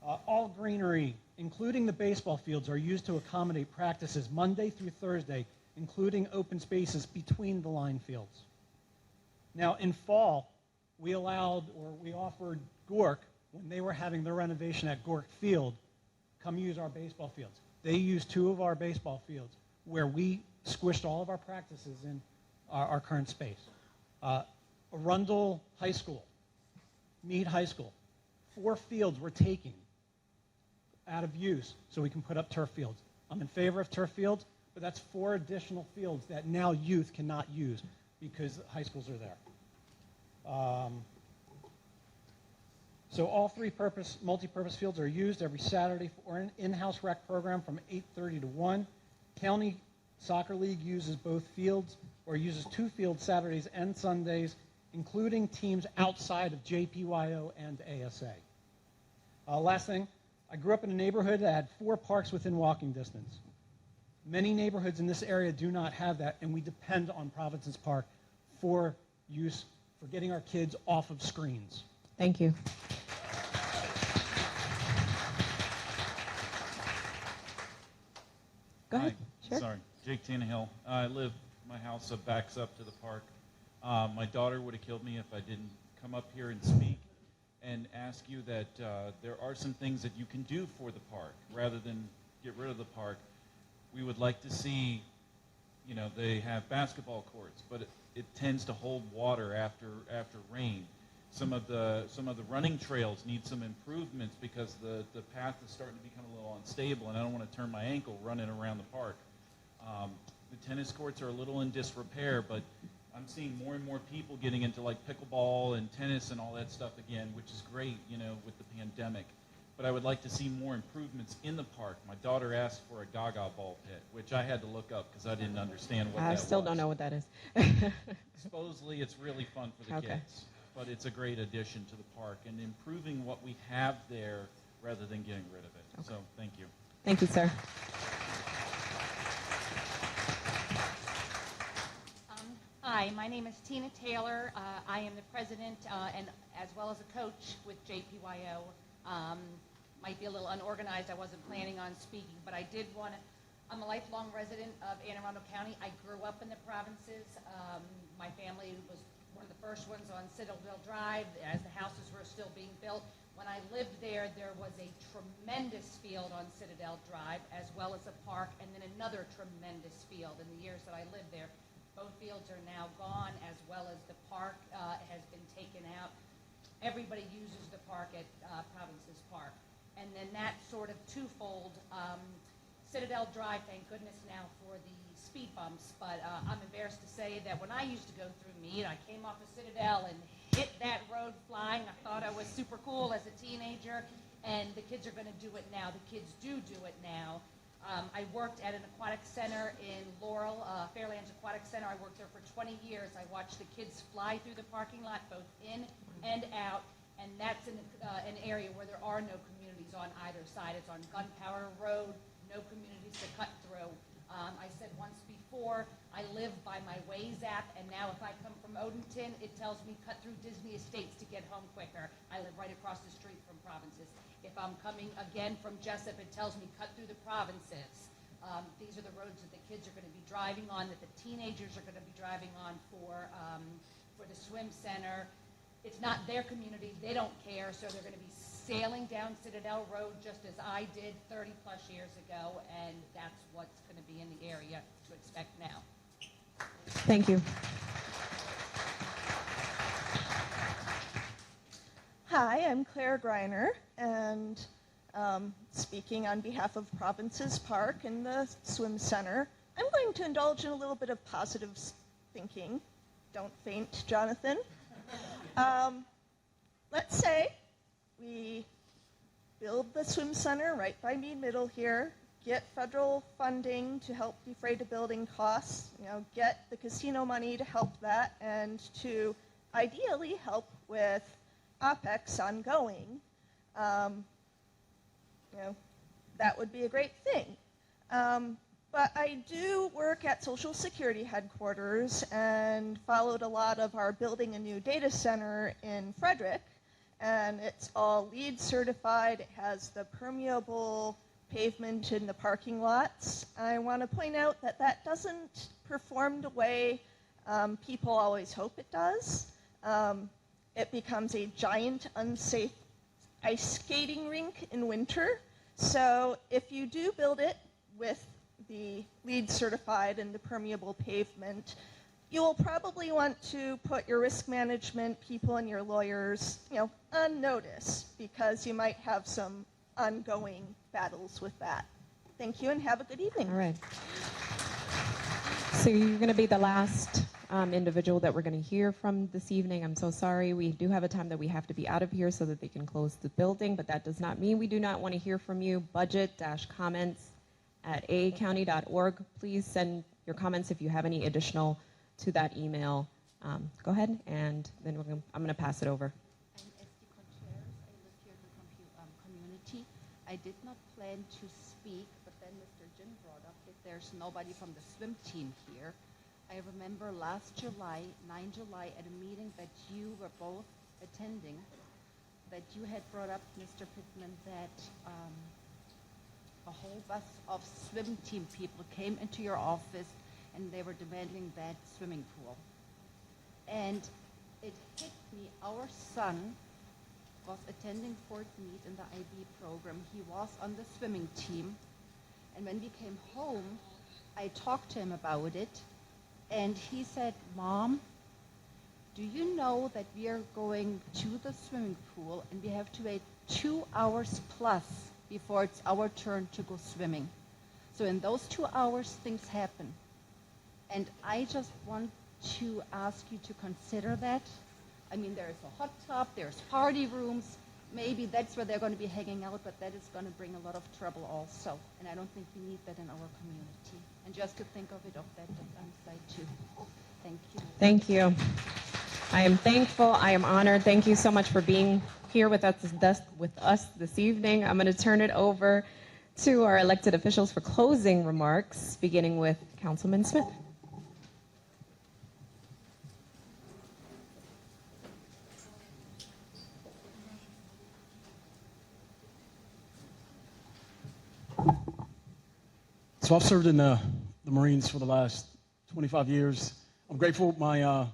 All greenery, including the baseball fields, are used to accommodate practices Monday through Thursday, including open spaces between the line fields. Now, in fall, we offered Gork, when they were having their renovation at Gork Field, come use our baseball fields. They used 2 of our baseball fields where we squished all of our practices in our current space. Arundel High School, Meade High School, 4 fields were taken out of use so we can put up turf fields. I'm in favor of turf fields, but that's 4 additional fields that now youth cannot use because high schools are there. So all 3 multi-purpose fields are used every Saturday for an in-house rec program from 8:30 to 1. County Soccer League uses both fields, or uses 2 fields Saturdays and Sundays, including teams outside of JPYO and ASA. Last thing, I grew up in a neighborhood that had 4 parks within walking distance. Many neighborhoods in this area do not have that, and we depend on Provinces Park for use, for getting our kids off of screens. Thank you. Go ahead. Hi. Sure. Sorry. Jake Tannehill. My house backs up to the park. My daughter would have killed me if I didn't come up here and speak and ask you that there are some things that you can do for the park rather than get rid of the park. We would like to see, they have basketball courts, but it tends to hold water after rain. Some of the running trails need some improvements because the path is starting to become a little unstable, and I don't want to turn my ankle running around the park. The tennis courts are a little in disrepair, but I'm seeing more and more people getting into like pickleball and tennis and all that stuff again, which is great, with the pandemic. But I would like to see more improvements in the park. My daughter asked for a Gaga ball pit, which I had to look up because I didn't understand what that was. I still don't know what that is. Supposedly it's really fun for the kids, but it's a great addition to the park and improving what we have there rather than getting rid of it. So thank you. Thank you, sir. Hi, Hi, my name is Tina Taylor. I am the president and as well as a coach with JPYO. Might be a little unorganized. I wasn't planning on speaking, but I did want to. I'm a lifelong resident of Anne Arundel County. I grew up in the provinces. My family was one of the first ones on Citadel Drive as the houses were still being built. When I lived there, there was a tremendous field on Citadel Drive as well as a park, and then another tremendous field in the years that I lived there. Both fields are now gone, as well as the park has been taken out. Everybody uses the park at Provinces Park. And then that sort of twofold, Citadel Drive, thank goodness now for the speed bumps, but I'm embarrassed to say that when I used to go through Meade, I came off of Citadel and hit that road flying. I thought I was super cool as a teenager, and the kids are going to do it now. The kids do it now. I worked at an aquatic center in Laurel, Fairlands Aquatic Center. I worked there for 20 years. I watched the kids fly through the parking lot, both in and out, and that's in an area where there are no communities on either side. It's on Gunpowder Road, no communities to cut through. I said once before, I live by my Waze app, and now if I come from Odenton, it tells me cut through Disney Estates to get home quicker. I live right across the street from Provinces. If I'm coming again from Jessup, it tells me cut through the Provinces. These are the roads that the kids are going to be driving on, that the teenagers are going to be driving on for the swim center. It's not their community. They don't care, so they're going to be sailing down Citadel Road just as I did 30 plus years ago, and that's what's going to be in the area to expect now. Thank you. Hi, I'm Claire Greiner, and speaking on behalf of Provinces Park and the Swim Center, I'm going to indulge in a little bit of positive thinking. Don't faint, Jonathan. Let's say we build the swim center right by Meade Middle here, get federal funding to help defray the building costs, get the casino money to help that, and to ideally help with OPEX ongoing. That would be a great thing. But I do work at Social Security headquarters and followed a lot of our building a new data center in Frederick. And it's all LEED certified. It has the permeable pavement in the parking lots. I want to point out that that doesn't perform the way people always hope it does. It becomes a giant, unsafe ice skating rink in winter. So if you do build it with the LEED certified and the permeable pavement, you will probably want to put your risk management people and your lawyers, on notice, because you might have some ongoing battles with that. Thank you and have a good evening. All right. So you're going to be the last individual that we're going to hear from this evening. I'm so sorry. We do have a time that we have to be out of here so that they can close the building, but that does not mean we do not want to hear from you. budget-comments@aacounty.org. Please send your comments if you have any additional to that email. Go ahead, and then I'm going to pass it over. I'm Esty Contreras. I live here in the community. I did not plan to speak, but then Mr. Jin brought up that there's nobody from the swim team here. I remember last July, 9 July, at a meeting that you were both attending, that you had brought up, Mr. Pittman, that a whole bus of swim team people came into your office and they were demanding that swimming pool. And it hit me, our son was attending Fort Meade in the IB program. He was on the swimming team. And when we came home, I talked to him about it. And he said, Mom, do you know that we are going to the swimming pool and we have to wait 2 hours plus before it's our turn to go swimming? So in those 2 hours, things happen. And I just want to ask you to consider that. I mean, there's a hot tub, there's party rooms. Maybe that's where they're going to be hanging out, but that is going to bring a lot of trouble also. And I don't think we need that in our community. And just to think of it of that side too. Thank you. Thank you. I am thankful. I am honored. Thank you so much for being here with us this evening. I'm going to turn it over to our elected officials for closing remarks, beginning with Councilman Smith. So I've served in the Marines for the last 25 years. I'm grateful my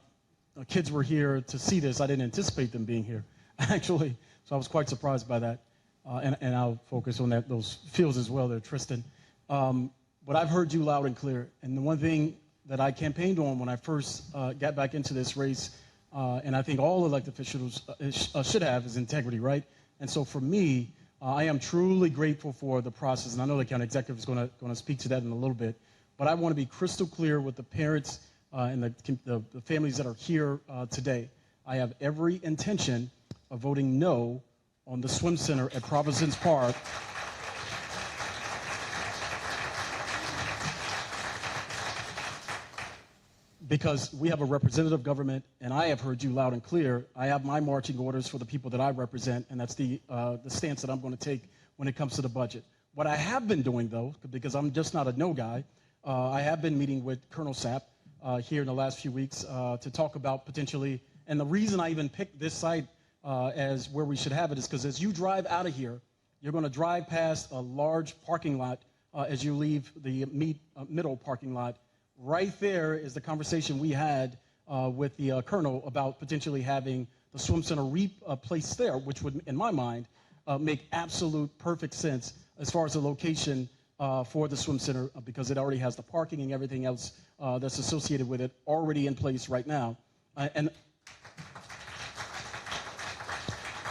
kids were here to see this. I didn't anticipate them being here, actually, so I was quite surprised by that. And I'll focus on those fields as well there, Tristan. But I've heard you loud and clear. And the one thing that I campaigned on when I first got back into this race, and I think all elected officials should have, is integrity, right? And so for me, I am truly grateful for the process, and I know the county executive is going to speak to that in a little bit. But I want to be crystal clear with the parents and the families that are here today. I have every intention of voting no on the swim center at Providence Park. Because we have a representative government, and I have heard you loud and clear. I have my marching orders for the people that I represent, and that's the stance that I'm going to take when it comes to the budget. What I have been doing, though, because I'm just not a no guy, I have been meeting with Colonel Sapp here in the last few weeks to talk about potentially, and the reason I even picked this site as where we should have it is because as you drive out of here, you're going to drive past a large parking lot as you leave the middle parking lot. Right there is the conversation we had with the colonel about potentially having the swim center replaced there, which would, in my mind, make absolute perfect sense as far as the location for the swim center because it already has the parking and everything else that's associated with it already in place right now. And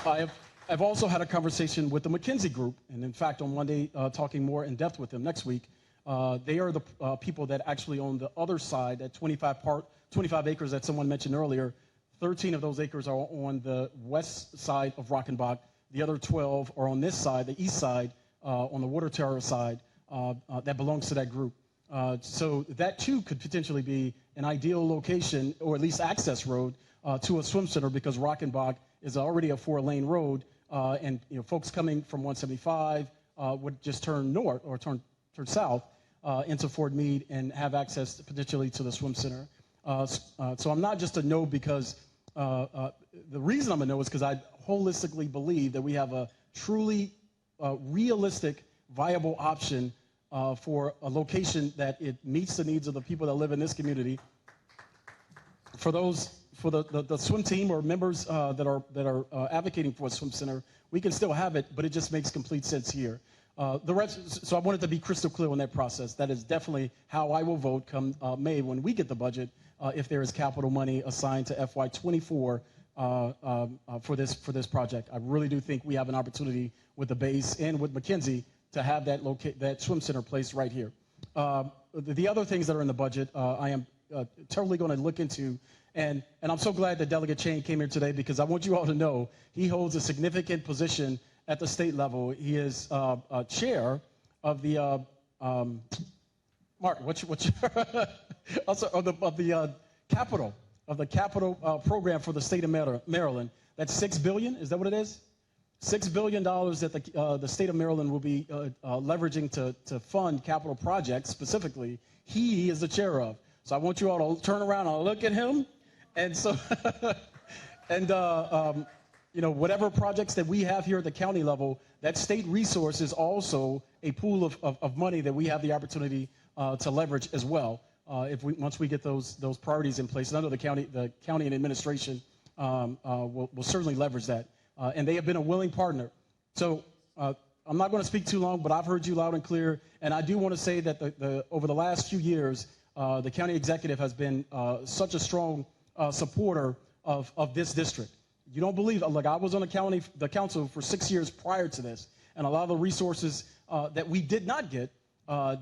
I've also had a conversation with the McKinsey Group, and in fact, on Monday, talking more in depth with them next week. They are the people that actually own the other side, that 25 acres that someone mentioned earlier. 13 of those acres are on the west side of Rockenbach. The other 12 are on this side, the east side, on the water tower side, that belongs to that group. So that, too, could potentially be an ideal location, or at least access road, to a swim center because Rockenbach is already a 4-lane road, and folks coming from 175 would just turn north or turn south into Fort Meade and have access potentially to the swim center. So I'm not just a no because the reason I'm a no is because I holistically believe that we have a truly realistic, viable option for a location that it meets the needs of the people that live in this community. For the swim team or members that are advocating for a swim center, we can still have it, but it just makes complete sense here. The rest, so I wanted to be crystal clear on that process. That is definitely how I will vote come May when we get the budget, if there is capital money assigned to FY24 for this project. I really do think we have an opportunity with the base and with McKinsey to have that swim center placed right here. The other things that are in the budget, I am totally going to look into, and I'm so glad that Delegate Chain came here today because I want you all to know he holds a significant position at the state level. He is chair of the Mark. What's your also of the capital program for the state of Maryland. That's $6 billion. Is that what it is? $6 billion that the state of Maryland will be leveraging to fund capital projects specifically. He is the chair of. So I want you all to turn around and look at him, and so and. Whatever projects that we have here at the county level, that state resource is also a pool of money that we have the opportunity to leverage as well. Once we get those priorities in place, and I know the county and administration will certainly leverage that, and they have been a willing partner. So I'm not going to speak too long, but I've heard you loud and clear, and I do want to say that over the last few years, the county executive has been such a strong supporter of this district. You don't believe it. Look, I was on the council for 6 years prior to this, and a lot of the resources that we did not get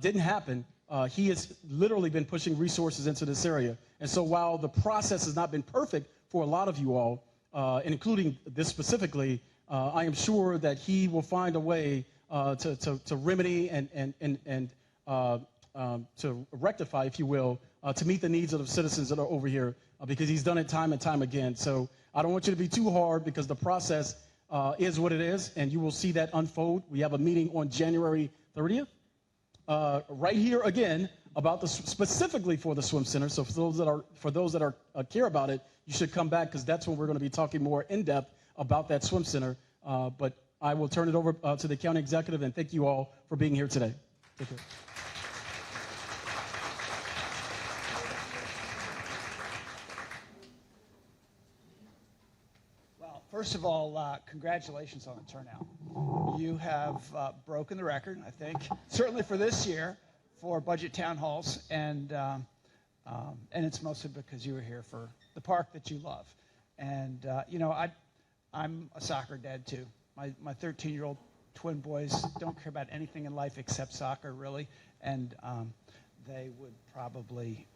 didn't happen. He has literally been pushing resources into this area. And so while the process has not been perfect for a lot of you all, including this specifically, I am sure that he will find a way to remedy and to rectify, if you will, to meet the needs of the citizens that are over here, because he's done it time and time again. So I don't want you to be too hard because the process is what it is, and you will see that unfold. We have a meeting on January 30th, right here again, about specifically for the swim center. So for those that are care about it, you should come back because that's when we're going to be talking more in depth about that swim center. But I will turn it over to the county executive, and thank you all for being here today. Take care. First of all, congratulations on the turnout. You have broken the record, I think, certainly for this year, for budget town halls, and it's mostly because you were here for the park that you love. And I'm a soccer dad too. My 13-year-old twin boys don't care about anything in life except soccer, really, and they would probably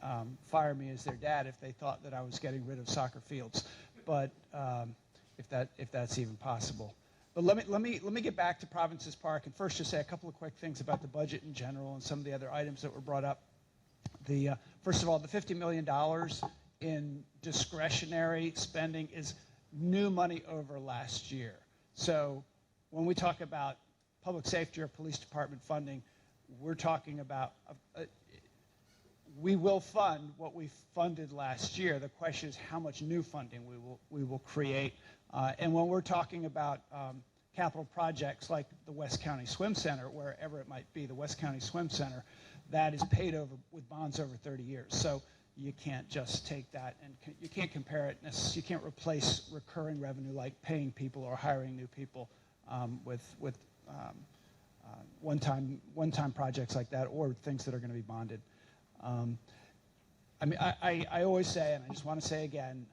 fire me as their dad if they thought that I was getting rid of soccer fields. But if that's even possible. But let me get back to Provinces Park and first just say a couple of quick things about the budget in general and some of the other items that were brought up. First of all, the $50 million in discretionary spending is new money over last year. So when we talk about public safety or police department funding, we're talking about we will fund what we funded last year. The question is how much new funding we will create. And when we're talking about capital projects like the West County Swim Center, wherever it might be, the West County Swim Center, that is paid over with bonds over 30 years. So you can't just take that and you can't compare it. You can't replace recurring revenue like paying people or hiring new people with one-time projects like that or things that are going to be bonded. I always say, and I just want to say again,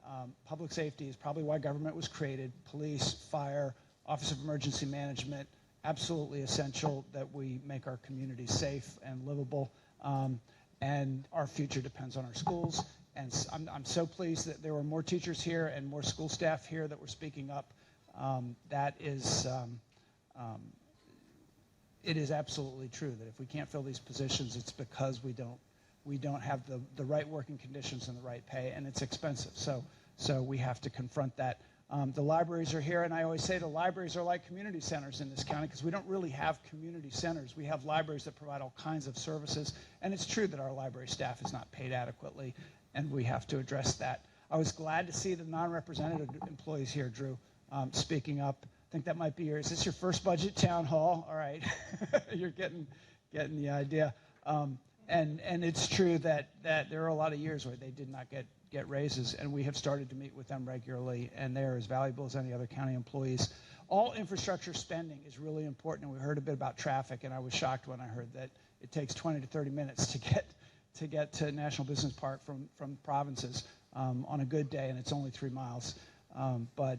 public safety is probably why government was created. Police, fire, Office of Emergency Management, absolutely essential that we make our communities safe and livable. And our future depends on our schools. And I'm so pleased that there were more teachers here and more school staff here that were speaking up. It is absolutely true that if we can't fill these positions, it's because we don't have the right working conditions and the right pay, and it's expensive. So we have to confront that. The libraries are here, and I always say the libraries are like community centers in this county because we don't really have community centers. We have libraries that provide all kinds of services, and it's true that our library staff is not paid adequately, and we have to address that. I was glad to see the non-representative employees here, Drew, speaking up. I think that might be is this your first budget town hall? All right, you're getting the idea. And it's true that there are a lot of years where they did not get raises, and we have started to meet with them regularly, and they are as valuable as any other county employees. All infrastructure spending is really important, and we heard a bit about traffic, and I was shocked when I heard that it takes 20 to 30 minutes to get to National Business Park from Provinces on a good day, and it's only 3 miles. But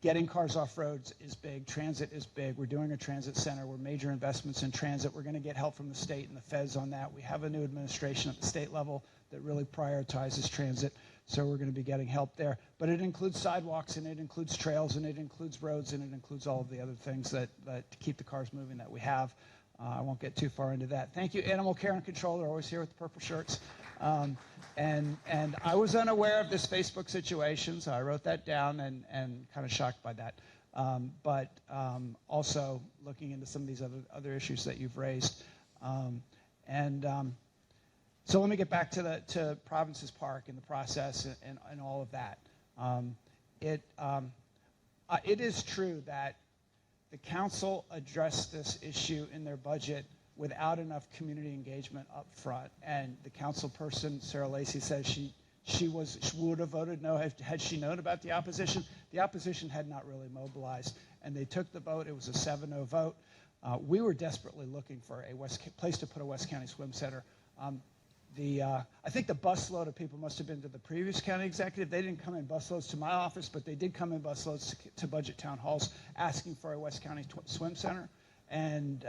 getting cars off roads is big. Transit is big. We're doing a transit center. We're major investments in transit. We're going to get help from the state and the feds on that. We have a new administration at the state level that really prioritizes transit, so we're going to be getting help there. But it includes sidewalks, and it includes trails, and it includes roads, and it includes all of the other things that to keep the cars moving that we have. I won't get too far into that. Thank you, Animal Care and Control. They're always here with the purple shirts. And I was unaware of this Facebook situation, so I wrote that down and kind of shocked by that. But also looking into some of these other issues that you've raised. So let me get back to Provinces Park and the process and all of that. It is true that the council addressed this issue in their budget without enough community engagement up front. And the council person, Sarah Lacey, says she would have voted no had she known about the opposition. The opposition had not really mobilized, and they took the vote. It was a 7-0 vote. We were desperately looking for a place to put a West County Swim Center. I think the busload of people must have been to the previous county executive. They didn't come in busloads to my office, but they did come in busloads to budget town halls asking for a West County Swim Center. And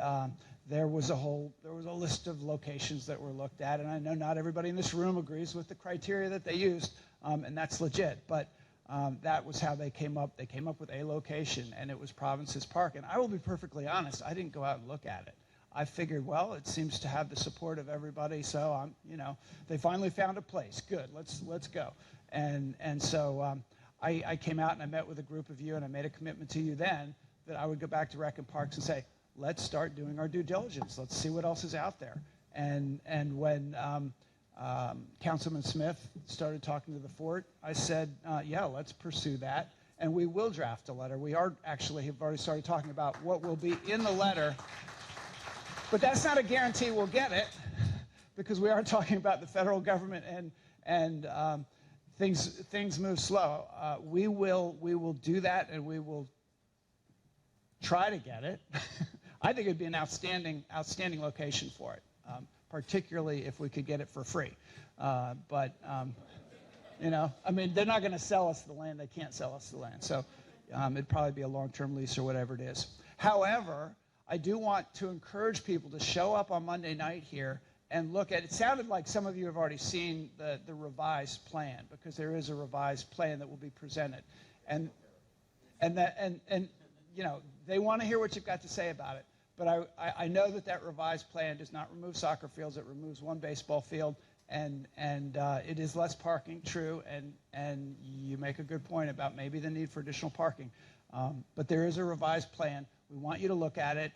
there was a list of locations that were looked at, and I know not everybody in this room agrees with the criteria that they used, and that's legit. But that was how they came up. They came up with a location, and it was Provinces Park. And I will be perfectly honest, I didn't go out and look at it. I figured, well, it seems to have the support of everybody, so they finally found a place. Good, let's go. And so I came out and I met with a group of you, and I made a commitment to you then that I would go back to Rec and Parks and say, let's start doing our due diligence. Let's see what else is out there. And when Councilman Smith started talking to the fort, I said, yeah, let's pursue that. And we will draft a letter. We have already started talking about what will be in the letter. But that's not a guarantee we'll get it, because we are talking about the federal government and things move slow. We will do that, and we will try to get it. I think it'd be an outstanding location for it, particularly if we could get it for free. But I mean, they're not going to sell us the land. They can't sell us the land. So it'd probably be a long-term lease or whatever it is. However, I do want to encourage people to show up on Monday night here and look at it. It sounded like some of you have already seen the revised plan, because there is a revised plan that will be presented. And they want to hear what you've got to say about it. But I know that revised plan does not remove soccer fields. It removes one baseball field, and it is less parking, true. And you make a good point about maybe the need for additional parking. But there is a revised plan. We want you to look at it.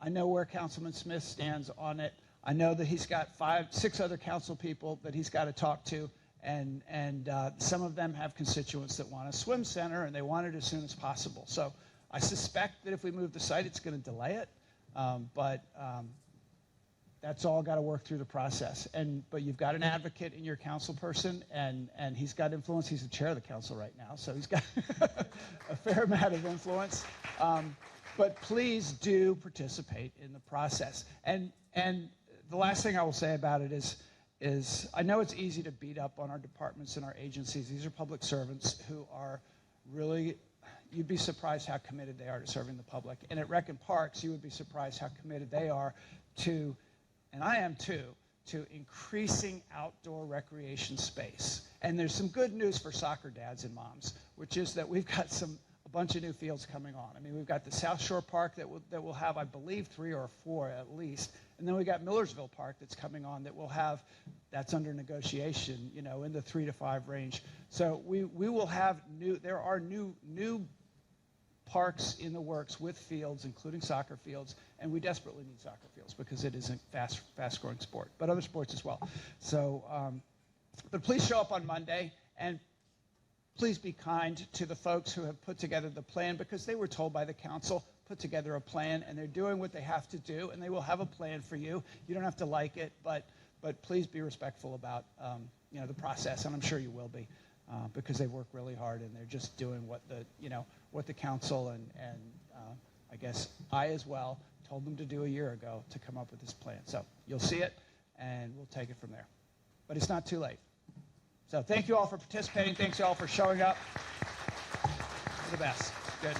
I know where Councilman Smith stands on it. I know that he's got 6 other council people that he's got to talk to, and some of them have constituents that want a swim center, and they want it as soon as possible. So I suspect that if we move the site, it's going to delay it, but that's all got to work through the process. But you've got an advocate in your council person, and he's got influence. He's the chair of the council right now, so he's got a fair amount of influence. But please do participate in the process. And the last thing I will say about it is I know it's easy to beat up on our departments and our agencies. These are public servants who are really, you'd be surprised how committed they are to serving the public. And at Rec and Parks, you would be surprised how committed they are to, and I am too, to increasing outdoor recreation space. And there's some good news for soccer dads and moms, which is that we've got a bunch of new fields coming on. I mean, we've got the South Shore Park that will have, I believe, 3 or 4 at least. And then we got Millersville Park that's coming on that's under negotiation, in the 3 to 5 range. So we will have there are new parks in the works with fields, including soccer fields, and we desperately need soccer fields because it is a fast-growing sport, but other sports as well. So, but please show up on Monday, and please be kind to the folks who have put together the plan, because they were told by the council, put together a plan, and they're doing what they have to do, and they will have a plan for you. You don't have to like it, but please be respectful about the process, and I'm sure you will be, because they work really hard, and they're just doing what the council and I guess I as well told them to do a year ago to come up with this plan. So you'll see it, and we'll take it from there. But it's not too late. So thank you all for participating. Thanks you all for showing up. You're the best. Good.